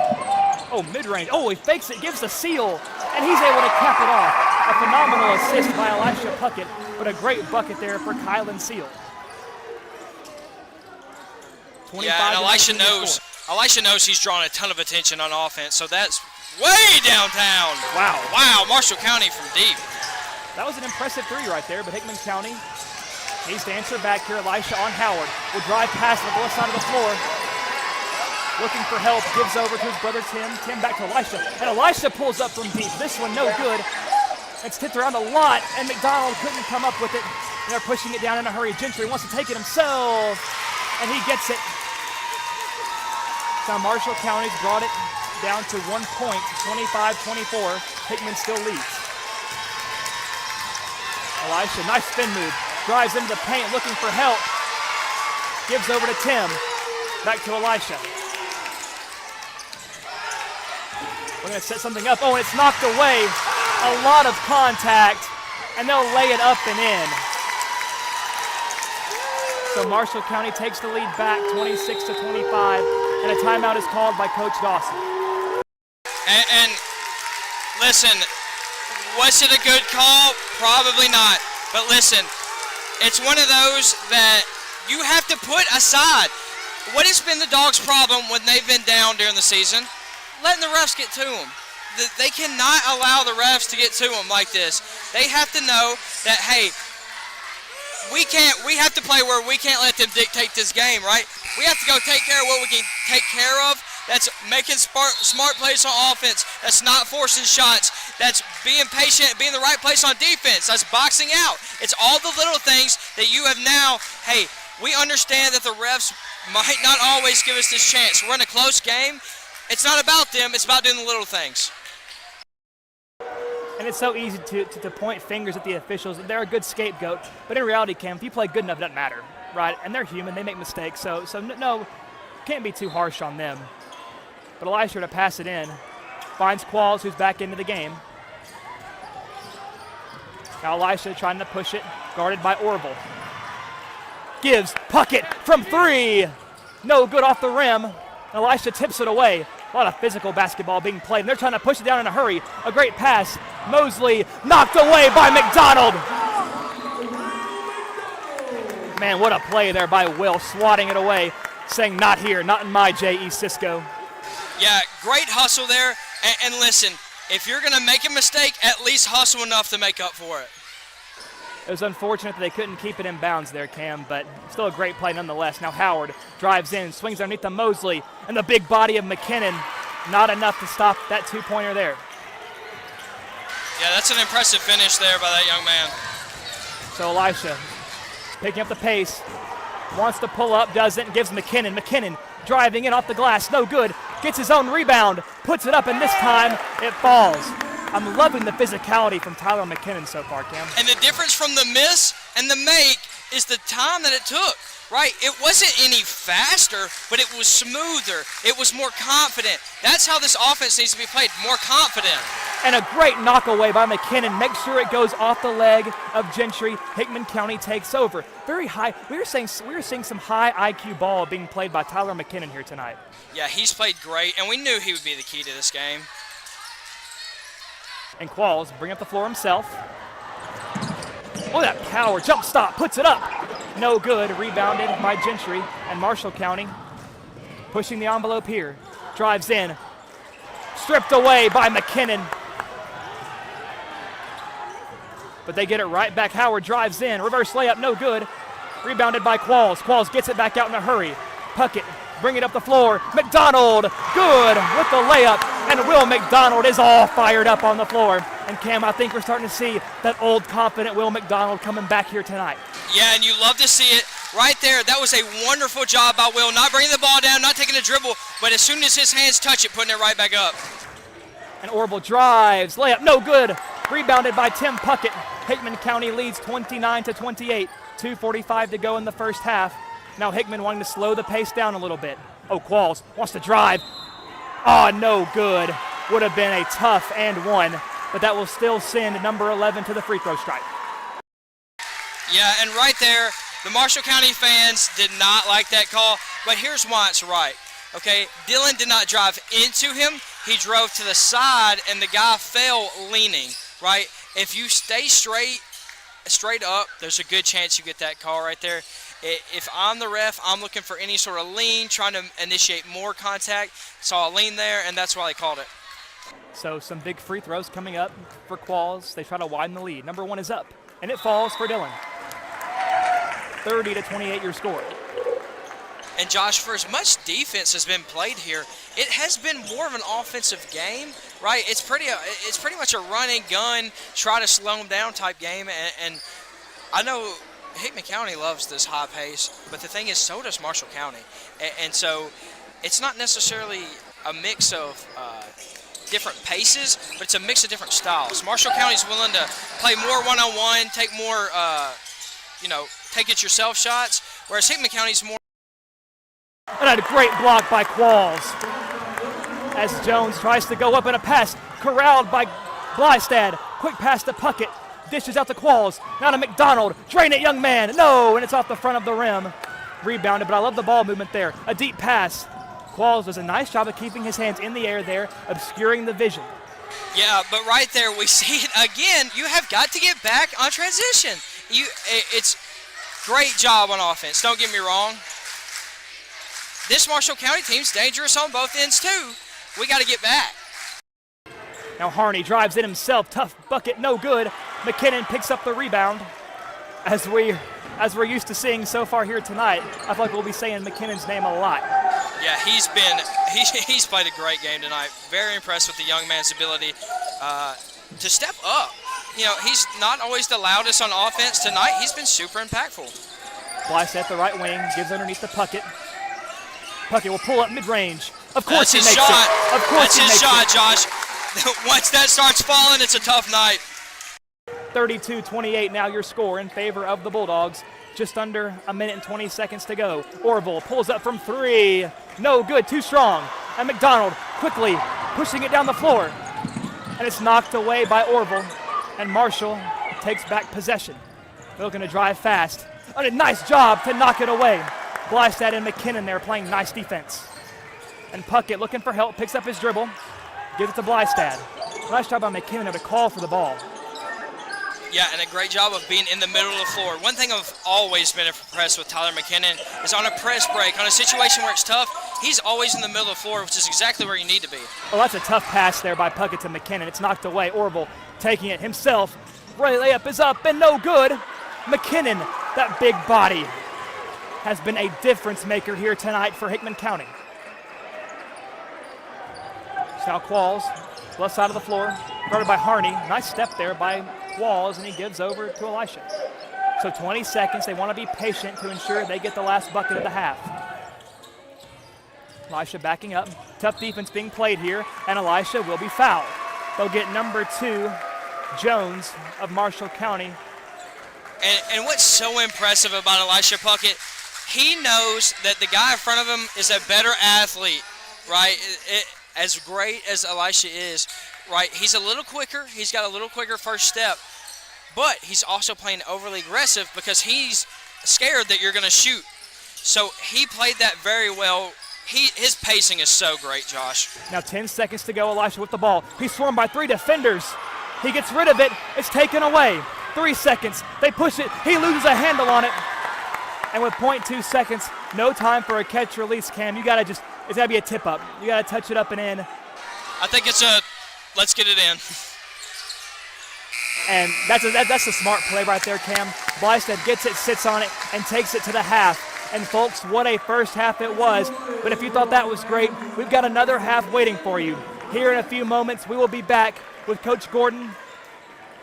Oh, mid-range. Oh, he fakes it, gives the seal, and he's able to cap it off. A phenomenal assist by Elisha Puckett, but a great bucket there for Kylan Seal. Yeah, and Elisha knows he's drawn a ton of attention on offense, so that's way downtown. Wow, Marshall County from deep. That was an impressive 3 right there, but Hickman County needs to answer back here. Elisha on Howard. Will drive past the left side of the floor. Looking for help, gives over to his brother Tim. Tim back to Elisha, and Elisha pulls up from deep. This one no good. It's tipped around a lot, and McDonald couldn't come up with it. They're pushing it down in a hurry. Gentry wants to take it himself, and he gets it. So Marshall County's brought it down to 1 point, 25-24. Hickman still leads. Elisha, nice spin move. Drives into the paint, looking for help. Gives over to Tim. Back to Elisha. We're going to set something up. Oh, and it's knocked away. A lot of contact, and they'll lay it up and in. So Marshall County takes the lead back, 26-25, and a timeout is called by Coach Dawson. And listen, was it a good call? Probably not. But listen, it's one of those that you have to put aside. What has been the Dogs' problem when they've been down during the season? Letting the refs get to them. They cannot allow the refs to get to them like this. They have to know that, hey, we have to play where we can't let them dictate this game, right? We have to go take care of what we can take care of. That's making smart plays on offense. That's not forcing shots. That's being patient, being in the right place on defense. That's boxing out. It's all the little things that you have now, hey, we understand that the refs might not always give us this chance. We're in a close game. It's not about them. It's about doing the little things. And it's so easy to point fingers at the officials. They're a good scapegoat. But in reality, Cam, if you play good enough, it doesn't matter, right? And they're human. They make mistakes. So no, can't be too harsh on them. But Elisha to pass it in. Finds Qualls, who's back into the game. Now Elisha trying to push it, guarded by Orville. Gives Puckett from 3. No good off the rim. Elisha tips it away. A lot of physical basketball being played, and they're trying to push it down in a hurry. A great pass. Mosley knocked away by McDonald. Man, what a play there by Will, swatting it away, saying not here, not in my J.E. Cisco. Yeah, great hustle there. And listen, if you're going to make a mistake, at least hustle enough to make up for it. It was unfortunate that they couldn't keep it in bounds there, Cam, but still a great play nonetheless. Now Howard drives in, swings underneath the Mosley, and the big body of McKinnon. Not enough to stop that 2-pointer there. Yeah, that's an impressive finish there by that young man. So Elisha picking up the pace, wants to pull up, doesn't, gives McKinnon. McKinnon driving in off the glass, no good. Gets his own rebound, puts it up, and this time it falls. I'm loving the physicality from Tyler McKinnon so far, Cam. And the difference from the miss and the make is the time that it took, right? It wasn't any faster, but it was smoother. It was more confident. That's how this offense needs to be played, more confident. And a great knock away by McKinnon. Make sure it goes off the leg of Gentry. Hickman County takes over. Very high. We were seeing some high IQ ball being played by Tyler McKinnon here tonight. Yeah, he's played great, and we knew he would be the key to this game. And Qualls bring up the floor himself. Oh, that power jump stop, puts it up. No good, rebounded by Gentry, and Marshall County pushing the envelope here. Drives in, stripped away by McKinnon. But they get it right back. Howard drives in, reverse layup, no good. Rebounded by Qualls. Qualls gets it back out in a hurry. Puckett, bring it up the floor. McDonald, good with the layup. And Will McDonald is all fired up on the floor. And Cam, I think we're starting to see that old confident Will McDonald coming back here tonight. Yeah, and you love to see it right there. That was a wonderful job by Will, not bringing the ball down, not taking a dribble, but as soon as his hands touch it, putting it right back up. And Orville drives, layup, no good. Rebounded by Tim Puckett. Hickman County leads 29-28. 2:45 to go in the first half. Now Hickman wanting to slow the pace down a little bit. Oh, Qualls wants to drive. Oh, no good. Would have been a tough and one, but that will still send number 11 to the free throw stripe. Yeah, and right there, the Marshall County fans did not like that call, but here's why it's right. Okay, Dylan did not drive into him. He drove to the side, and the guy fell leaning, right? If you stay straight up, there's a good chance you get that call right there. If I'm the ref, I'm looking for any sort of lean, trying to initiate more contact. Saw a lean there, and that's why they called it. So some big free throws coming up for Qualls. They try to widen the lead. Number one is up, and it falls for Dylan. 30-28 your score. And Josh, for as much defense has been played here, it has been more of an offensive game, right? It's pretty much a run and gun, try to slow them down type game. And I know Hickman County loves this high pace, but the thing is, so does Marshall County. And so it's not necessarily a mix of different paces, but it's a mix of different styles. Marshall County's willing to play more one-on-one, take more, take it yourself shots, whereas Hickman County's more. And a great block by Qualls. As Jones tries to go up in a pass, corralled by Blystad. Quick pass to Puckett. Dishes out to Qualls. Now to McDonald. Drain it, young man. No, and it's off the front of the rim. Rebounded, but I love the ball movement there. A deep pass. Qualls does a nice job of keeping his hands in the air there, obscuring the vision. Yeah, but right there we see it again. You have got to get back on transition. It's great job on offense. Don't get me wrong. This Marshall County team's dangerous on both ends too. We got to get back. Now Harney drives in himself. Tough bucket, no good. McKinnon picks up the rebound. As we're used to seeing so far here tonight, I feel like we'll be saying McKinnon's name a lot. Yeah, he's played a great game tonight. Very impressed with the young man's ability to step up. You know, he's not always the loudest on offense. Tonight, he's been super impactful. Blyce at the right wing, gives underneath the Puckett. Puckett will pull up mid-range. Of course he makes it. Of course he makes it. That's his shot, Josh. Once that starts falling, it's a tough night. 32-28 now your score in favor of the Bulldogs. Just under a minute and 20 seconds to go. Orville pulls up from three. No good, too strong. And McDonald quickly pushing it down the floor. And it's knocked away by Orville. And Marshall takes back possession. They're looking to drive fast. And a nice job to knock it away. Blystad and McKinnon there playing nice defense. And Puckett looking for help, picks up his dribble, gives it to Blystad. Nice job by McKinnon there to call for the ball. Yeah, and a great job of being in the middle of the floor. One thing I've always been impressed with Tyler McKinnon is on a press break, on a situation where it's tough, he's always in the middle of the floor, which is exactly where you need to be. Well, that's a tough pass there by Puckett to McKinnon. It's knocked away. Orville taking it himself. Layup is up and no good. McKinnon, that big body, has been a difference maker here tonight for Hickman County. Now Qualls, left side of the floor, guarded by Harney. Nice step there by Qualls, and he gives over to Elisha. So 20 seconds. They want to be patient to ensure they get the last bucket of the half. Elisha backing up. Tough defense being played here, and Elisha will be fouled. They'll get number 2, Jones of Marshall County. And what's so impressive about Elisha Puckett, he knows that the guy in front of him is a better athlete, right? As great as Elisha is, right? He's a little quicker. He's got a little quicker first step, but he's also playing overly aggressive because he's scared that you're going to shoot. So he played that very well. His pacing is so great, Josh. Now 10 seconds to go. Elisha with the ball. He's swarmed by 3 defenders. He gets rid of it. It's taken away. 3 seconds. They push it. He loses a handle on it. And with 0.2 seconds, no time for a catch release, Cam. You gotta it's gotta be a tip up. You gotta touch it up and in. I think it's let's get it in. And that's a smart play right there, Cam. Blystead gets it, sits on it, and takes it to the half. And folks, what a first half it was. But if you thought that was great, we've got another half waiting for you. Here in a few moments, we will be back with Coach Gordon,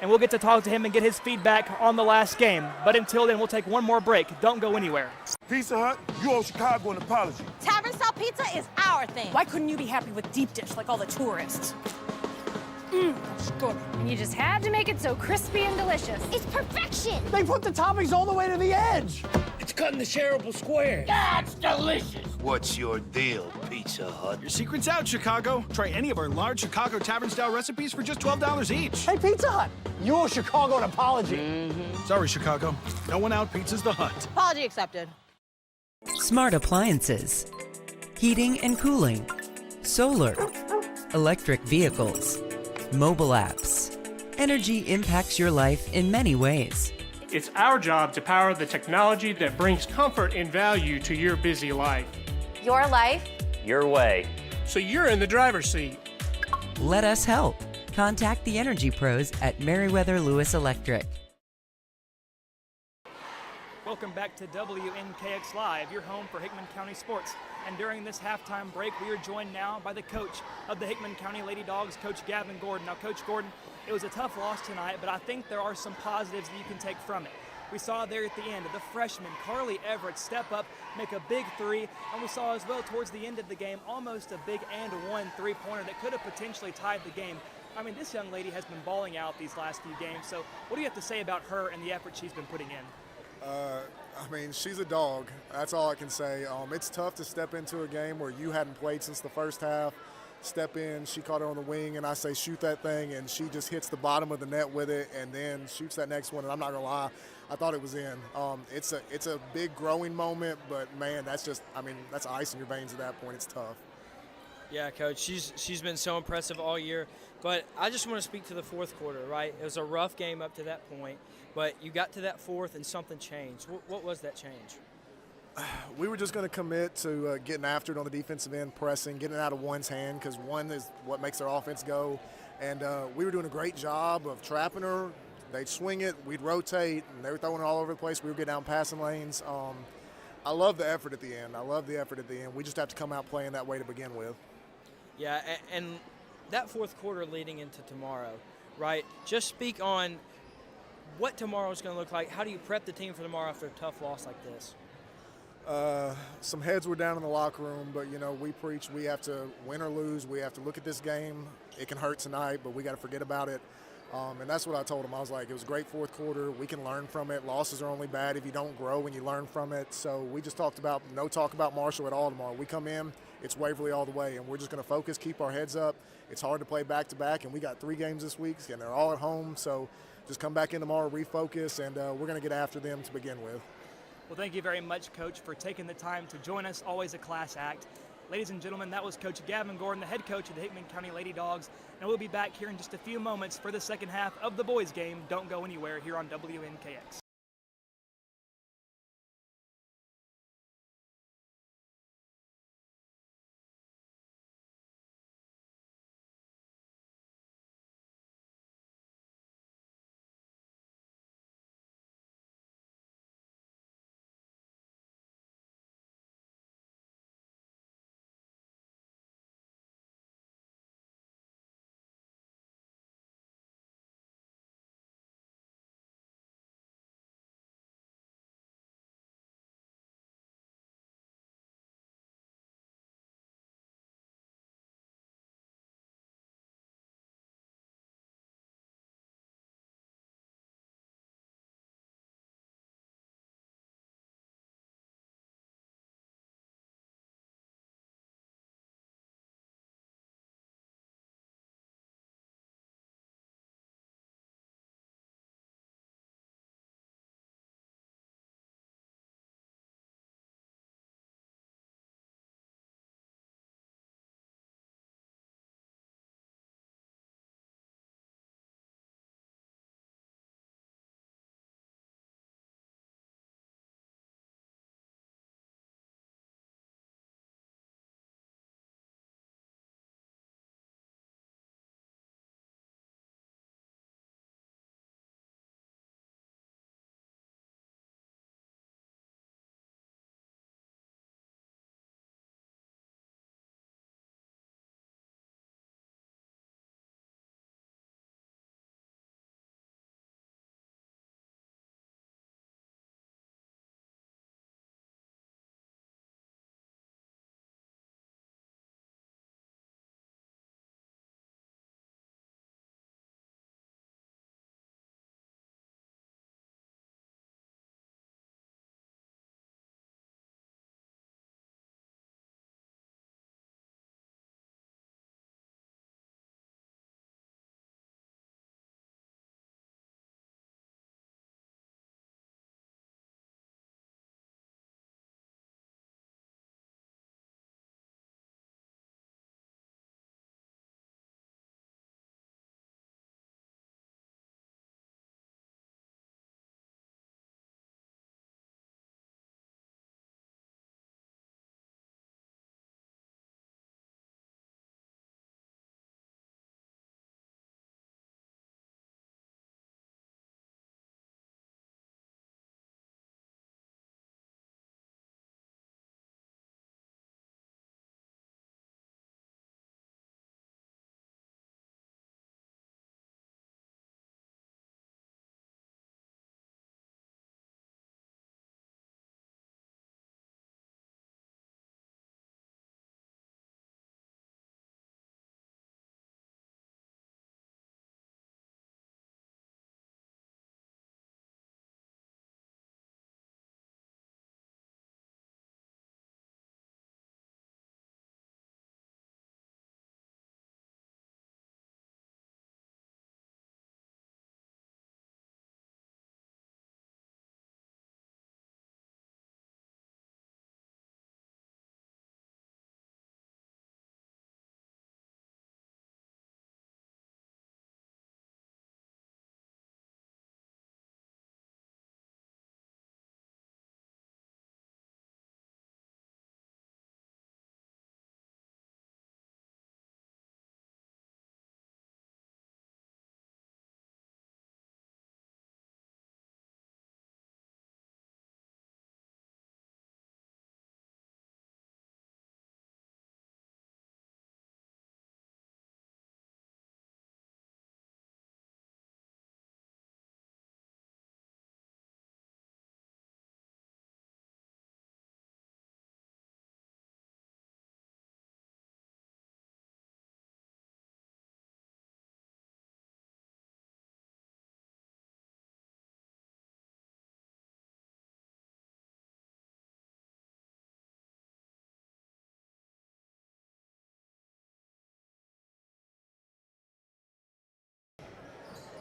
and we'll get to talk to him and get his feedback on the last game. But until then, we'll take one more break. Don't go anywhere. Pizza Hut, you owe Chicago an apology. Tavern style pizza is our thing. Why couldn't you be happy with deep dish like all the tourists? That's good. And you just had to make it so crispy and delicious. It's perfection. They put the toppings all the way to the edge. It's cutting the shareable square. That's delicious. What's your deal, Pizza Hut? Your secret's out, Chicago. Try any of our large Chicago Tavern-style recipes for just $12 each. Hey, Pizza Hut, you owe Chicago an apology. Sorry, Chicago. No one out pizzas the Hut. Apology accepted. Smart appliances, heating and cooling, solar, electric vehicles, mobile apps. Energy impacts your life in many ways. It's our job to power the technology that brings comfort and value to your busy life. Your life. Your way. So you're in the driver's seat. Let us help. Contact the energy pros at Meriwether Lewis Electric. Welcome back to WNKX Live, your home for Hickman County sports. And during this halftime break, we are joined now by the coach of the Hickman County Lady Dogs, Coach Gavin Gordon. Now, Coach Gordon, it was a tough loss tonight, but I think there are some positives that you can take from it. We saw there at the end, the freshman, Carly Everett, step up, make a big three, and we saw as well towards the end of the game, almost a big and one three-pointer that could have potentially tied the game. I mean, this young lady has been balling out these last few games, so what do you have to say about her and the effort she's been putting in? I mean, she's a dog. That's all I can say. It's tough to step into a game where you hadn't played since the first half. Step in, she caught her on the wing, and I say shoot that thing, and she just hits the bottom of the net with it, and then shoots that next one. And I'm not gonna lie, I thought it was in. It's a big growing moment, but man, that's ice in your veins at that point. It's tough. Yeah, Coach, she's been so impressive all year. But I just want to speak to the fourth quarter, right? It was a rough game up to that point, but you got to that fourth and something changed. What was that change? We were just going to commit to getting after it on the defensive end, pressing, getting it out of one's hand, because one is what makes their offense go. And we were doing a great job of trapping her. They'd swing it, we'd rotate, and they were throwing it all over the place. We would get down passing lanes. I love the effort at the end. We just have to come out playing that way to begin with. Yeah, and that fourth quarter leading into tomorrow, right? Just speak on what tomorrow is going to look like. How do you prep the team for tomorrow after a tough loss like this? Some heads were down in the locker room, but, we preach we have to win or lose. We have to look at this game. It can hurt tonight, but we got to forget about it. And that's what I told them. I was like, it was a great fourth quarter. We can learn from it. Losses are only bad if you don't grow and you learn from it. So we just talked about no talk about Marshall at all tomorrow. We come in, it's Waverly all the way, and we're just going to focus, keep our heads up. It's hard to play back-to-back, and we got 3 games this week, and they're all at home. So just come back in tomorrow, refocus, and we're going to get after them to begin with. Well, thank you very much, Coach, for taking the time to join us. Always a class act. Ladies and gentlemen, that was Coach Gavin Gordon, the head coach of the Hickman County Lady Dogs. And we'll be back here in just a few moments for the second half of the boys' game. Don't go anywhere here on WNKX.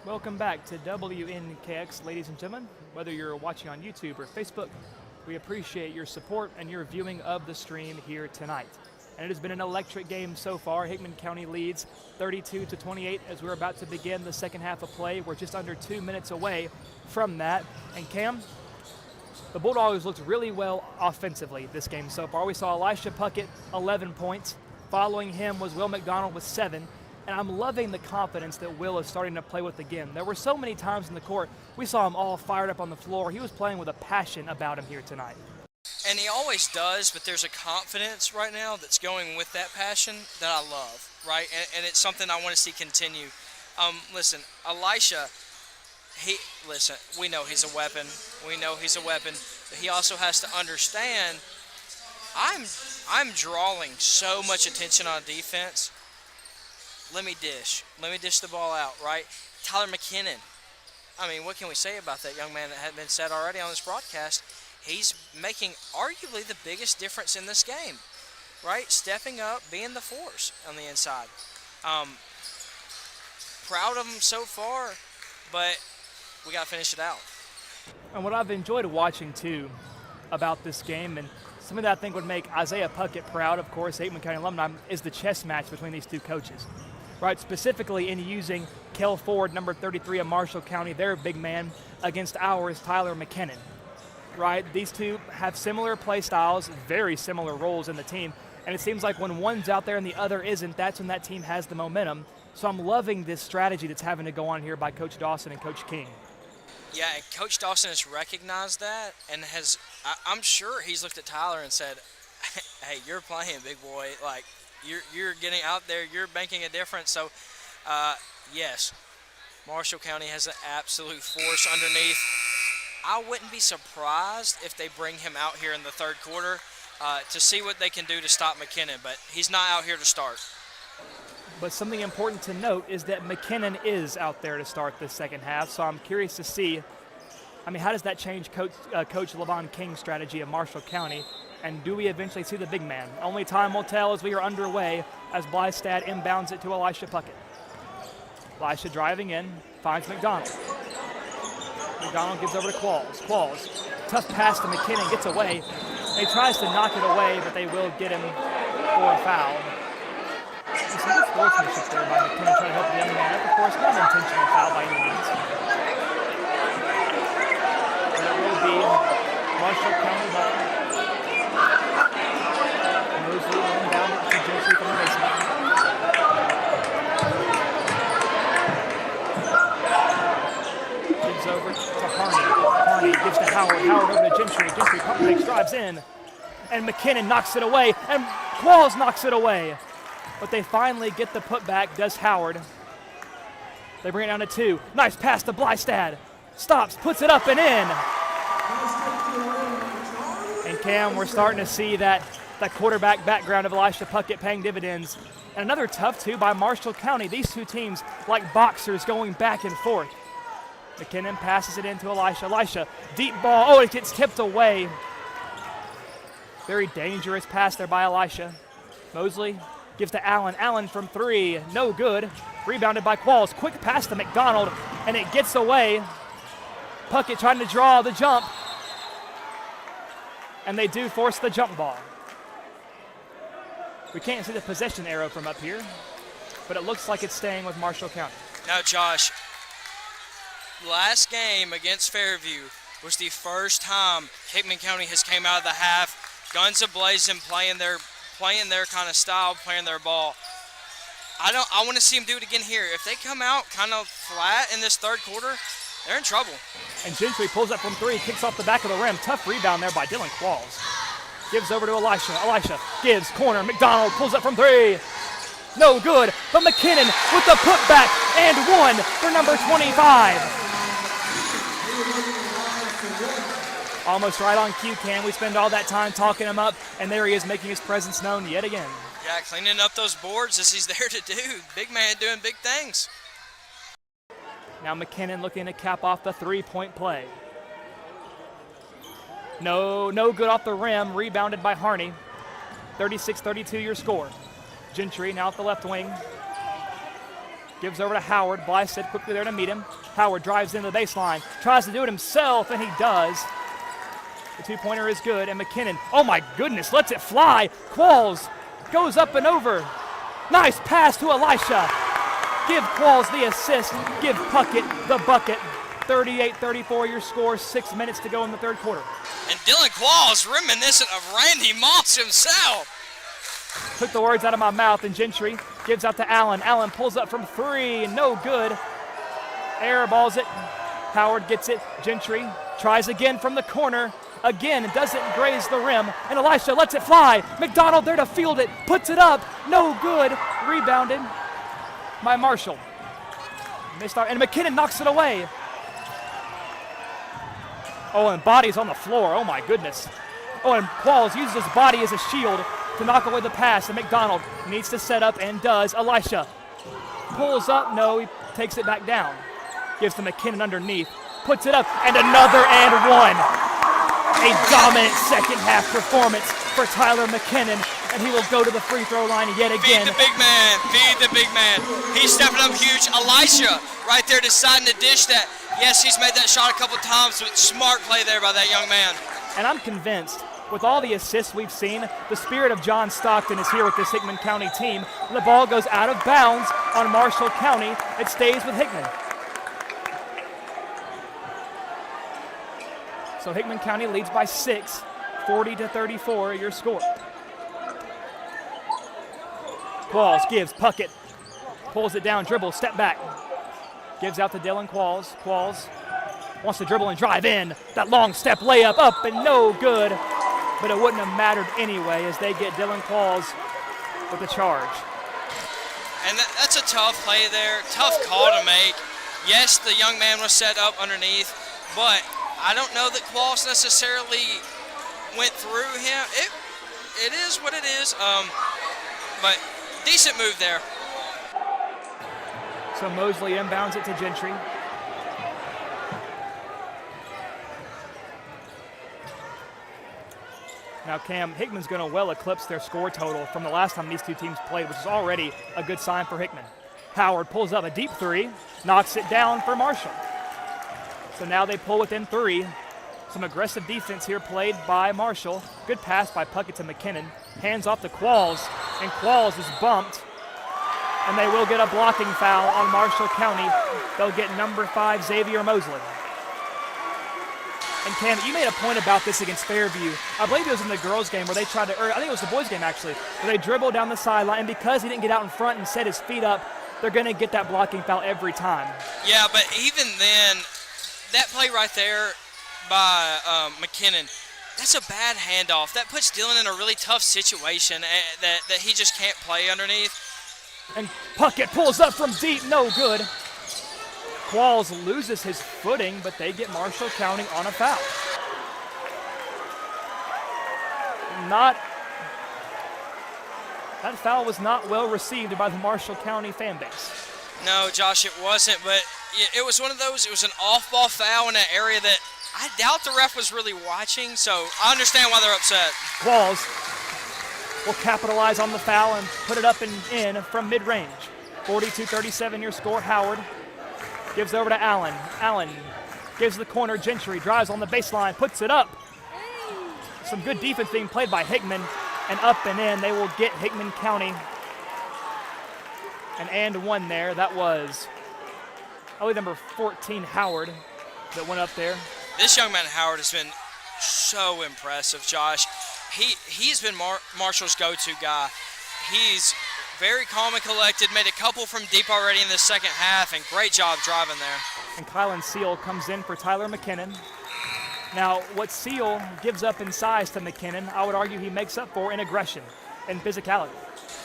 Welcome back to WNKX, ladies and gentlemen. Whether you're watching on YouTube or Facebook, we appreciate your support and your viewing of the stream here tonight. And it has been an electric game so far. Hickman County leads 32-28 as we're about to begin the second half of play. We're just under 2 minutes away from that. And Cam, the Bulldogs looked really well offensively this game so far. We saw Elisha Puckett, 11 points. Following him was Will McDonald with 7. And I'm loving the confidence that Will is starting to play with again. There were so many times in the court, we saw him all fired up on the floor. He was playing with a passion about him here tonight. And he always does, but there's a confidence right now that's going with that passion that I love, right? And it's something I want to see continue. Listen, Elisha, we know he's a weapon. We know he's a weapon. But he also has to understand, I'm drawing so much attention on defense. Let me dish the ball out, right? Tyler McKinnon. I mean, what can we say about that young man that had been said already on this broadcast? He's making arguably the biggest difference in this game, right? Stepping up, being the force on the inside. Proud of him so far, but we got to finish it out. And what I've enjoyed watching, too, about this game, and something that I think would make Isaiah Puckett proud, of course, Hickman County alumni, is the chess match between these two coaches. Right, specifically in using Kel Ford, number 33 of Marshall County, their big man, against ours, Tyler McKinnon. Right, these two have similar play styles, very similar roles in the team, and it seems like when one's out there and the other isn't, that's when that team has the momentum. So I'm loving this strategy that's having to go on here by Coach Dawson and Coach King. Yeah, and Coach Dawson has recognized that and I'm sure he's looked at Tyler and said, hey, you're playing, big boy. Like, you're getting out there, you're making a difference. So, yes, Marshall County has an absolute force underneath. I wouldn't be surprised if they bring him out here in the third quarter to see what they can do to stop McKinnon, but he's not out here to start. But something important to note is that McKinnon is out there to start the second half, so I'm curious to see, I mean, how does that change Coach Levon King's strategy of Marshall County? And do we eventually see the big man? Only time will tell as we are underway as Blystad inbounds it to Elisha Puckett. Elisha driving in, finds McDonald. McDonald gives over to Qualls. Qualls, tough pass to McKinnon, gets away. He tries to knock it away, but they will get him for a foul. Some good sportsmanship there by McKinnon trying to help the young man. Of course, not an intentional foul by any means. And it will be Marshall County ball. Mosley going down to Gentry from the baseline. Gives over to Harney. Harney gives to Howard. Howard over to Gentry. Gentry pump fakes, drives in. And McKinnon knocks it away. And Qualls knocks it away. But they finally get the putback, does Howard. They bring it down to 2. Nice pass to Blystad. Stops, puts it up and in. And Cam, we're starting to see that quarterback background of Elisha Puckett paying dividends. And another tough two by Marshall County. These two teams like boxers going back and forth. McKinnon passes it into Elisha. Elisha, deep ball. Oh, it gets tipped away. Very dangerous pass there by Elisha. Mosley gives to Allen. Allen from 3, no good. Rebounded by Qualls. Quick pass to McDonald, and it gets away. Puckett trying to draw the jump. And they do force the jump ball. We can't see the possession arrow from up here, but it looks like it's staying with Marshall County. Now, Josh, last game against Fairview was the first time Hickman County has came out of the half, guns a-blazing, playing their kind of style, playing their ball. I want to see them do it again here. If they come out kind of flat in this third quarter, they're in trouble. And Gentry pulls up from 3, kicks off the back of the rim. Tough rebound there by Dylan Qualls. Gives over to Elisha. Elisha gives, corner. McDonald pulls up from 3. No good, but McKinnon with the putback and 1 for number 25. Almost right on cue, Cam. We spend all that time talking him up, and there he is making his presence known yet again. Yeah, cleaning up those boards as he's there to do. Big man doing big things. Now McKinnon looking to cap off the 3-point play. No good off the rim. Rebounded by Harney. 36-32 your score. Gentry now at the left wing. Gives over to Howard. Blysted quickly there to meet him. Howard drives into the baseline. Tries to do it himself, and he does. The two-pointer is good, and McKinnon, oh my goodness, lets it fly. Qualls goes up and over. Nice pass to Elisha. Give Qualls the assist. Give Puckett the bucket. 38-34 your score, 6 minutes to go in the third quarter. And Dylan Qualls reminiscent of Randy Moss himself. Took the words out of my mouth, and Gentry gives out to Allen. Allen pulls up from three, no good. Air balls it. Howard gets it. Gentry tries again from the corner. Again, doesn't graze the rim, and Elisha lets it fly. McDonald there to field it, puts it up, no good. Rebounded by Marshall. Missed out, and McKinnon knocks it away. Oh, and body's on the floor, oh my goodness. Oh, and Qualls uses his body as a shield to knock away the pass, and McDonald needs to set up and does. Elisha pulls up, no, he takes it back down. Gives to McKinnon underneath, puts it up, and another and one. A dominant second half performance for Tyler McKinnon, and he will go to the free throw line yet again. Feed the big man, feed the big man. He's stepping up huge. Elisha right there deciding to dish that. Yes, he's made that shot a couple times, but smart play there by that young man. And I'm convinced, with all the assists we've seen, the spirit of John Stockton is here with this Hickman County team. The ball goes out of bounds on Marshall County. It stays with Hickman. So Hickman County leads by 6, 40-34 your score. Qualls gives, Puckett pulls it down, dribble, step back. Gives out to Dylan Qualls. Qualls wants to dribble and drive in. That long step layup up and no good. But it wouldn't have mattered anyway as they get Dylan Qualls with the charge. And that's a tough play there, tough call to make. Yes, the young man was set up underneath, but I don't know that Qualls necessarily went through him. It is what it is, but decent move there. So Mosley inbounds it to Gentry. Now Cam, Hickman's going to well eclipse their score total from the last time these two teams played, which is already a good sign for Hickman. Howard pulls up a deep three, knocks it down for Marshall. So now they pull within 3. Some aggressive defense here played by Marshall. Good pass by Puckett to McKinnon. Hands off to Qualls, and Qualls is bumped. And they will get a blocking foul on Marshall County. They'll get number 5, Xavier Mosley. And Cam, you made a point about this against Fairview. I believe it was in the girls' game where they tried to, or I think it was the boys' game actually, where they dribbled down the sideline, and because he didn't get out in front and set his feet up, they're going to get that blocking foul every time. Yeah, but even then, that play right there by McKinnon, that's a bad handoff. That puts Dylan in a really tough situation that he just can't play underneath. And Puckett pulls up from deep, no good. Qualls loses his footing, but they get Marshall County on a foul. That foul was not well received by the Marshall County fan base. No, Josh, it wasn't, but it was one of those, it was an off-ball foul in an area that I doubt the ref was really watching, so I understand why they're upset. Qualls will capitalize on the foul and put it up and in from mid-range. 42-37 your score. Howard gives over to Allen. Allen gives the corner. Gentry drives on the baseline, puts it up. Some good defense being played by Hickman, and up and in. They will get Hickman County an and one there. That was, I believe, number 14, Howard, that went up there. This young man, Howard, has been so impressive, Josh. He's been Marshall's go-to guy. He's very calm and collected, made a couple from deep already in the second half, and great job driving there. And Kylan Seal comes in for Tyler McKinnon. Now, what Seal gives up in size to McKinnon, I would argue he makes up for in aggression and physicality.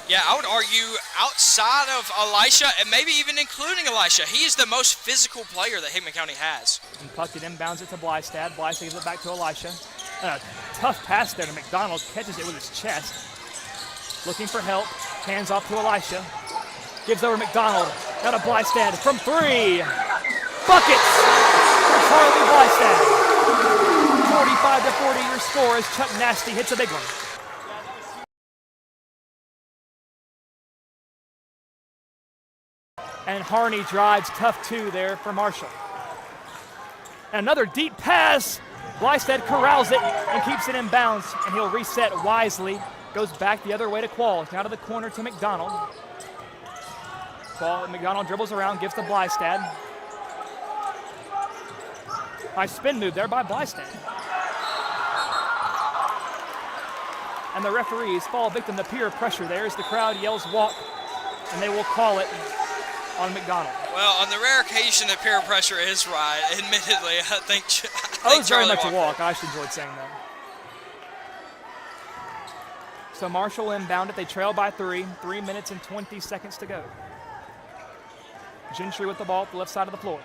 Yeah, I would argue outside of Elisha, and maybe even including Elisha, he is the most physical player that Hickman County has. And Puckett inbounds it to Blystad. Blystad gives it back to Elisha. A tough pass there to McDonald, catches it with his chest. Looking for help, hands off to Elisha. Gives over McDonald, now to Blystad from 3. Buckets for Charlie Blystad. 45-40 your score as Chuck Nasty hits a big one. And Harney drives tough 2 there for Marshall. And another deep pass. Blystead corrals it and keeps it in bounds, and he'll reset wisely. Goes back the other way to Qualls. Now to the corner to McDonald. McDonald dribbles around, gives to Blystead. Nice spin move there by Blystead. And the referees fall victim to peer pressure there as the crowd yells walk, and they will call it on McDonald. Well, on the rare occasion that peer pressure is right, admittedly, I think it's very much a walk. I actually enjoyed saying that. So Marshall inbound it. They trail by 3. 3 minutes and 20 seconds to go. Gentry with the ball at the left side of the floor.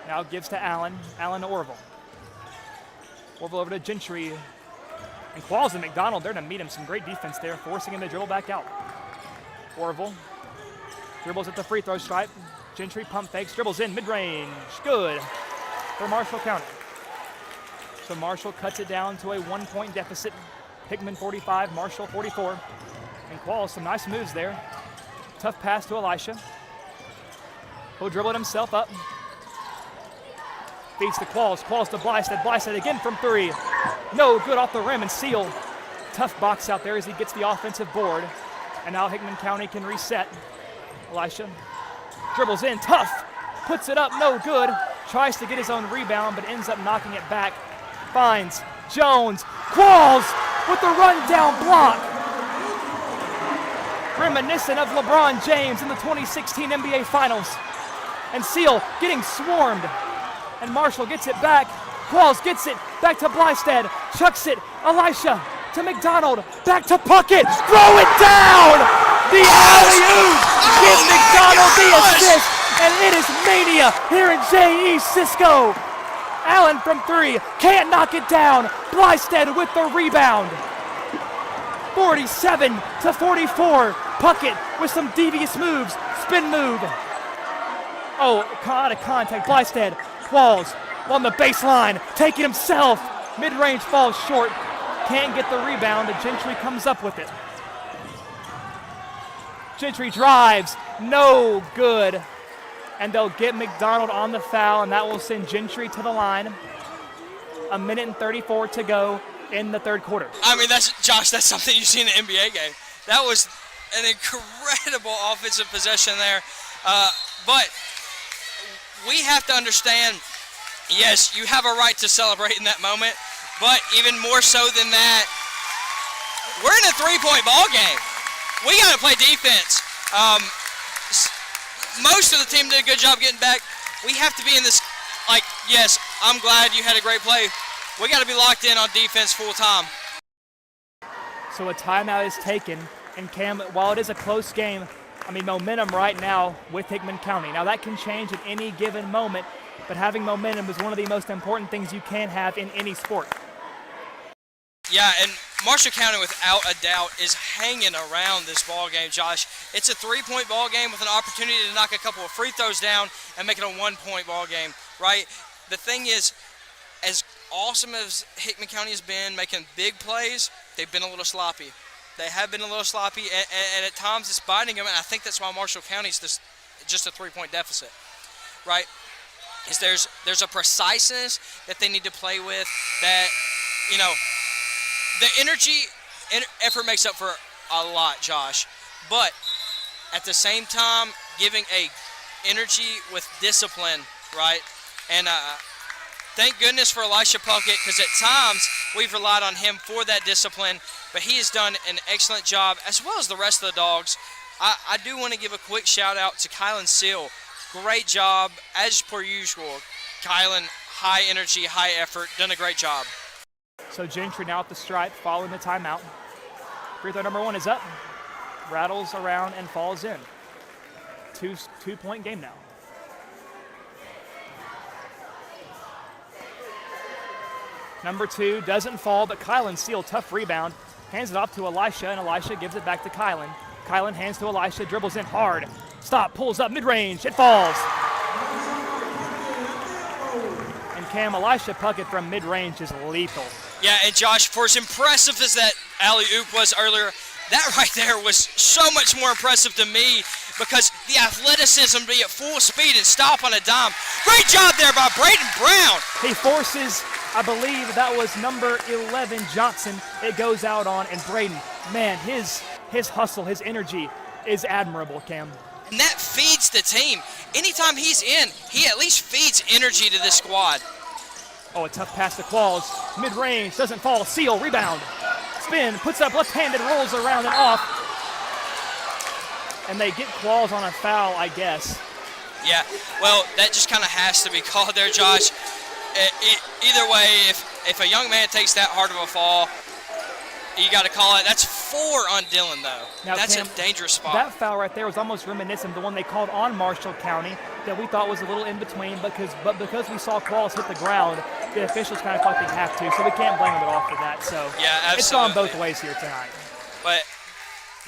Now gives to Allen. Allen to Orville. Orville over to Gentry. And Qualls and McDonald there to meet him. Some great defense there, forcing him to dribble back out. Orville dribbles at the free throw stripe. Gentry pump fakes, dribbles in, mid-range. Good for Marshall County. So Marshall cuts it down to a 1-point deficit. Hickman 45, Marshall 44. And Qualls, some nice moves there. Tough pass to Elisha. He'll dribble it himself up. Feeds to Qualls. Qualls to Blystead. Blystead again from 3. No good off the rim, and Seal. Tough box out there as he gets the offensive board. And now Hickman County can reset. Elisha dribbles in, tough. Puts it up, no good. Tries to get his own rebound, but ends up knocking it back. Finds Jones. Qualls with the rundown block. Reminiscent of LeBron James in the 2016 NBA Finals. And Seal getting swarmed. And Marshall gets it back. Qualls gets it back to Blystead. Chucks it. Elisha to McDonald. Back to Puckett. Throw it down! The alley-oop! Give McDonald the assist. And it is mania here in J.E. Cisco. Allen from 3. Can't knock it down. Blystead with the rebound. 47-44. Puckett with some devious moves. Spin move. Oh, out of contact. Blystead. Qualls on the baseline. Taking himself. Mid-range falls short. Can't get the rebound. And Gentry comes up with it. Gentry drives. No good. And they'll get McDonald on the foul, and that will send Gentry to the line. 1 minute and 34 to go in the third quarter. I mean, that's something you see in an NBA game. That was an incredible offensive possession there. But we have to understand, yes, you have a right to celebrate in that moment, but even more so than that, we're in a 3-point ball game. We got to play defense. Most of the team did a good job getting back. We have to be in this, like, yes, I'm glad you had a great play. We got to be locked in on defense full time. So a timeout is taken, and Cam, while it is a close game, I mean, momentum right now with Hickman County. Now that can change at any given moment, but having momentum is one of the most important things you can have in any sport. Yeah, and Marshall County, without a doubt, is hanging around this ball game, Josh. It's a 3-point ball game with an opportunity to knock a couple of free throws down and make it a 1-point ball game, right? The thing is, as awesome as Hickman County has been making big plays, they've been a little sloppy. They have been a little sloppy, and at times it's biting them, and I think that's why Marshall County's just a 3-point deficit, right? Is there's a preciseness that they need to play with that, you know, the energy and effort makes up for a lot, Josh. But at the same time, giving a energy with discipline, right? And thank goodness for Elisha Puckett, because at times we've relied on him for that discipline, but he has done an excellent job, as well as the rest of the dogs. I do want to give a quick shout out to Kylan Seal. Great job, as per usual. Kylan, high energy, high effort, done a great job. So Gentry now at the stripe, following the timeout. Free throw number 1 is up. Rattles around and falls in. Two-point game now. Number 2 doesn't fall, but Kylan Seal, tough rebound. Hands it off to Elisha, and Elisha gives it back to Kylan. Kylan hands to Elisha, dribbles in hard. Stop, pulls up mid-range, it falls. And Cam, Elisha Puckett from mid-range is lethal. Yeah, and Josh, for as impressive as that alley-oop was earlier, That right there was so much more impressive to me because the athleticism to be at full speed and stop on a dime. Great job there by Braden Brown. He forces, I believe that was number 11, Johnson. It goes out on, and Braden, man, his hustle, his energy is admirable, Cam. And that feeds the team. Anytime he's in, he at least feeds energy to this squad. Oh, a tough pass to Qualls. Mid-range, doesn't fall. Seal, rebound. Spin, puts up left-handed, rolls around and off. And they get Qualls on a foul, I guess. Yeah, well, that just kind of has to be called there, Josh. Either way, if a young man takes that hard of a fall, you got to call it. That's 4 on Dylan, though. Now, that's Cam, a dangerous spot. That foul right there was almost reminiscent of the one they called on Marshall County that we thought was a little in between, but because we saw Qualls hit the ground, the officials kind of thought they have to, so we can't blame them at all for that. So yeah, absolutely. It's gone both ways here tonight. But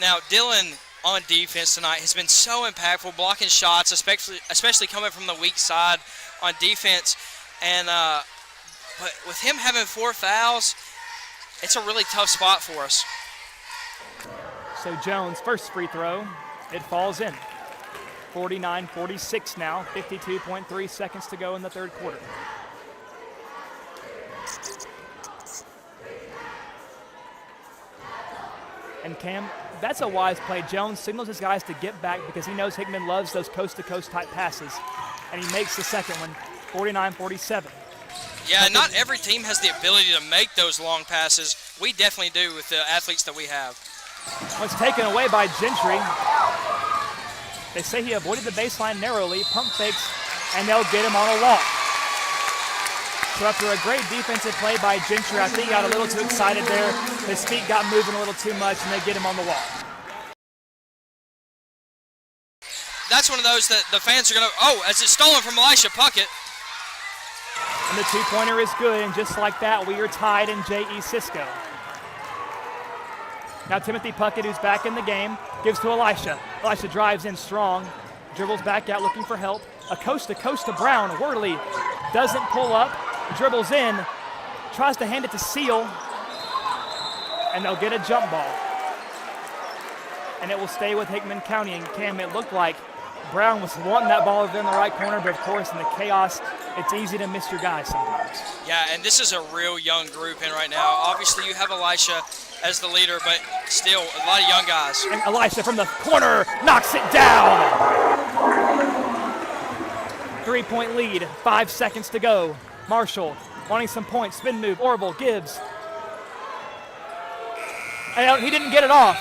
now Dylan on defense tonight has been so impactful, blocking shots, especially coming from the weak side on defense. And but with him having 4 fouls, it's a really tough spot for us. So Jones, first free throw, it falls in. 49-46 now, 52.3 seconds to go in the third quarter. And Cam, that's a wise play. Jones signals his guys to get back because he knows Hickman loves those coast-to-coast type passes. And he makes the second one, 49-47. Yeah, not every team has the ability to make those long passes. We definitely do with the athletes that we have. It's taken away by Gentry. They say he avoided the baseline narrowly, pump fakes, and they'll get him on a walk. So after a great defensive play by Gentry, I think he got a little too excited there. His feet got moving a little too much, and they get him on the walk. That's one of those that the fans are going to, as it's stolen from Elisha Puckett. And the two-pointer is good, and just like that, we are tied in J.E. Cisco. Now Timothy Puckett, who's back in the game, gives to Elisha. Elisha drives in strong, dribbles back out looking for help. A coast-to-coast to Brown. Worley doesn't pull up, dribbles in, tries to hand it to Seal, and they'll get a jump ball. And it will stay with Hickman County. And Cam, it looked like Brown was wanting that ball over in the right corner, but of course in the chaos, it's easy to miss your guys sometimes. Yeah, and this is a real young group in right now. Obviously you have Elisha as the leader, but still a lot of young guys. And Elisha from the corner knocks it down. 3-point lead, 5 seconds to go. Marshall wanting some points, spin move, Orville, Gibbs. And he didn't get it off,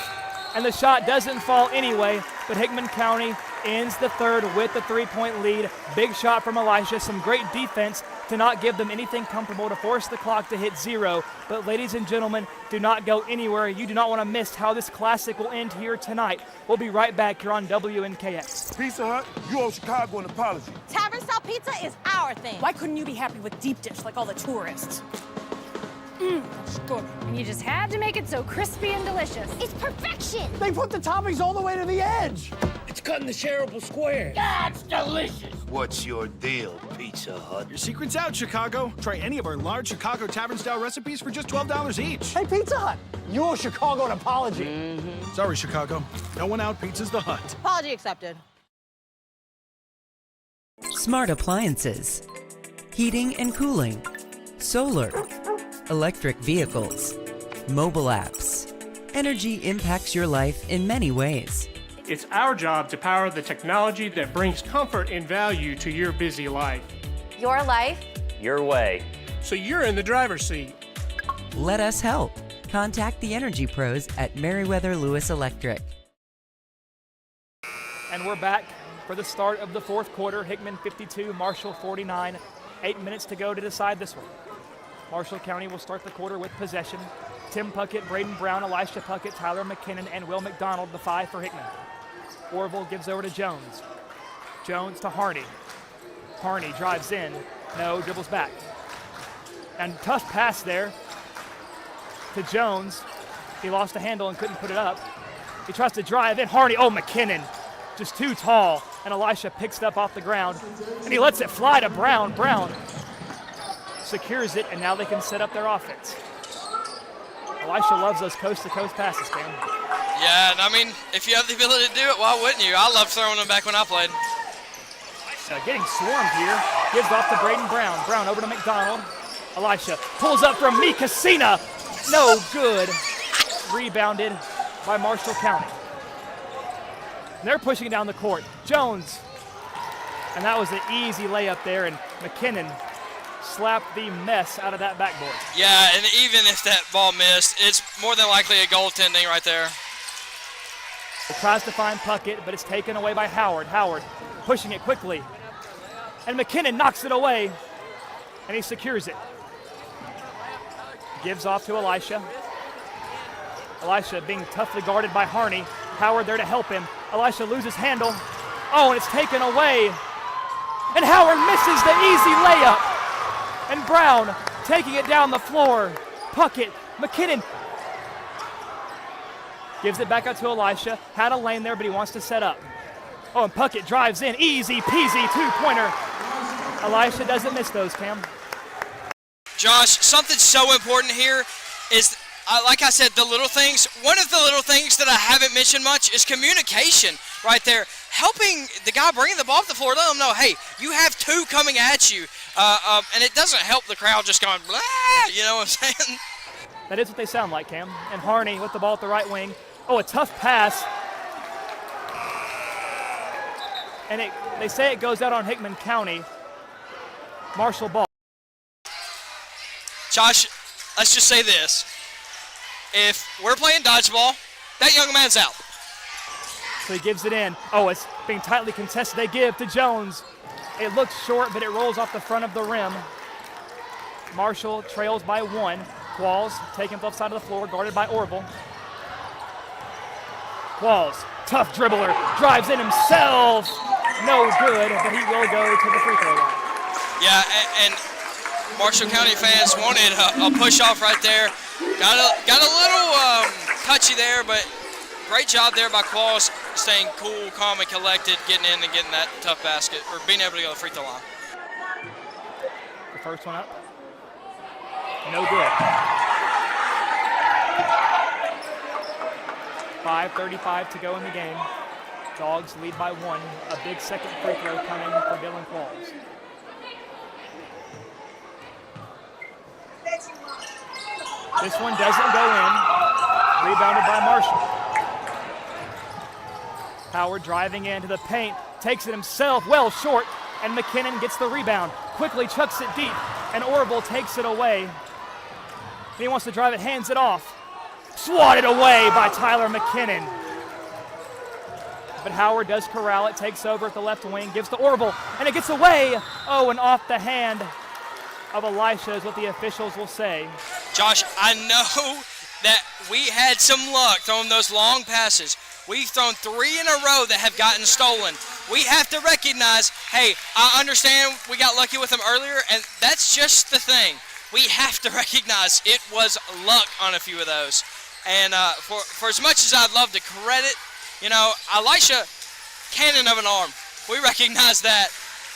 and the shot doesn't fall anyway, but Hickman County ends the third with the 3-point lead. Big shot from Elisha, some great defense to not give them anything comfortable to force the clock to hit 0. But ladies and gentlemen, do not go anywhere. You do not want to miss how this classic will end here tonight. We'll be right back here on WNKX. Pizza Hut, you owe Chicago an apology. Tavern style pizza is our thing. Why couldn't you be happy with deep dish like all the tourists? That's good. And you just had to make it so crispy and delicious. It's perfection. They put the toppings all the way to the edge. It's cut in the shareable square. That's delicious. What's your deal, Pizza Hut? Your secret's out, Chicago. Try any of our large Chicago Tavern-style recipes for just $12 each. Hey, Pizza Hut, you owe Chicago an apology. Sorry, Chicago. No one out pizzas the Hut. Apology accepted. Smart appliances, heating and cooling, solar, electric vehicles, mobile apps. Energy impacts your life in many ways. It's our job to power the technology that brings comfort and value to your busy life. Your life. Your way. So you're in the driver's seat. Let us help. Contact the energy pros at Meriwether Lewis Electric. And we're back for the start of the fourth quarter. Hickman 52, Marshall 49. 8 minutes to go to decide this one. Marshall County will start the quarter with possession. Tim Puckett, Braden Brown, Elisha Puckett, Tyler McKinnon, and Will McDonald, the 5 for Hickman. Orville gives over to Jones. Jones to Harney. Harney drives in. No, dribbles back. And tough pass there to Jones. He lost the handle and couldn't put it up. He tries to drive in. Harney, McKinnon, just too tall. And Elisha picks it up off the ground. And he lets it fly to Brown. Brown secures it, and now they can set up their offense. Elisha loves those coast-to-coast passes, Cam. Yeah, and I mean, if you have the ability to do it, why wouldn't you? I loved throwing them back when I played. Getting swarmed here. Gives off to Braden Brown. Brown over to McDonald. Elisha pulls up from Mikasina. No good. Rebounded by Marshall County. And they're pushing it down the court. Jones. And that was an easy layup there, and McKinnon slapped the mess out of that backboard. Yeah, and even if that ball missed, it's more than likely a goaltending right there. He tries to find Puckett, but it's taken away by Howard. Howard pushing it quickly. And McKinnon knocks it away, and he secures it. Gives off to Elisha. Elisha being toughly guarded by Harney. Howard there to help him. Elisha loses handle. Oh, and it's taken away. And Howard misses the easy layup. And Brown taking it down the floor. Puckett, McKinnon gives it back out to Elisha. Had a lane there, but he wants to set up. Oh, and Puckett drives in. Easy peasy two-pointer. Elisha doesn't miss those, Cam. Josh, something so important here is, like I said, the little things. One of the little things that I haven't mentioned much is communication right there. Helping the guy bringing the ball off the floor, let him know, hey, you have two coming at you. And it doesn't help the crowd just going, blah, you know what I'm saying? That is what they sound like, Cam. And Harney with the ball at the right wing. Oh, a tough pass. And they say it goes out on Hickman County. Marshall ball. Josh, let's just say this. If we're playing dodgeball, that young man's out. So he gives it in. Oh, it's being tightly contested. They give to Jones. It looks short, but it rolls off the front of the rim. Marshall trails by one. Qualls taken to the left side of the floor, guarded by Orville. Qualls, tough dribbler, drives in himself. No good, but he will go to the free throw line. Yeah, and Marshall County fans wanted a push-off right there. Got a little touchy there, but great job there by Qualls, staying cool, calm, and collected, getting in and getting that tough basket, or being able to go to the free throw line. The first one up. No good. 5:35 to go in the game. Dogs lead by one. A big second free throw coming for Dylan Qualls. This one doesn't go in. Rebounded by Marshall. Howard driving into the paint. Takes it himself, well short. And McKinnon gets the rebound. Quickly chucks it deep. And Orville takes it away. He wants to drive it, hands it off. Swatted away by Tyler McKinnon. But Howard does corral it, takes over at the left wing, gives to Orville, and it gets away. Oh, and off the hand of Elisha is what the officials will say. Josh, I know that we had some luck throwing those long passes. We've thrown 3 in a row that have gotten stolen. We have to recognize, hey, I understand we got lucky with them earlier, and that's just the thing. We have to recognize it was luck on a few of those. And for as much as I'd love to credit, you know, Elisha, cannon of an arm. We recognize that,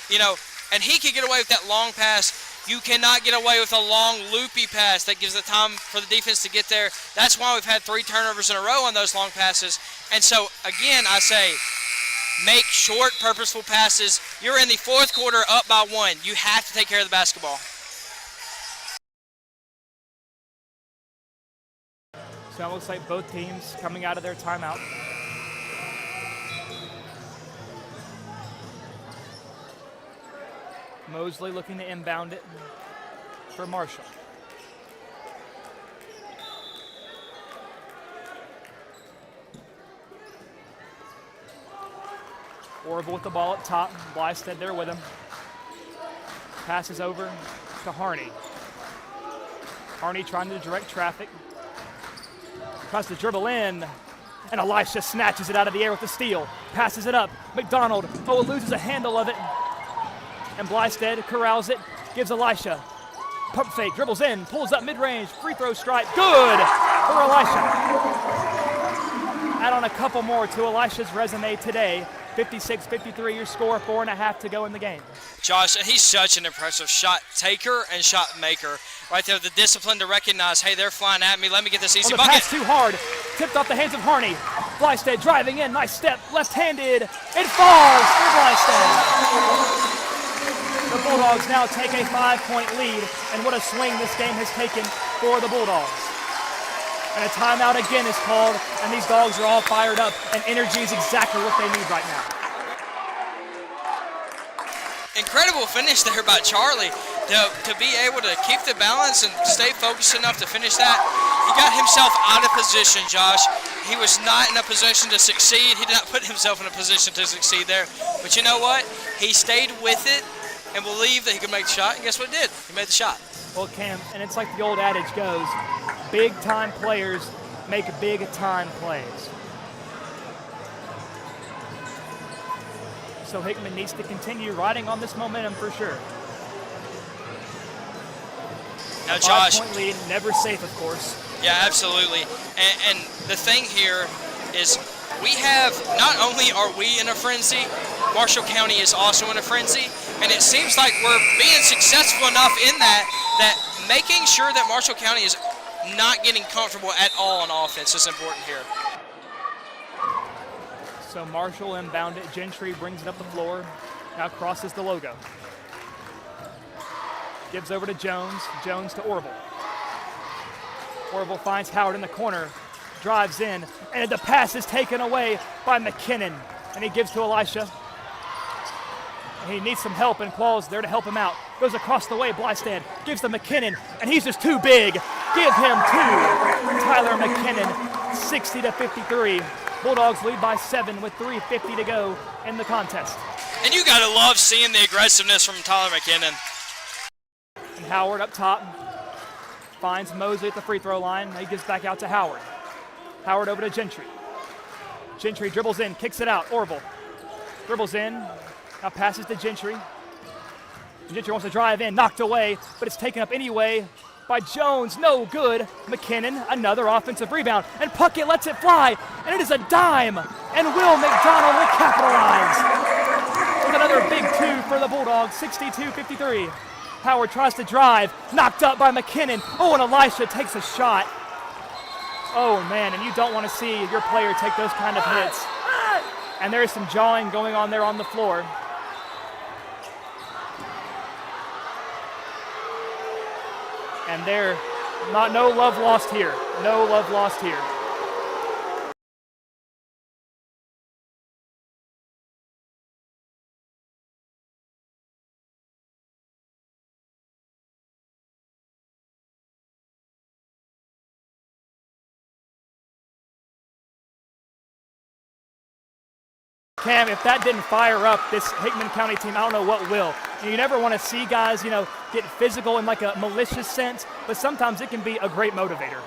you know, and he could get away with that long pass. You cannot get away with a long loopy pass that gives the time for the defense to get there. That's why we've had 3 turnovers in a row on those long passes. And so, again, I say, make short, purposeful passes. You're in the fourth quarter up by 1. You have to take care of the basketball. So it looks like both teams coming out of their timeout. Mosley looking to inbound it for Marshall. Orville with the ball up top. Blystead there with him. Passes over to Harney. Harney trying to direct traffic. Tries to dribble in. And Elisha snatches it out of the air with the steal. Passes it up. McDonald. Oh, loses a handle of it. And Blystead corrals it. Gives Elisha. Pump fake. Dribbles in. Pulls up mid-range. Free throw strike. Good for Elisha. Add on a couple more to Elisha's resume today. 56-53 your score, 4.5 to go in the game. Josh, he's such an impressive shot taker and shot maker. Right there, the discipline to recognize, hey, they're flying at me. Let me get this easy bucket. Pass too hard. Tipped off the hands of Harney. Blystad driving in. Nice step. Left-handed. It falls for Blystad. The Bulldogs now take a 5-point lead, and what a swing this game has taken for the Bulldogs. And a timeout again is called, and these dogs are all fired up, and energy is exactly what they need right now. Incredible finish there by Charlie to be able to keep the balance and stay focused enough to finish that. He got himself out of position, Josh. He was not in a position to succeed. He did not put himself in a position to succeed there. But you know what? He stayed with it and believed that he could make the shot, and guess what he did? He made the shot. Well, Cam, and it's like the old adage goes, big-time players make big-time plays. So Hickman needs to continue riding on this momentum for sure. Now, Josh. 5-point lead, never safe, of course. Yeah, absolutely. And the thing here is we have, not only are we in a frenzy, Marshall County is also in a frenzy, and it seems like we're being successful enough in that making sure that Marshall County is not getting comfortable at all on offense is important here. So Marshall inbound it. Gentry brings it up the floor. Now crosses the logo. Gives over to Jones. Jones to Orville. Orville finds Howard in the corner. Drives in. And the pass is taken away by McKinnon. And he gives to Elisha. And he needs some help, and Quall's there to help him out. Goes across the way. Blystad gives to McKinnon. And he's just too big. Give him two. Tyler McKinnon, 60-53. Bulldogs lead by 7 with 3:50 to go in the contest. And you gotta love seeing the aggressiveness from Tyler McKinnon. And Howard up top finds Mosley at the free throw line. He gives back out to Howard. Howard over to Gentry. Gentry dribbles in, kicks it out. Orville dribbles in, now passes to Gentry. Gentry wants to drive in, knocked away, but it's taken up anyway by Jones, no good. McKinnon, another offensive rebound, and Puckett lets it fly, and it is a dime, and Will McDonald will capitalize with another big two for the Bulldogs, 62-53. Howard tries to drive, knocked up by McKinnon. Oh, and Elisha takes a shot. Oh, man, and you don't want to see your player take those kind of hits. And there is some jawing going on there on the floor. And there, no love lost here. No love lost here. Cam, if that didn't fire up this Hickman County team, I don't know what will. You never want to see guys, get physical in like a malicious sense, but sometimes it can be a great motivator.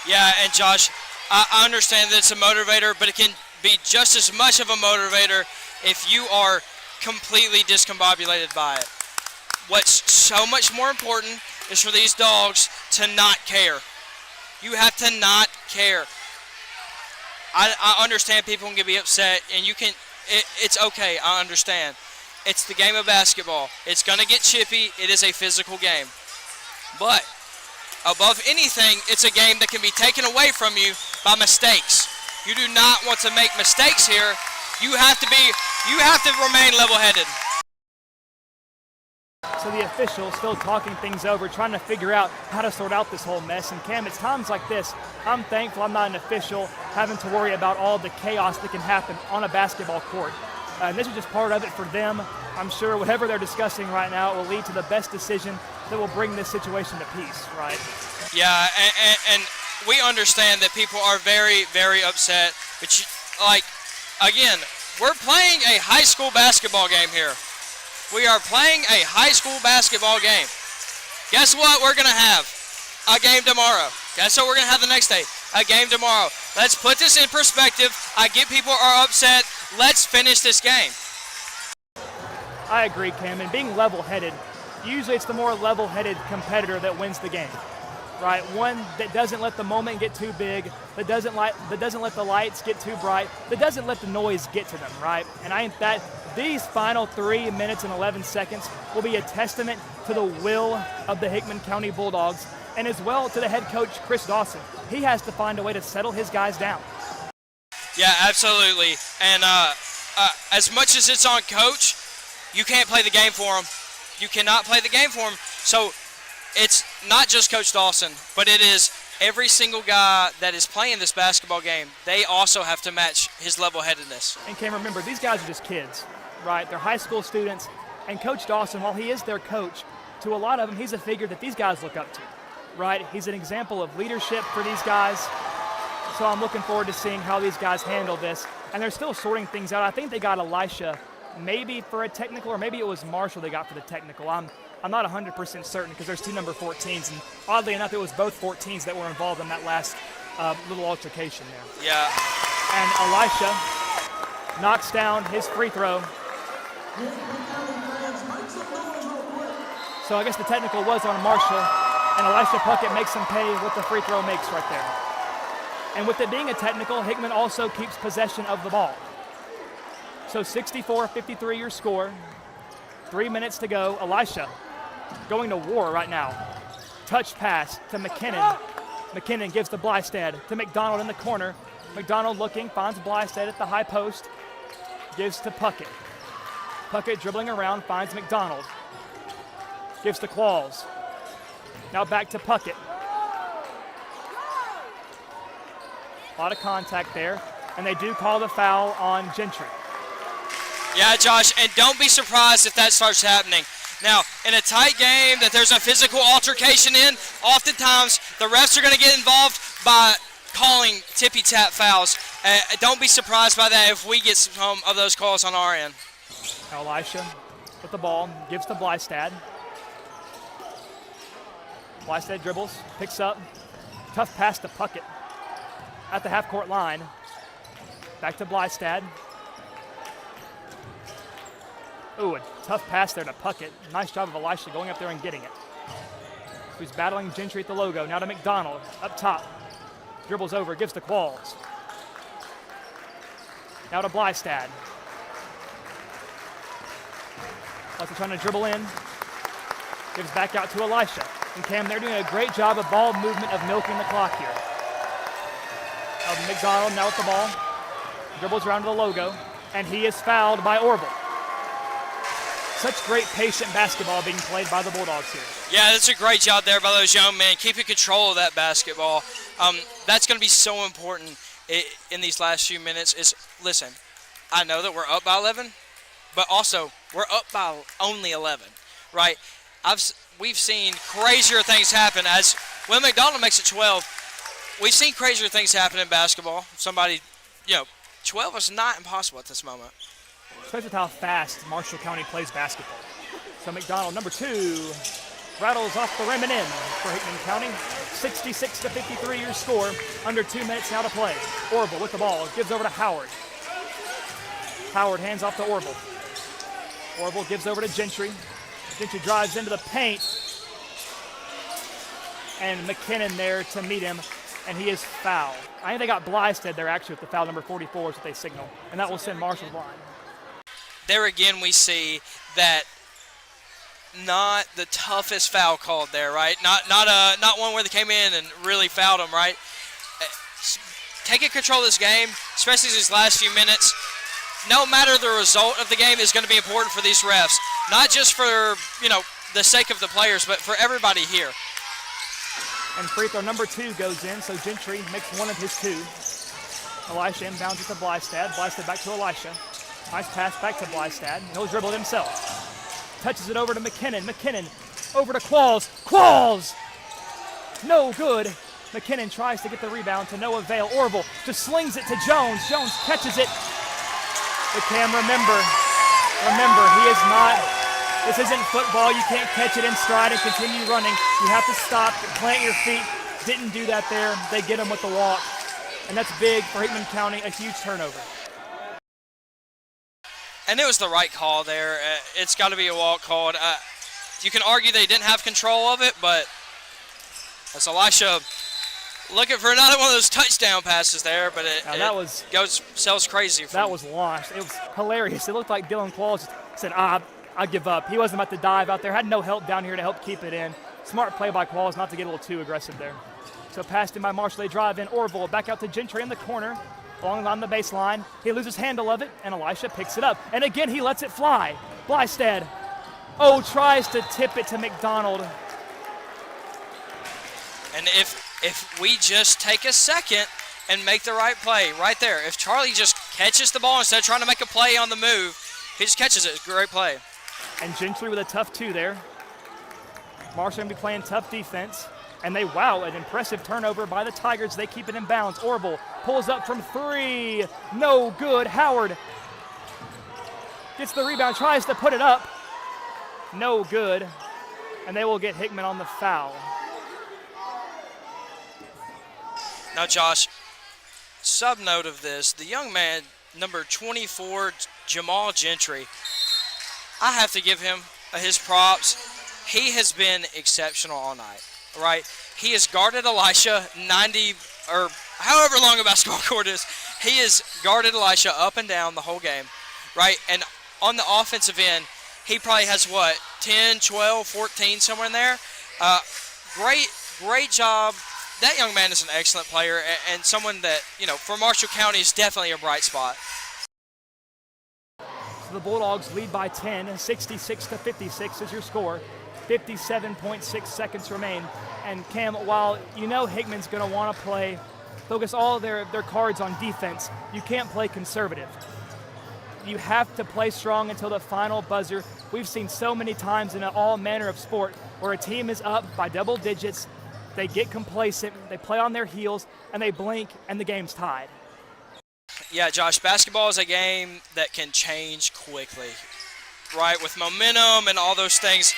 Yeah, and Josh, I understand that it's a motivator, but it can be just as much of a motivator if you are completely discombobulated by it. What's so much more important is for these dogs to not care. You have to not care. I understand people can be upset, and it's okay, I understand. It's the game of basketball. It's going to get chippy. It is a physical game. But above anything, it's a game that can be taken away from you by mistakes. You do not want to make mistakes here. You have to remain level-headed. So the officials still talking things over, trying to figure out how to sort out this whole mess. And Cam, it's times like this, I'm thankful I'm not an official having to worry about all the chaos that can happen on a basketball court. And this is just part of it for them. I'm sure whatever they're discussing right now will lead to the best decision that will bring this situation to peace, right? Yeah, and we understand that people are very, very upset. But, again, we're playing a high school basketball game here. We are playing a high school basketball game. Guess what we're going to have? A game tomorrow. Guess what we're going to have the next day? A game tomorrow. Let's put this in perspective. I get people are upset. Let's finish this game. I agree, Cam. And being level-headed, usually it's the more level-headed competitor that wins the game. right? One that doesn't let the moment get too big, that doesn't let the lights get too bright, that doesn't let the noise get to them, right? And I think that these final 3 minutes and 11 seconds will be a testament to the will of the Hickman County Bulldogs, and as well to the head coach, Chris Dawson. He has to find a way to settle his guys down. Yeah, absolutely. And as much as it's on coach, you can't play the game for him. You cannot play the game for him. So it's not just Coach Dawson, but it is every single guy that is playing this basketball game. They also have to match his level-headedness. And Cam, remember, these guys are just kids, right? They're high school students. And Coach Dawson, while he is their coach, to a lot of them, he's a figure that these guys look up to, right? He's an example of leadership for these guys. So I'm looking forward to seeing how these guys handle this. And they're still sorting things out. I think they got Elisha maybe for a technical, or maybe it was Marshall they got for the technical. I'm not 100% certain because there's 2 number 14s. And oddly enough, it was both 14s that were involved in that last little altercation there. Yeah. And Elisha knocks down his free throw. So I guess the technical was on Marshall, and Elisha Puckett makes him pay what the free throw makes right there. And with it being a technical, Hickman also keeps possession of the ball. So 64-53 your score. 3 minutes to go. Elisha going to war right now. Touch pass to McKinnon. McKinnon gives to Blystad to McDonald in the corner. McDonald looking, finds Blystad at the high post. Gives to Puckett. Puckett dribbling around, finds McDonald. Gives to Qualls. Now back to Puckett. A lot of contact there, and they do call the foul on Gentry. Yeah, Josh, and don't be surprised if that starts happening. Now, in a tight game that there's a physical altercation in, oftentimes the refs are going to get involved by calling tippy-tap fouls. Don't be surprised by that if we get some of those calls on our end. Now Elisha with the ball, gives to Blystad. Blystad dribbles, picks up. Tough pass to Puckett at the half-court line. Back to Blystad. Ooh, a tough pass there to Puckett. Nice job of Elisha going up there and getting it. He's battling Gentry at the logo. Now to McDonald, up top. Dribbles over, gives to Qualls. Now to Blystad. Blystad trying to dribble in. Gives back out to Elisha. And Cam, they're doing a great job of ball movement of milking the clock here. McDonald now with the ball. Dribbles around to the logo. And he is fouled by Orville. Such great patient basketball being played by the Bulldogs here. Yeah, that's a great job there by those young men, keeping control of that basketball. That's going to be so important in these last few minutes. Listen, I know that we're up by 11, but also we're up by only 11, right? We've seen crazier things happen as when McDonald makes it 12. We've seen crazier things happen in basketball. 12 is not impossible at this moment. Especially with how fast Marshall County plays basketball. So McDonald, number 2, rattles off the rim and in for Hickman County. 66-53 your score. Under 2 minutes now to play. Orville with the ball, gives over to Howard. Howard hands off to Orville. Orville gives over to Gentry. Gentry drives into the paint. And McKinnon there to meet him, and he is fouled. I think they got Blystad there actually with the foul, number 44 is what they signal, and that will send Marshall's line. There again we see that not the toughest foul called there, right? Not one where they came in and really fouled them, right? Taking control of this game, especially these last few minutes, no matter the result of the game is going to be important for these refs. Not just for, the sake of the players, but for everybody here. And free throw number 2 goes in, so Gentry makes one of his 2. Elisha inbounds it to Blystad. Blystad back to Elisha. Nice pass back to Blystad, and he'll dribble it himself. Touches it over to McKinnon. McKinnon over to Qualls. Qualls! No good. McKinnon tries to get the rebound to no avail. Orville just slings it to Jones. Jones catches it. But Cam, remember, he is not, this isn't football. You can't catch it in stride and continue running. You have to stop, plant your feet. Didn't do that there. They get him with the walk. And that's big for Hickman County, a huge turnover. And it was the right call there. It's got to be a walk called. You can argue they didn't have control of it, but That's Elisha looking for another one of those touchdown passes there, but it sells crazy. That was launched. It was hilarious. It looked like Dylan Qualls said, I give up. He wasn't about to dive out there. Had no help down here to help keep it in. Smart play by Qualls not to get a little too aggressive there. So passed in by Marshall. They drive in. Orville back out to Gentry in the corner. Along the baseline. He loses handle of it, and Elisha picks it up. And again, he lets it fly. Blystad, tries to tip it to McDonald. And if we just take a second and make the right play right there, if Charlie just catches the ball instead of trying to make a play on the move, he just catches it. Great play. And Gentry with a tough 2 there. Marshall going to be playing tough defense. And an impressive turnover by the Tigers. They keep it in bounds. Orville pulls up from 3. No good. Howard gets the rebound, tries to put it up. No good. And they will get Hickman on the foul. Now, Josh, sub-note of this, the young man, number 24, Jamal Gentry, I have to give him his props. He has been exceptional all night, right? He has guarded Elisha 90 or however long a basketball court is. He has guarded Elisha up and down the whole game, right? And on the offensive end, he probably has, 10, 12, 14, somewhere in there. Great job. That young man is an excellent player and someone that, for Marshall County is definitely a bright spot. So the Bulldogs lead by 10, 66-56 is your score. 57.6 seconds remain. And Cam, while Hickman's going to want to focus all their cards on defense, you can't play conservative. You have to play strong until the final buzzer. We've seen so many times in all manner of sport where a team is up by double digits, they get complacent, they play on their heels, and they blink, and the game's tied. Yeah, Josh, basketball is a game that can change quickly, right? With momentum and all those things,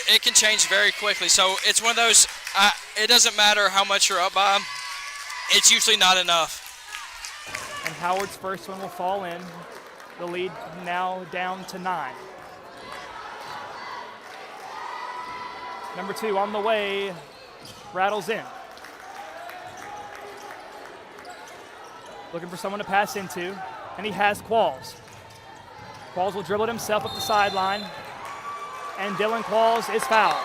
it can change very quickly. So it's one of those, it doesn't matter how much you're up by, it's usually not enough. And Howard's first one will fall in. The lead now down to 9. Number 2 on the way, rattles in. Looking for someone to pass into, and he has Qualls. Qualls will dribble it himself up the sideline, and Dylan Qualls is fouled.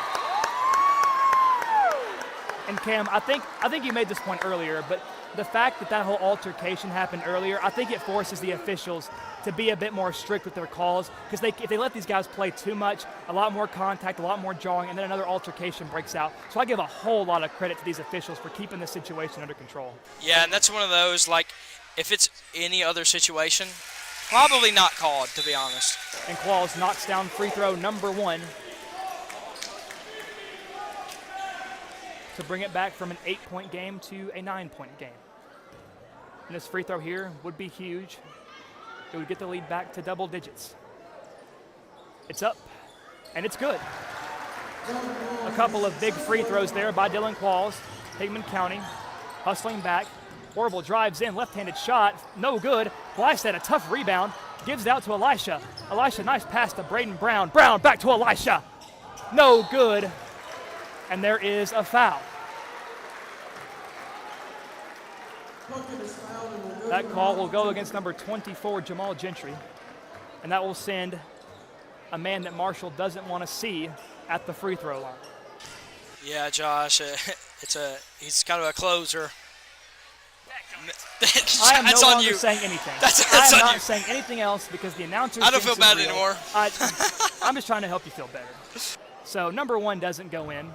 And Cam, I think you made this point earlier, but the fact that whole altercation happened earlier, I think it forces the officials to be a bit more strict with their calls, because if they let these guys play too much, a lot more contact, a lot more jawing, and then another altercation breaks out. So I give a whole lot of credit to these officials for keeping this situation under control. Yeah, and that's one of those, if it's any other situation, probably not called, to be honest. And Qualls knocks down free throw number 1 to bring it back from an 8-point game to a 9-point game. And this free throw here would be huge. It would get the lead back to double digits. It's up, and it's good. A couple of big free throws there by Dylan Qualls. Hickman County hustling back. Orville drives in, left-handed shot, no good. Blystad, a tough rebound, gives it out to Elisha. Elisha, nice pass to Braden Brown. Brown back to Elisha. No good, and there is a foul. That call will go against number 24, Jamal Gentry, and that will send a man that Marshall doesn't want to see at the free throw line. Yeah, Josh, he's kind of a closer. I am that's no on longer you. saying anything. That's I am on not you. saying anything else because the announcers. I don't feel bad anymore. I'm just trying to help you feel better. So number 1 doesn't go in.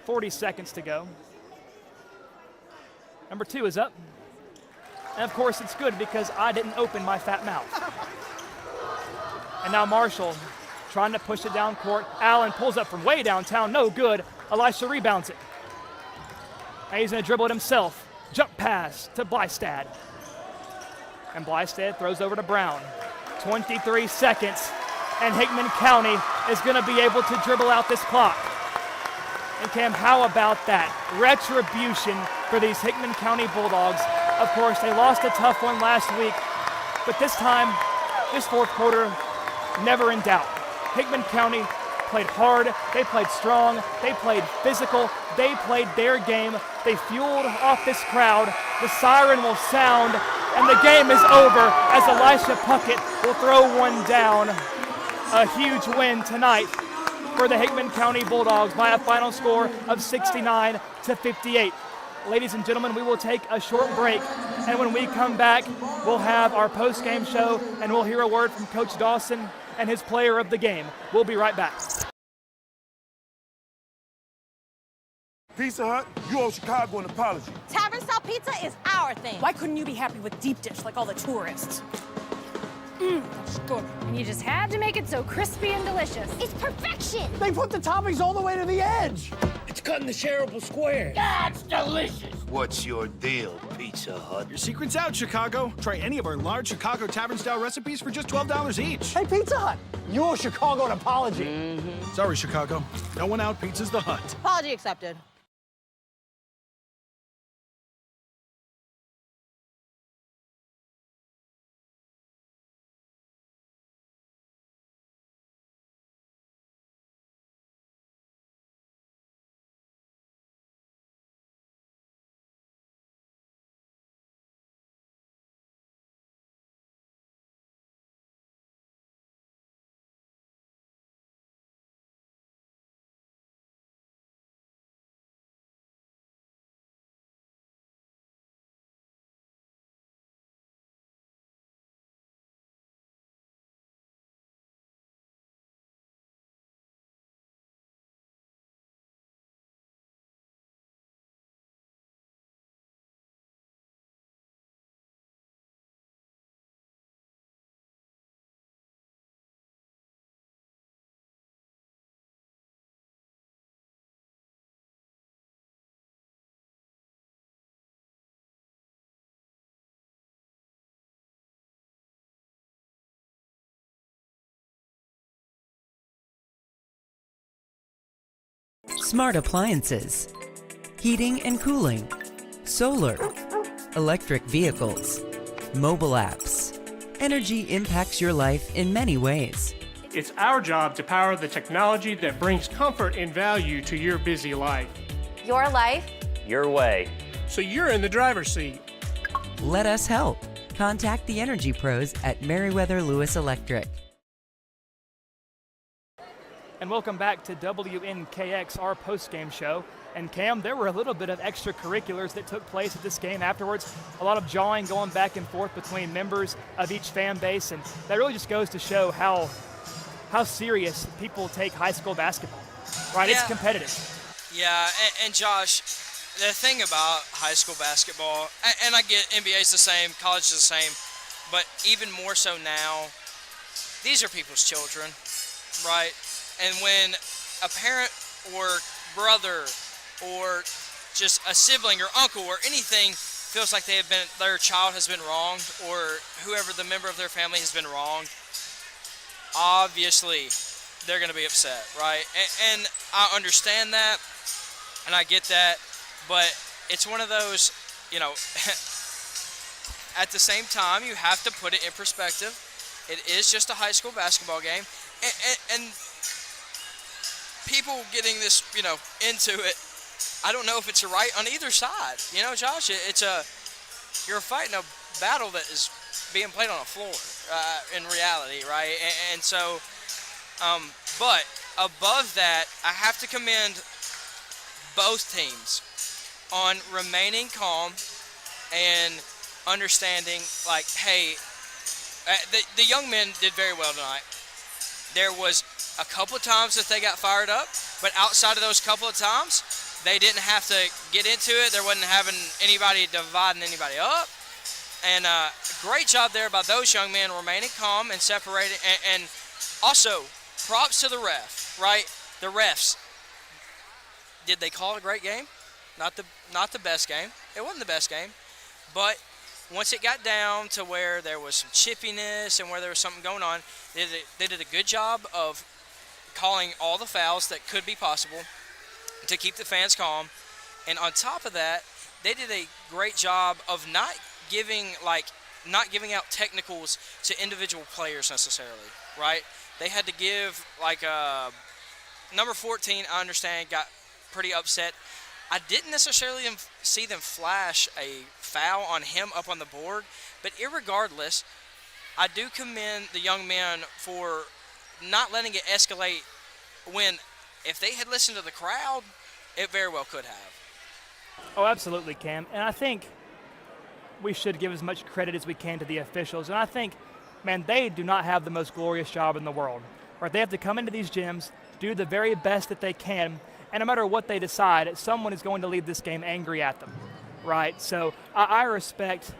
40 seconds to go. Number 2 is up. And of course it's good because I didn't open my fat mouth. And now Marshall trying to push it down court. Allen pulls up from way downtown, no good. Elisha rebounds it. And he's gonna dribble it himself. Jump pass to Blystad. And Blystad throws over to Brown. 23 seconds, and Hickman County is gonna be able to dribble out this clock. And Cam, how about that? Retribution for these Hickman County Bulldogs. Of course, they lost a tough one last week, but this time, this fourth quarter, never in doubt. Hickman County played hard, they played strong, they played physical, they played their game. They fueled off this crowd. The siren will sound, and the game is over as Elisha Puckett will throw one down. A huge win tonight for the Hickman County Bulldogs by a final score of 69-58. Ladies and gentlemen, we will take a short break, and when we come back, we'll have our post-game show, and we'll hear a word from Coach Dawson and his player of the game. We'll be right back. Pizza Hut, you owe Chicago an apology. Tavern style pizza is our thing. Why couldn't you be happy with deep dish like all the tourists? That's good. And you just had to make it so crispy and delicious. It's perfection. They put the toppings all the way to the edge. It's cut in the shareable square. That's delicious. What's your deal, Pizza Hut? Your secret's out, Chicago. Try any of our large Chicago Tavern-style recipes for just $12 each. Hey, Pizza Hut, you owe Chicago an apology. Sorry, Chicago. No one out pizza's the Hut. Apology accepted. Smart appliances, heating and cooling, solar, electric vehicles, mobile apps. Energy impacts your life in many ways. It's our job to power the technology that brings comfort and value to your busy life. Your life, your way. So you're in the driver's seat. Let us help. Contact the energy pros at Meriwether Lewis Electric. And welcome back to WNKX, our post-game show. And Cam, there were a little bit of extracurriculars that took place at this game afterwards. A lot of jawing going back and forth between members of each fan base, and that really just goes to show how serious people take high school basketball, right? Yeah. It's competitive. Yeah, and Josh, the thing about high school basketball, and I get NBA's the same, college is the same, but even more so now, these are people's children, right? And when a parent or brother or just a sibling or uncle or anything feels like their child has been wronged, or whoever the member of their family has been wronged, obviously they're going to be upset, right? And I understand that, and I get that, but it's one of those, at the same time, you have to put it in perspective. It is just a high school basketball game, and people getting this, into it, I don't know if it's right on either side. Josh, you're fighting a battle that is being played on a floor, in reality, right? And so, but above that, I have to commend both teams on remaining calm and understanding, like, hey, the young men did very well tonight. There was a couple of times that they got fired up, but outside of those couple of times, they didn't have to get into it. There wasn't having anybody dividing anybody up. And great job there by those young men remaining calm and separating. And also, props to the ref, right? The refs. Did they call a great game? Not the best game. It wasn't the best game. But once it got down to where there was some chippiness and where there was something going on, they did a good job of calling all the fouls that could be possible to keep the fans calm. And on top of that, they did a great job of not giving out technicals to individual players necessarily, right? They had to give like a number 14, I understand, got pretty upset. I didn't necessarily see them flash a foul on him up on the board, but irregardless, I do commend the young men for not letting it escalate when, if they had listened to the crowd, it very well could have. Oh, absolutely, Cam. And I think we should give as much credit as we can to the officials. And I think, man, they do not have the most glorious job in the world. Right? They have to come into these gyms, do the very best that they can, and no matter what they decide, someone is going to leave this game angry at them. Right? So I respect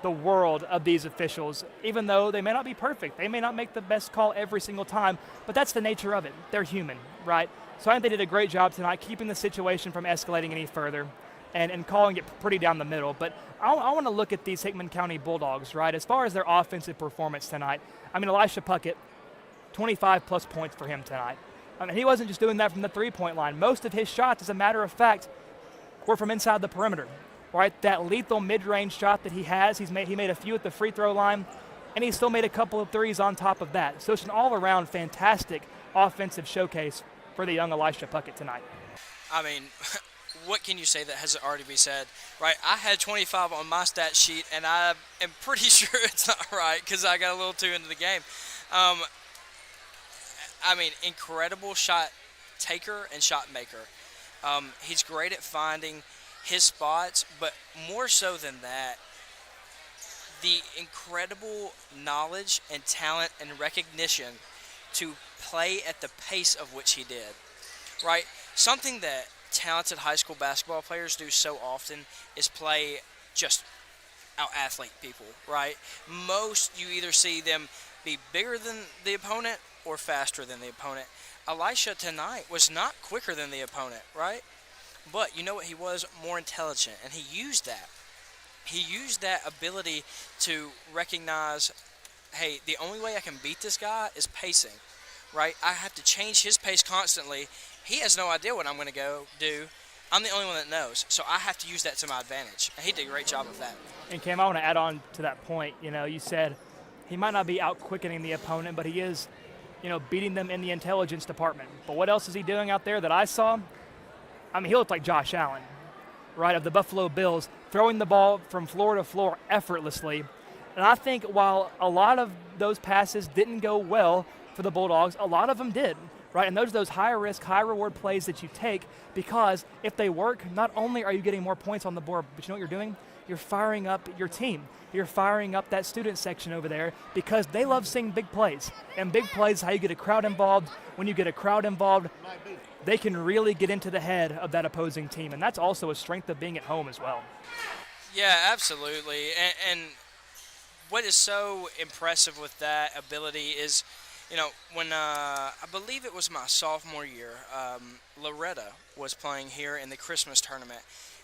the world of these officials, even though they may not be perfect. They may not make the best call every single time, but that's the nature of it. They're human, right? So I think they did a great job tonight keeping the situation from escalating any further and calling it pretty down the middle. But I want to look at these Hickman County Bulldogs, right? As far as their offensive performance tonight, I mean, Elisha Puckett, 25-plus points for him tonight. I mean, he wasn't just doing that from the three-point line. Most of his shots, as a matter of fact, were from inside the perimeter. Right, that lethal mid-range shot that he has, he made a few at the free throw line, and he still made a couple of threes on top of that. So it's an all-around fantastic offensive showcase for the young Elisha Puckett tonight. I mean, what can you say that hasn't already been said? Right, I had 25 on my stat sheet, and I am pretty sure it's not right because I got a little too into the game. I mean, incredible shot taker and shot maker. He's great at finding his spots, but more so than that, the incredible knowledge and talent and recognition to play at the pace of which he did, right? Something that talented high school basketball players do so often is play just out-athlete people, right? Most, you either see them be bigger than the opponent or faster than the opponent. Elisha tonight was not quicker than the opponent, right? But you know what he was? More intelligent, and he used that. He used that ability to recognize, hey, the only way I can beat this guy is pacing, right? I have to change his pace constantly. He has no idea what I'm going to go do. I'm the only one that knows, so I have to use that to my advantage. And he did a great job of that. And Cam, I want to add on to that point. You know, you said he might not be out-quickening the opponent, but he is, you know, beating them in the intelligence department. But what else is he doing out there that I saw? I mean, he looked like Josh Allen, right, of the Buffalo Bills, throwing the ball from floor to floor effortlessly. And I think while a lot of those passes didn't go well for the Bulldogs, a lot of them did, right? And those are those high-risk, high-reward plays that you take because if they work, not only are you getting more points on the board, but you know what you're doing? You're firing up your team. You're firing up that student section over there because they love seeing big plays. And big plays is how you get a crowd involved. When you get a crowd involved, they can really get into the head of that opposing team. And that's also a strength of being at home as well. Yeah, absolutely. And what is so impressive with that ability is, you know, when I believe it was my sophomore year, Loretta was playing here in the Christmas tournament.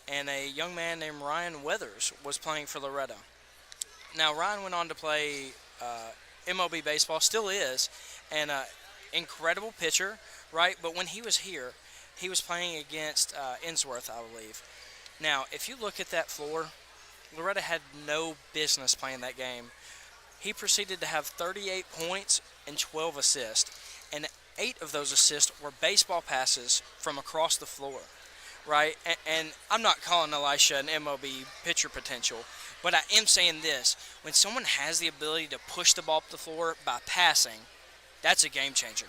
And a young man named Ryan Weathers was playing for Loretta. Now, Ryan went on to play MLB baseball, still is, and incredible pitcher, right? But when he was here, he was playing against Innsworth, I believe. Now, if you look at that floor, Loretta had no business playing that game. He proceeded to have 38 points and 12 assists, and 8 of those assists were baseball passes from across the floor. Right, and I'm not calling Elisha an MLB pitcher potential, but I am saying this. When someone has the ability to push the ball up the floor by passing, that's a game changer.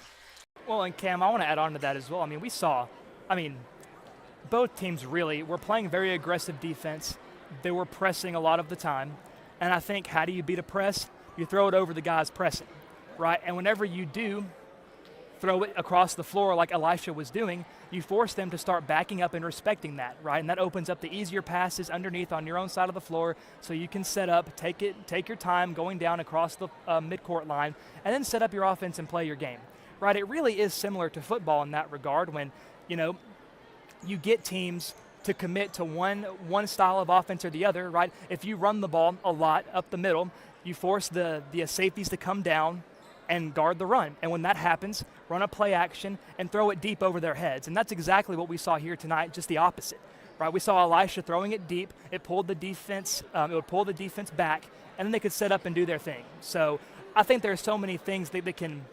Well, and Cam, I want to add on to that as well. I mean, both teams really were playing very aggressive defense. They were pressing a lot of the time, and I think how do you beat a press? You throw it over the guys pressing, right? And whenever you do throw it across the floor like Elisha was doing, you force them to start backing up and respecting that, right? And that opens up the easier passes underneath on your own side of the floor so you can set up, take your time going down across the midcourt line, and then set up your offense and play your game, right? It really is similar to football in that regard when, you know, you get teams to commit to one style of offense or the other, right? If you run the ball a lot up the middle, you force the safeties to come down and guard the run. And when that happens, run a play action and throw it deep over their heads. And that's exactly what we saw here tonight, just the opposite. Right? We saw Elisha throwing it deep. It pulled the defense, it would pull the defense back, and then they could set up and do their thing. So I think there's so many things that can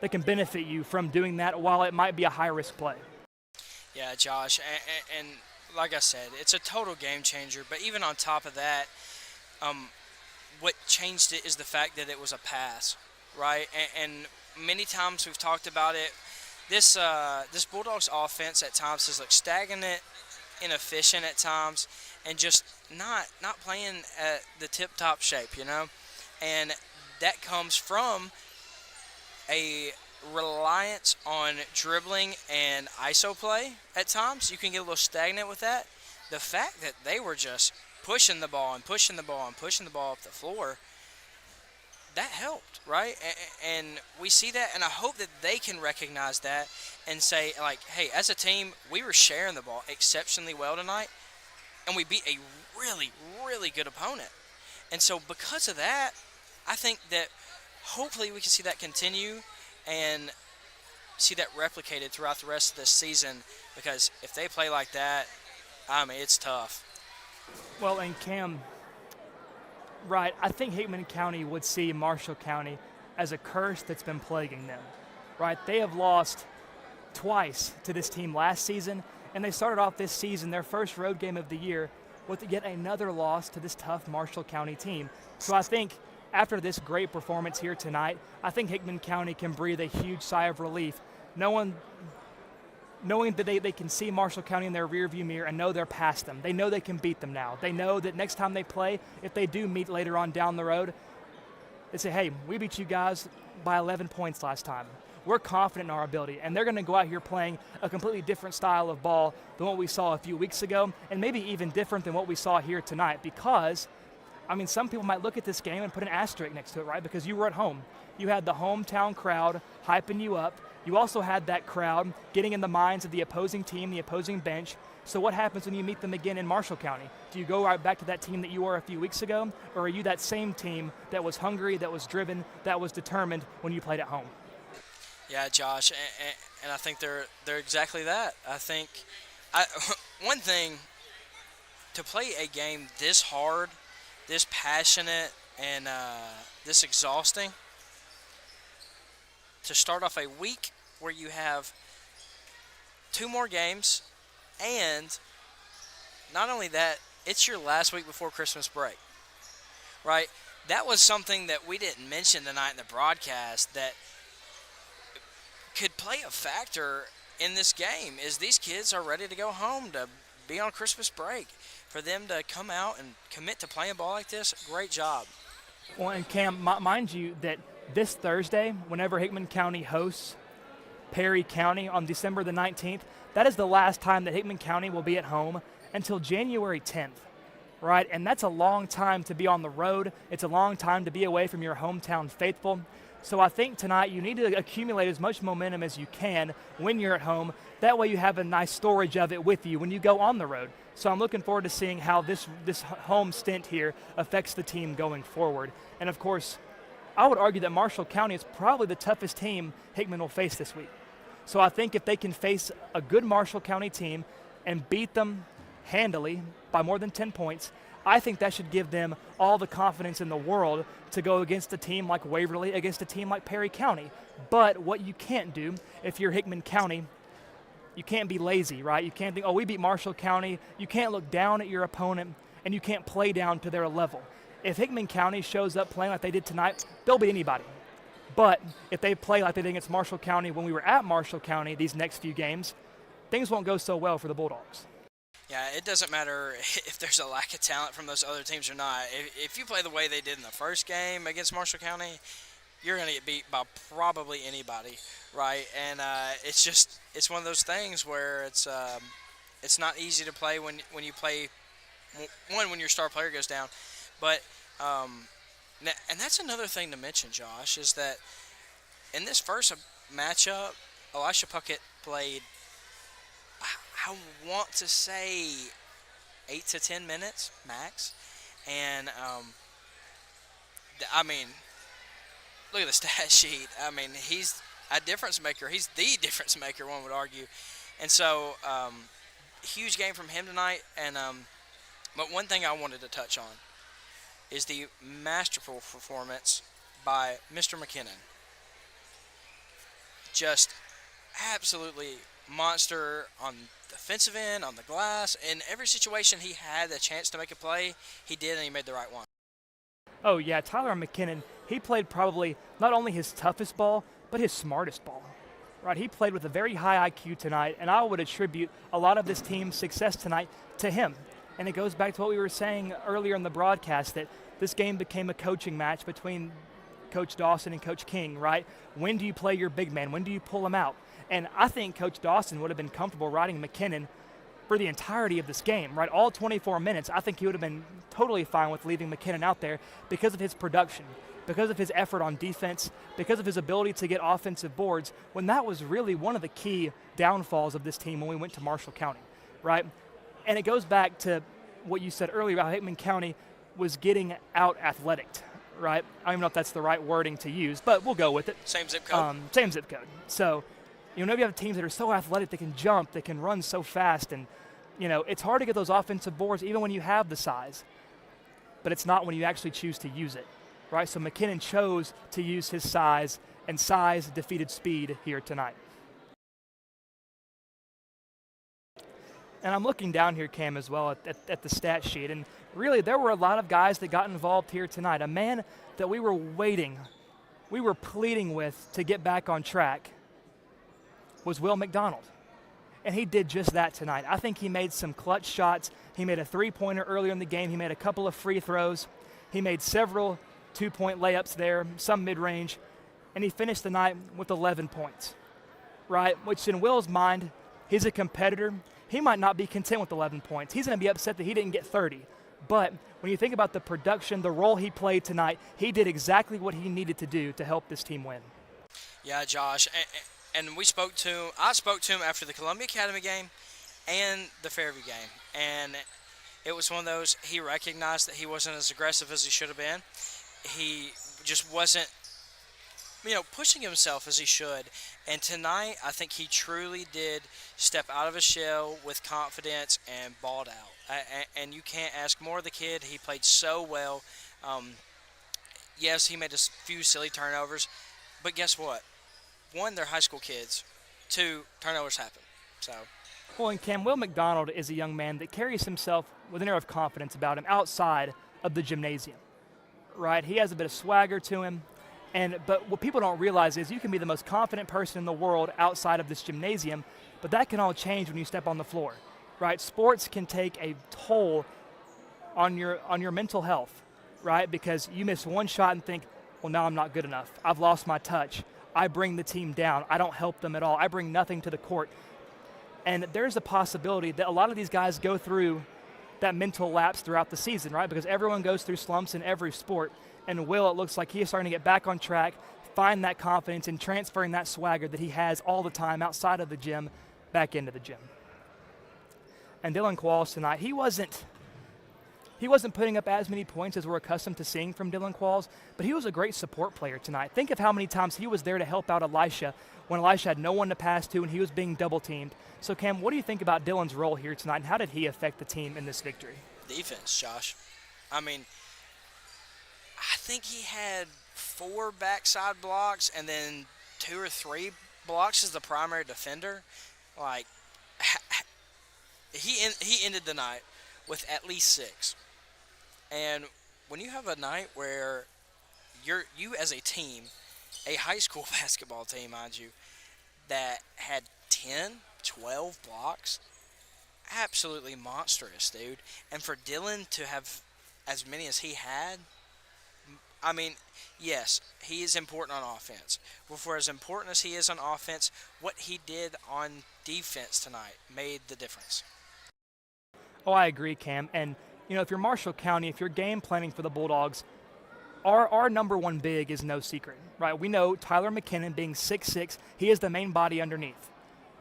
that can benefit you from doing that while it might be a high-risk play. Yeah, Josh, and like I said, it's a total game changer. But even on top of that, what changed it is the fact that it was a pass, right? And many times we've talked about it. This Bulldogs offense at times has looked stagnant, inefficient at times, and just not playing at the tip-top shape, you know? And that comes from a reliance on dribbling and ISO play at times. You can get a little stagnant with that. The fact that they were just pushing the ball and pushing the ball and pushing the ball up the floor, that helped, right? And we see that, and I hope that they can recognize that and say, like, hey, as a team, we were sharing the ball exceptionally well tonight, and we beat a really, really good opponent. And so because of that, I think that hopefully we can see that continue and see that replicated throughout the rest of this season, because if they play like that, I mean, it's tough. Well, and Cam, right, I think Hickman County would see Marshall County as a curse that's been plaguing them, right? They have lost twice to this team last season, and they started off this season, their first road game of the year, with yet another loss to this tough Marshall County team. So I think after this great performance here tonight, I think Hickman County can breathe a huge sigh of relief, knowing that they can see Marshall County in their rearview mirror and know they're past them. They know they can beat them now. They know that next time they play, if they do meet later on down the road, they say, hey, we beat you guys by 11 points last time. We're confident in our ability, and they're going to go out here playing a completely different style of ball than what we saw a few weeks ago, and maybe even different than what we saw here tonight, because I mean, some people might look at this game and put an asterisk next to it, right? Because you were at home. You had the hometown crowd hyping you up. You also had that crowd getting in the minds of the opposing team, the opposing bench. So what happens when you meet them again in Marshall County? Do you go right back to that team that you were a few weeks ago? Or are you that same team that was hungry, that was driven, that was determined when you played at home? Yeah, Josh, and I think they're exactly that. I think one thing, to play a game this hard, this passionate, and this exhausting, to start off a week where you have 2 more games, and not only that, it's your last week before Christmas break, right? That was something that we didn't mention tonight in the broadcast that could play a factor in this game, is these kids are ready to go home to be on Christmas break. For them to come out and commit to playing ball like this, great job. Well, and Cam, mind you that this Thursday, whenever Hickman County hosts Perry County on December the 19th, that is the last time that Hickman County will be at home until January 10th, right? And that's a long time to be on the road. It's a long time to be away from your hometown faithful. So I think tonight you need to accumulate as much momentum as you can when you're at home. That way you have a nice storage of it with you when you go on the road. So I'm looking forward to seeing how this home stint here affects the team going forward. And of course, I would argue that Marshall County is probably the toughest team Hickman will face this week. So I think if they can face a good Marshall County team and beat them handily by more than 10 points, I think that should give them all the confidence in the world to go against a team like Waverly, against a team like Perry County. But what you can't do if you're Hickman County, you can't be lazy, right? You can't think, oh, we beat Marshall County. You can't look down at your opponent, and you can't play down to their level. If Hickman County shows up playing like they did tonight, they'll beat anybody. But if they play like they did against Marshall County when we were at Marshall County these next few games, things won't go so well for the Bulldogs. Yeah, it doesn't matter if there's a lack of talent from those other teams or not. If you play the way they did in the first game against Marshall County, you're going to get beat by probably anybody, right? And it's one of those things where it's not easy to play when you play when your star player goes down. But and that's another thing to mention, Josh, is that in this first matchup, Elisha Puckett played, I want to say, 8 to 10 minutes max. And, I mean, look at the stat sheet. I mean, he's a difference maker. He's the difference maker, one would argue. And so, huge game from him tonight. And but one thing I wanted to touch on is the masterful performance by Mr. McKinnon. just absolutely monster on the defensive end, on the glass. In every situation he had a chance to make a play, he did, and he made the right one. Oh, yeah, Tyler McKinnon, he played probably not only his toughest ball, but his smartest ball. Right, he played with a very high IQ tonight, and I would attribute a lot of this team's success tonight to him. And it goes back to what we were saying earlier in the broadcast, that this game became a coaching match between Coach Dawson and Coach King, right? When do you play your big man? When do you pull him out? And I think Coach Dawson would have been comfortable riding McKinnon for the entirety of this game, right? All 24 minutes, I think he would have been totally fine with leaving McKinnon out there because of his production, because of his effort on defense, because of his ability to get offensive boards, when that was really one of the key downfalls of this team when we went to Marshall County, right? And it goes back to what you said earlier about Hickman County was getting out athletic, right? I don't even know if that's the right wording to use, but we'll go with it. Same zip code. Same zip code. So, you know, you have teams that are so athletic, they can jump, they can run so fast, and, you know, it's hard to get those offensive boards even when you have the size, but it's not when you actually choose to use it, right? So McKinnon chose to use his size, and size defeated speed here tonight. And I'm looking down here, Cam, as well at the stat sheet, and really there were a lot of guys that got involved here tonight. A man that we were pleading with to get back on track was Will McDonald. And he did just that tonight. I think he made some clutch shots. He made a three-pointer earlier in the game. He made a couple of free throws. He made several two-point layups there, some mid-range, and he finished the night with 11 points, right? Which in Will's mind, he's a competitor. He might not be content with 11 points. He's going to be upset that he didn't get 30. But when you think about the production, the role he played tonight, he did exactly what he needed to do to help this team win. Yeah, Josh, and I spoke to him after the Columbia Academy game and the Fairview game, and it was one of those, he recognized that he wasn't as aggressive as he should have been. He just wasn't, pushing himself as he should. And tonight, I think he truly did step out of his shell with confidence and balled out. And you can't ask more of the kid. He played so well. Yes, he made a few silly turnovers, but guess what? One, they're high school kids. Two, turnovers happen. So. Well, and Cam, Will McDonald is a young man that carries himself with an air of confidence about him outside of the gymnasium, right? He has a bit of swagger to him. But what people don't realize is you can be the most confident person in the world outside of this gymnasium, but that can all change when you step on the floor, right? Sports can take a toll on your mental health, right? Because you miss one shot and think, well, now I'm not good enough. I've lost my touch. I bring the team down. I don't help them at all. I bring nothing to the court. And there's a possibility that a lot of these guys go through that mental lapse throughout the season, right? Because everyone goes through slumps in every sport. And Will, it looks like he is starting to get back on track, find that confidence, and transferring that swagger that he has all the time outside of the gym back into the gym. And Dylan Qualls tonight, he wasn't putting up as many points as we're accustomed to seeing from Dylan Qualls, but he was a great support player tonight. Think of how many times he was there to help out Elisha when Elisha had no one to pass to and he was being double-teamed. So, Cam, what do you think about Dylan's role here tonight, and how did he affect the team in this victory? Defense, Josh. I think he had 4 backside blocks and then 2 or 3 blocks as the primary defender. He ended the night with at least 6. And when you have a night where you as a team, a high school basketball team, mind you, that had 10, 12 blocks, absolutely monstrous, dude. And for Dylan to have as many as he had, yes, he is important on offense. But for as important as he is on offense, what he did on defense tonight made the difference. Oh, I agree, Cam. And, if you're Marshall County, if you're game planning for the Bulldogs, our number one big is no secret, right? We know Tyler McKinnon being 6'6", he is the main body underneath.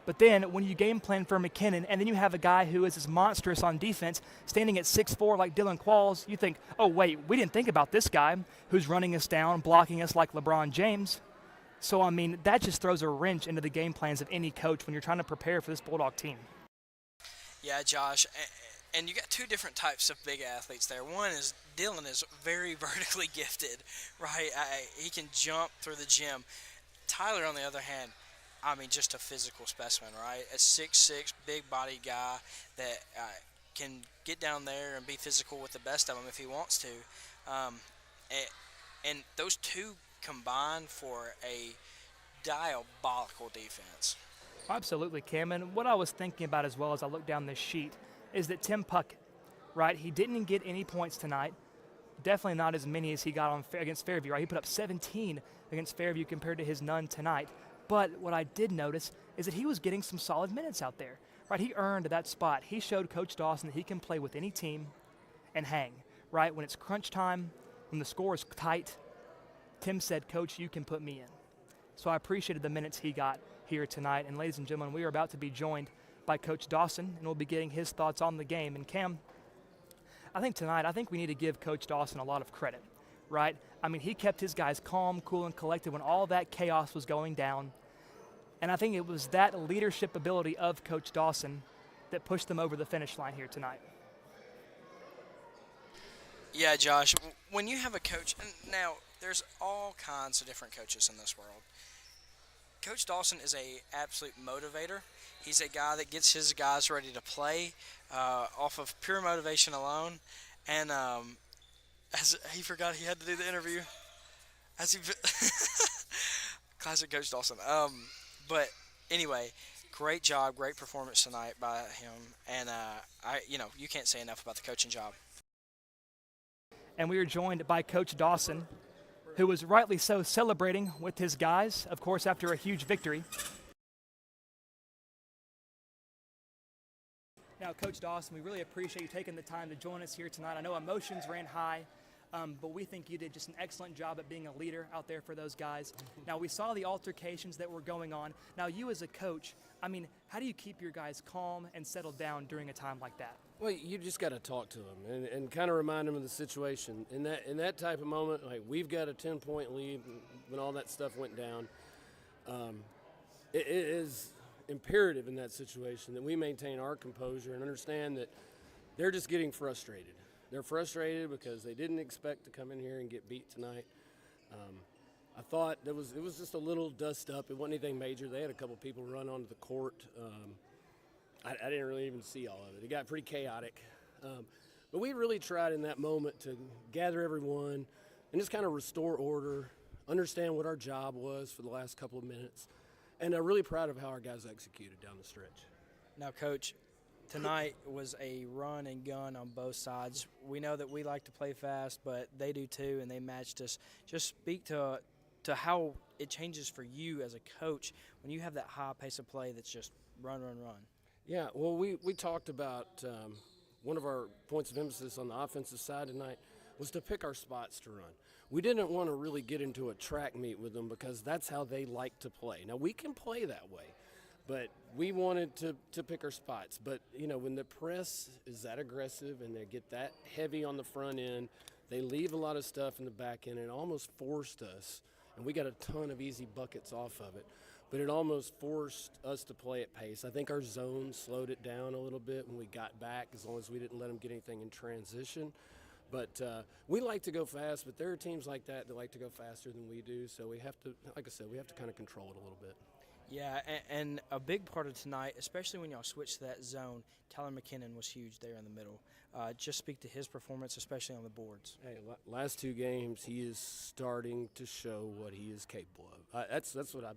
But then when you game plan for McKinnon and then you have a guy who is as monstrous on defense standing at 6'4" like Dylan Qualls, you think, oh, wait, we didn't think about this guy who's running us down, blocking us like LeBron James. So, that just throws a wrench into the game plans of any coach when you're trying to prepare for this Bulldog team. Yeah, Josh, and you got 2 different types of big athletes there. One is Dylan is very vertically gifted, right? He can jump through the gym. Tyler, on the other hand, I mean, just a physical specimen, right? A 6'6", big-bodied guy that can get down there and be physical with the best of them if he wants to. And those two combine for a diabolical defense. Absolutely, Cam. And what I was thinking about as well as I looked down this sheet is that Tim Puckett, right, he didn't get any points tonight. Definitely not as many as he got against Fairview, right? He put up 17 against Fairview compared to his none tonight. But what I did notice is that he was getting some solid minutes out there, right? He earned that spot. He showed Coach Dawson that he can play with any team and hang, right? When it's crunch time, when the score is tight, Tim said, Coach, you can put me in. So I appreciated the minutes he got here tonight. And ladies and gentlemen, we are about to be joined by Coach Dawson, and we'll be getting his thoughts on the game. And Cam, I think we need to give Coach Dawson a lot of credit, right? I mean, he kept his guys calm, cool, and collected when all that chaos was going down. And I think it was that leadership ability of Coach Dawson that pushed them over the finish line here tonight. Yeah, Josh, when you have a coach, and now there's all kinds of different coaches in this world. Coach Dawson is a absolute motivator. He's a guy that gets his guys ready to play off of pure motivation alone. And as he forgot he had to do the interview. Classic Coach Dawson. But anyway, great job, great performance tonight by him. And you can't say enough about the coaching job. And we are joined by Coach Dawson, who was rightly so celebrating with his guys, of course, after a huge victory. Now, Coach Dawson, we really appreciate you taking the time to join us here tonight. I know emotions ran high, but we think you did just an excellent job at being a leader out there for those guys. Now, we saw the altercations that were going on. Now, you as a coach, I mean, how do you keep your guys calm and settled down during a time like that? Well, you just got to talk to them and kind of remind them of the situation. In that type of moment, like we've got a 10-point lead when all that stuff went down. It is imperative in that situation that we maintain our composure and understand that they're just getting frustrated. They're frustrated because they didn't expect to come in here and get beat tonight. I thought it was just a little dust up. It wasn't anything major. They had a couple people run onto the court. I didn't really even see all of it. It got pretty chaotic. But we really tried in that moment to gather everyone and just kind of restore order, understand what our job was for the last couple of minutes, and I'm really proud of how our guys executed down the stretch. Now, Coach, tonight was a run and gun on both sides. We know that we like to play fast, but they do too, and they matched us. Just speak to how it changes for you as a coach when you have that high pace of play that's just run, run, run. Yeah, well, we talked about one of our points of emphasis on the offensive side tonight was to pick our spots to run. We didn't want to really get into a track meet with them because that's how they like to play. Now, we can play that way, but we wanted to pick our spots. But, when the press is that aggressive and they get that heavy on the front end, they leave a lot of stuff in the back end, and it almost forced us, and we got a ton of easy buckets off of it. But it almost forced us to play at pace. I think our zone slowed it down a little bit when we got back, as long as we didn't let them get anything in transition. But we like to go fast, but there are teams like that like to go faster than we do. So we have to, like I said, we have to kind of control it a little bit. Yeah, and a big part of tonight, especially when y'all switched to that zone, Tyler McKinnon was huge there in the middle. Just speak to his performance, especially on the boards. Hey, last two games, he is starting to show what he is capable of. That's what I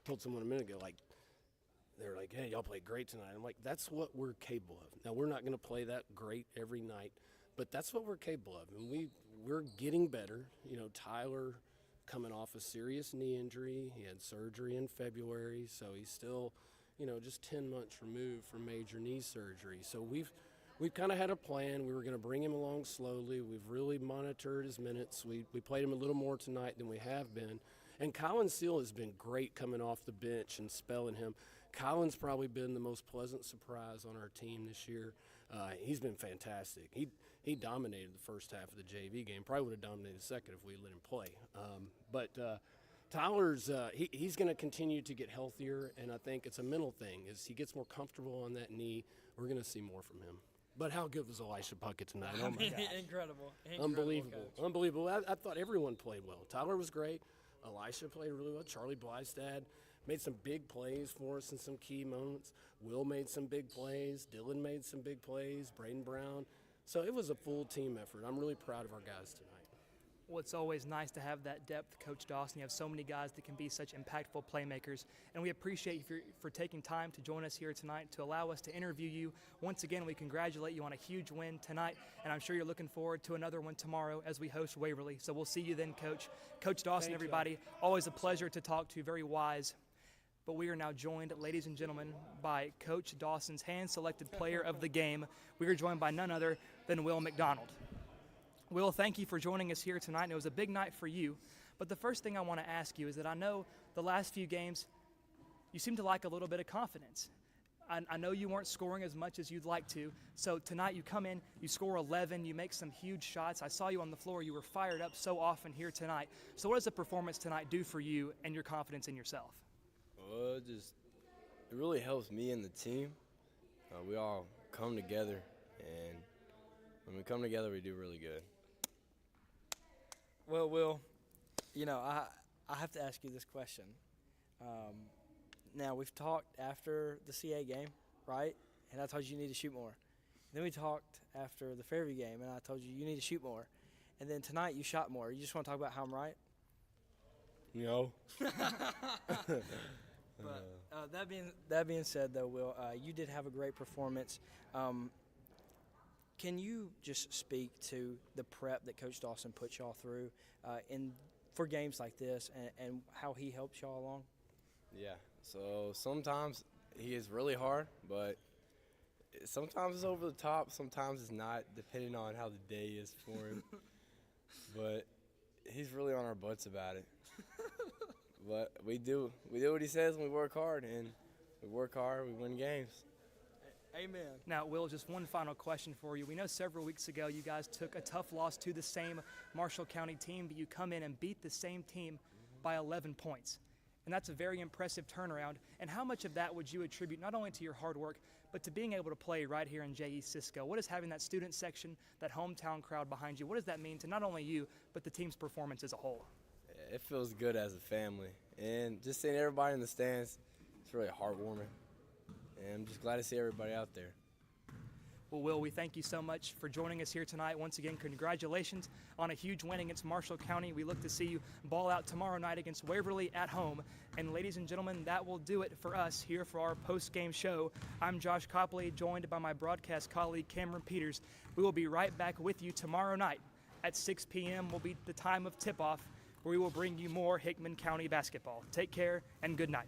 told someone a minute ago, they're like, hey, y'all played great tonight. I'm like, that's what we're capable of. Now, we're not going to play that great every night, but that's what we're capable of. And we're getting better. Tyler coming off a serious knee injury. He had surgery in February, so he's still, just 10 months removed from major knee surgery. So we've kind of had a plan. We were going to bring him along slowly. We've really monitored his minutes. We played him a little more tonight than we have been. And Colin Seal has been great coming off the bench and spelling him. Colin's probably been the most pleasant surprise on our team this year. He's been fantastic. He dominated the first half of the JV game. Probably would have dominated the second if we let him play. But Tyler's he's going to continue to get healthier, and I think it's a mental thing. As he gets more comfortable on that knee, we're going to see more from him. But how good was Elisha Puckett tonight? Oh, my God. Incredible. Unbelievable. I thought everyone played well. Tyler was great. Elisha played really well. Charlie Blystad. made some big plays for us in some key moments. Will made some big plays. Dylan made some big plays. Braden Brown. So it was a full team effort. I'm really proud of our guys tonight. Well, it's always nice to have that depth, Coach Dawson. You have so many guys that can be such impactful playmakers, and we appreciate you for taking time to join us here tonight to allow us to interview you. Once again, we congratulate you on a huge win tonight, and I'm sure you're looking forward to another one tomorrow as we host Waverly. So we'll see you then, Coach. Coach Dawson, everybody, always a pleasure to talk to, very wise. But we are now joined, ladies and gentlemen, by Coach Dawson's hand-selected player of the game. We are joined by none other than Will McDonald. Will, thank you for joining us here tonight, and it was a big night for you. But the first thing I want to ask you is that I know the last few games you seem to lack a little bit of confidence. I know you weren't scoring as much as you'd like to, so tonight you come in, you score 11, you make some huge shots. I saw you on the floor. You were fired up so often here tonight. So what does the performance tonight do for you and your confidence in yourself? Well, it really helps me and the team. We all come together, and when we come together, we do really good. Well, Will, you know, I have to ask you this question. Now, we've talked after the CA game, right? And I told you need to shoot more. Then we talked after the Fairview game, and I told you need to shoot more. And then tonight you shot more. You just want to talk about how I'm right? No. But that being said, though, Will, you did have a great performance. Can you just speak to the prep that Coach Dawson put y'all through for games like this and how he helps y'all along? Yeah, so sometimes he is really hard, but sometimes it's over the top, sometimes it's not, depending on how the day is for him. But he's really on our butts about it. But we do what he says, and we work hard, and we work hard, we win games. Amen. Now, Will, just one final question for you. We know several weeks ago you guys took a tough loss to the same Marshall County team, but you come in and beat the same team by 11 points. And that's a very impressive turnaround. And how much of that would you attribute not only to your hard work, but to being able to play right here in J.E. Cisco? What is having that student section, that hometown crowd behind you, what does that mean to not only you, but the team's performance as a whole? It feels good as a family. And just seeing everybody in the stands, it's really heartwarming. And I'm just glad to see everybody out there. Well, Will, we thank you so much for joining us here tonight. Once again, congratulations on a huge win against Marshall County. We look to see you ball out tomorrow night against Waverly at home. And ladies and gentlemen, that will do it for us here for our post-game show. I'm Josh Copley, joined by my broadcast colleague Cameron Peters. We will be right back with you tomorrow night at 6 p.m. will be the time of tip-off, where we will bring you more Hickman County basketball. Take care and good night.